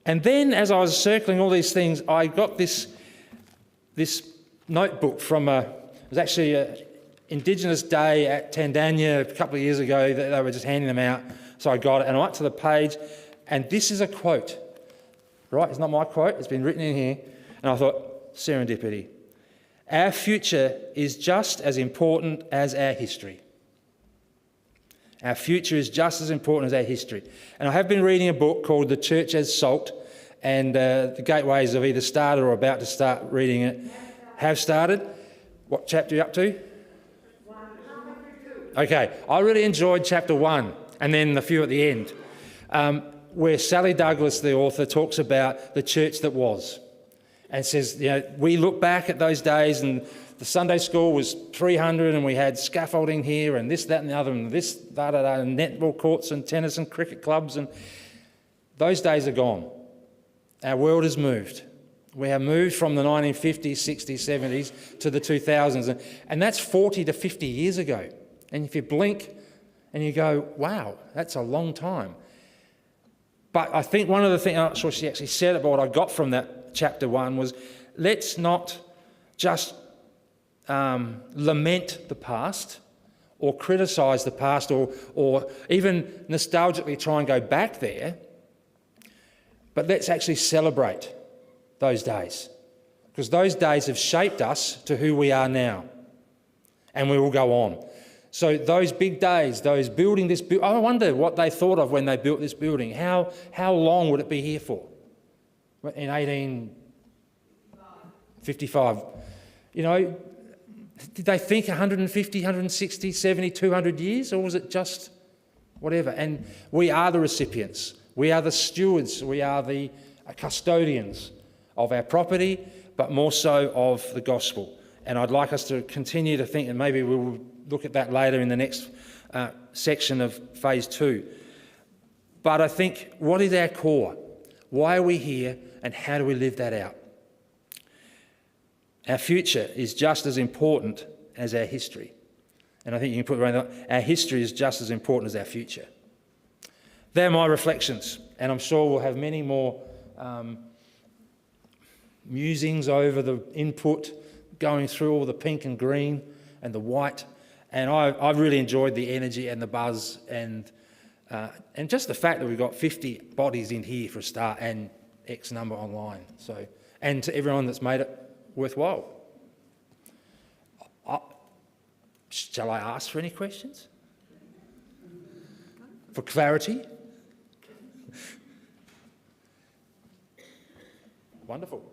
And then as I was circling all these things, I got this notebook from it was actually an Indigenous Day at Tandanya a couple of years ago. They were just handing them out. So I got it and I went to the page, and this is a quote, right? It's not my quote, it's been written in here. And I thought, serendipity. Our future is just as important as our history. Our future is just as important as our history. And I have been reading a book called The Church as Salt, and the Gateways have either started or about to start reading it. Have started. What chapter are you up to? 1. Okay, I really enjoyed chapter 1 and then a few at the end, where Sally Douglas, the author, talks about the church that was, and says, we look back at those days and the Sunday school was 300 and we had scaffolding here and this, that and the other and this, and netball courts and tennis and cricket clubs, and those days are gone. Our world has moved. We have moved from the 1950s, 60s, 70s to the 2000s, and that's 40 to 50 years ago. And if you blink and you go, wow, that's a long time. But I think one of the things, I'm not sure she actually said it, but what I got from that chapter 1 was, let's not just lament the past or criticise the past or even nostalgically try and go back there, but let's actually celebrate those days, because those days have shaped us to who we are now, and we will go on. So those big days, those building this, I wonder what they thought of when they built this building. How long would it be here for? In 1855. Did they think 150, 160, 70, 200 years, or was it just whatever? And we are the recipients. We are the stewards. We are the custodians of our property, but more so of the gospel. And I'd like us to continue to think, and maybe we'll look at that later in the next section of phase 2. But I think, what is our core? Why are we here, and how do we live that out? Our future is just as important as our history. And I think you can put it around that. Our history is just as important as our future. They're my reflections, and I'm sure we'll have many more musings over the input, going through all the pink and green and the white. And I really enjoyed the energy and the buzz and just the fact that we've got 50 bodies in here for a start and X number online. So, and to everyone that's made it worthwhile. Shall I ask for any questions? For clarity? Wonderful.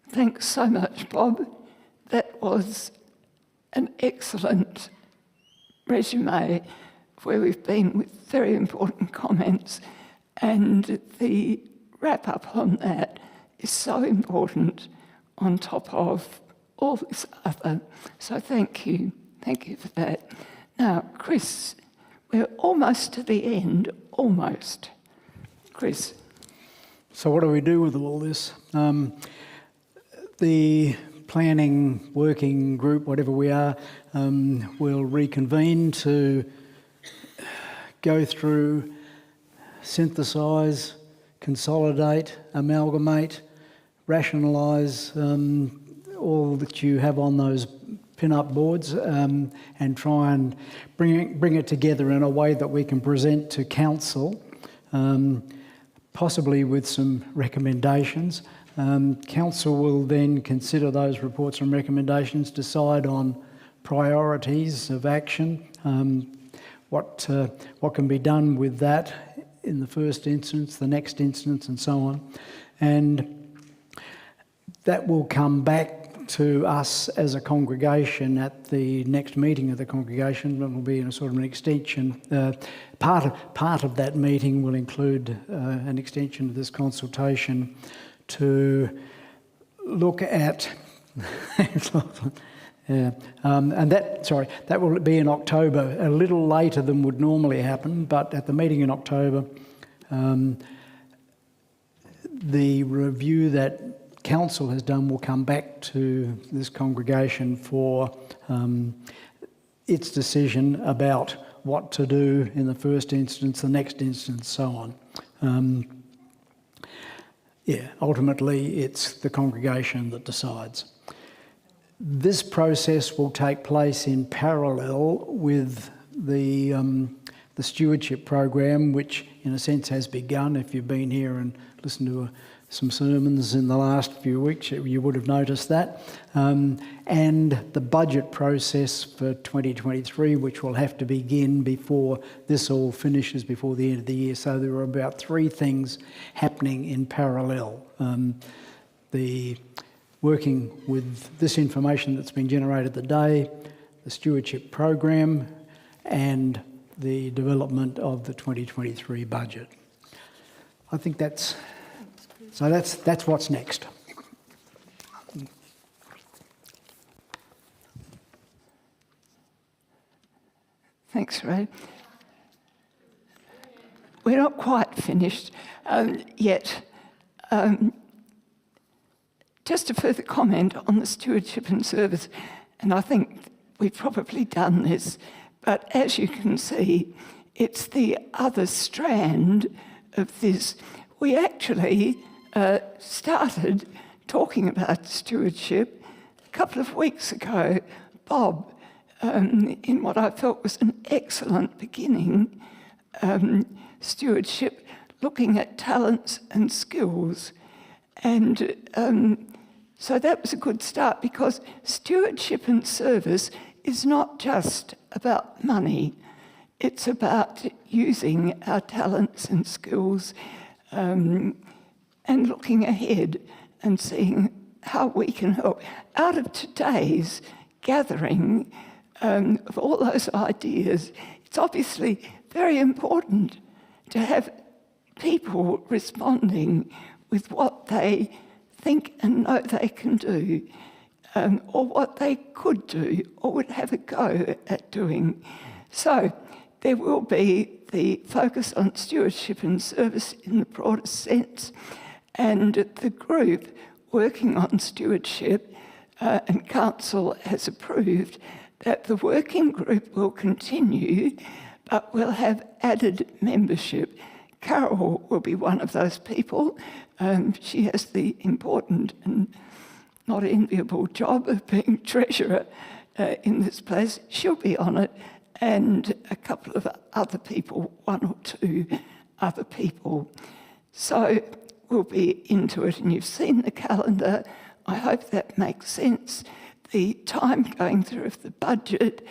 Thanks so much, Bob. That was an excellent resume where we've been with very important comments, and the wrap-up on that is so important on top of all this other. So thank you for that. Now, Chris, we're almost to the end, almost. Chris. So what do we do with all this? The planning working group, whatever we are, will reconvene to go through, synthesise, consolidate, amalgamate, rationalise all that you have on those pin-up boards and try and bring it together in a way that we can present to council, possibly with some recommendations. Council will then consider those reports and recommendations, decide on priorities of action, what can be done with that in the first instance, the next instance, and so on. And that will come back to us as a congregation at the next meeting of the congregation. It will be in a sort of an extension. Part of that meeting will include an extension of this consultation to look at, and that will be in October, a little later than would normally happen, but at the meeting in October, the review that Council has done will come back to this congregation for its decision about what to do in the first instance, the next instance, so on. Ultimately, it's the congregation that decides. This process will take place in parallel with the stewardship program, which in a sense has begun. If you've been here and listened to some sermons in the last few weeks, you would have noticed that. And the budget process for 2023, which will have to begin before this all finishes, before the end of the year. So there are about 3 things happening in parallel. The working with this information that's been generated today, the stewardship program, and the development of the 2023 budget. I think that's what's next. Thanks, Ray. We're not quite finished yet. Just a further comment on the stewardship and service, and I think we've probably done this, but as you can see, it's the other strand of this. We actually started talking about stewardship a couple of weeks ago. Bob, in what I felt was an excellent beginning, stewardship, looking at talents and skills. And so that was a good start, because stewardship and service is not just about money. It's about using our talents and skills and looking ahead and seeing how we can help. Out of today's gathering of all those ideas, it's obviously very important to have people responding with what they think and know they can do, or what they could do or would have a go at doing. So there will be the focus on stewardship and service in the broadest sense, and the group working on stewardship and council has approved that the working group will continue, but will have added membership. Carol will be one of those people. She has the important and not enviable job of being treasurer in this place. She'll be on it, and a couple of other people, one or two other people. So we'll be into it, and you've seen the calendar. I hope that makes sense. The time going through of the budget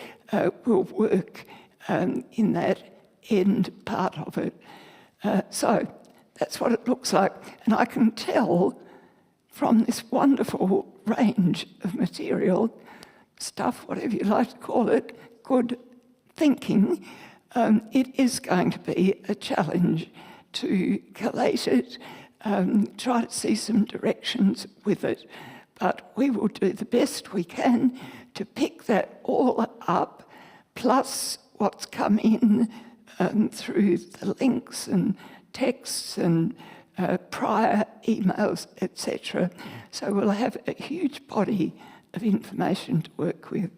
will work in that end part of it. So that's what it looks like. And I can tell from this wonderful range of material, stuff, whatever you like to call it, good thinking, it is going to be a challenge to collate it, try to see some directions with it. But we will do the best we can to pick that all up, plus what's come in through the links and texts and prior emails, etc. So we'll have a huge body of information to work with.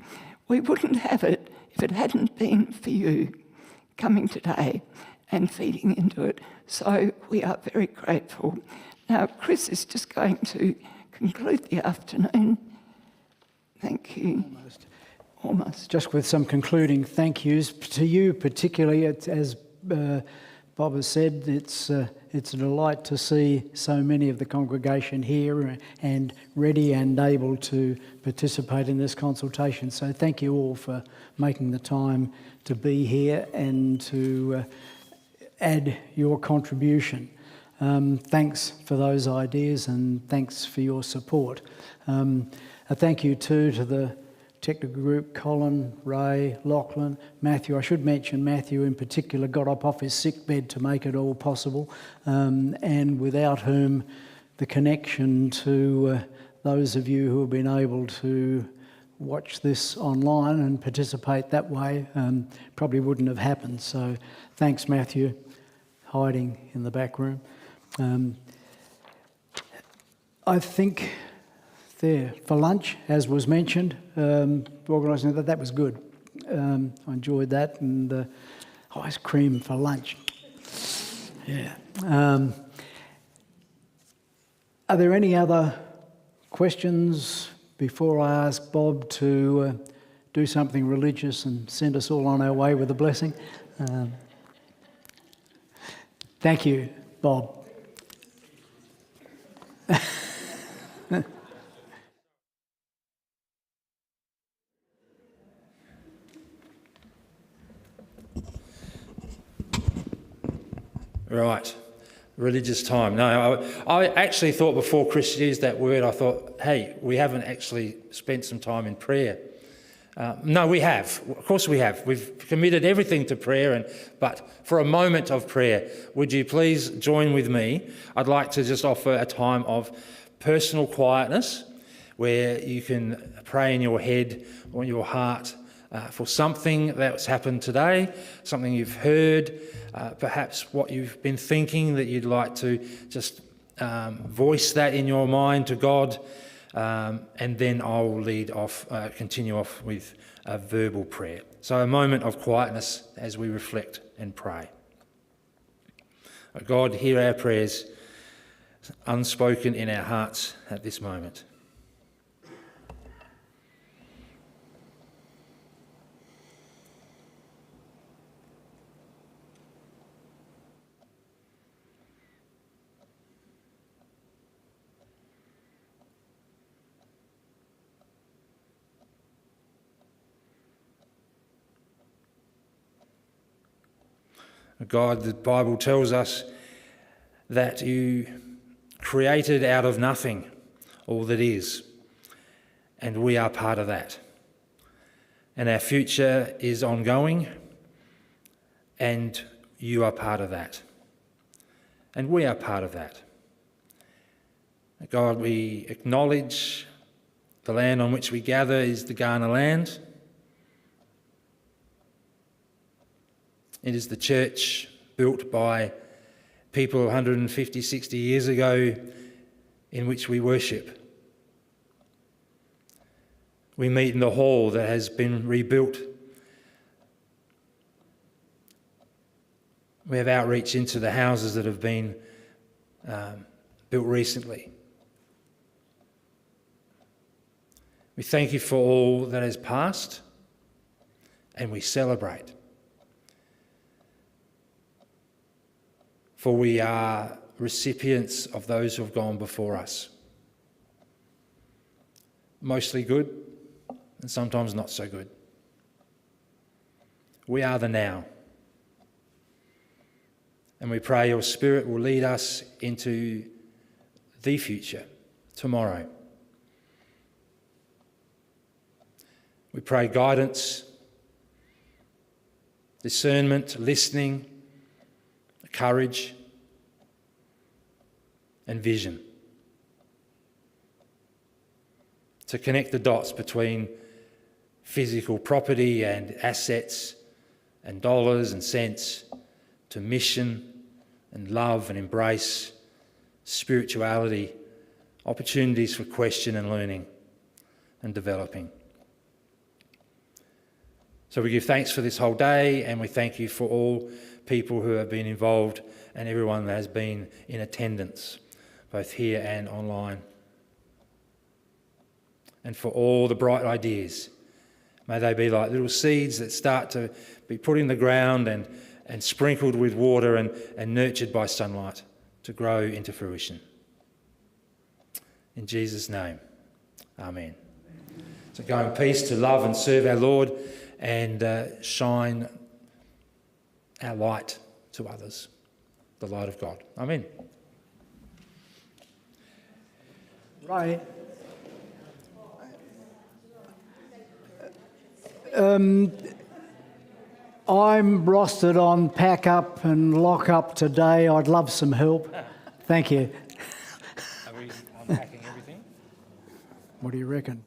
We wouldn't have it if it hadn't been for you coming today and feeding into it. So we are very grateful. Now, Chris is just going to conclude the afternoon. Thank you. Almost. Just with some concluding thank yous to you particularly. As Bob has said, it's a delight to see so many of the congregation here and ready and able to participate in this consultation. So thank you all for making the time to be here and to add your contribution. Thanks for those ideas and thanks for your support. A thank you too to the technical group, Colin, Ray, Lachlan, Matthew. I should mention Matthew in particular got up off his sick bed to make it all possible, and without whom the connection to those of you who have been able to watch this online and participate that way probably wouldn't have happened. So thanks, Matthew, hiding in the back room. I think there for lunch, as was mentioned, organising that was good. I enjoyed that, and ice cream for lunch. Yeah. Are there any other questions before I ask Bob to do something religious and send us all on our way with a blessing? Thank you, Bob. Right, religious time. No, I actually thought before Chris used that word, I thought, hey, we haven't actually spent some time in prayer. No, we have. Of course we have. We've committed everything to prayer, but for a moment of prayer, would you please join with me? I'd like to just offer a time of personal quietness where you can pray in your head or in your heart for something that's happened today, something you've heard, perhaps what you've been thinking that you'd like to just voice that in your mind to God, and then I'll continue off with a verbal prayer. So a moment of quietness as we reflect and pray. God, hear our prayers unspoken in our hearts at this moment. God, the Bible tells us that you created out of nothing all that is, and we are part of that. And our future is ongoing, And you are part of that. And we are part of that. God, we acknowledge the land on which we gather is the Ghana land. It is the church built by people 150, 60 years ago in which we worship. We meet in the hall that has been rebuilt. We have outreach into the houses that have been built recently. We thank you for all that has passed, and we celebrate. For we are recipients of those who have gone before us. Mostly good, and sometimes not so good. We are the now. And we pray your Spirit will lead us into the future, tomorrow. We pray guidance, discernment, listening, courage, and vision to connect the dots between physical property and assets and dollars and cents to mission and love and embrace, spirituality, opportunities for question and learning and developing. So we give thanks for this whole day, and we thank you for all people who have been involved and everyone that has been in attendance, both here and online. And for all the bright ideas, may they be like little seeds that start to be put in the ground and sprinkled with water and nurtured by sunlight to grow into fruition. In Jesus' name, amen. So go in peace to love and serve our Lord and shine our light to others, the light of God. Amen. Ray, I'm rostered on pack up and lock up today. I'd love some help. Thank you. Are we unpacking everything? What do you reckon?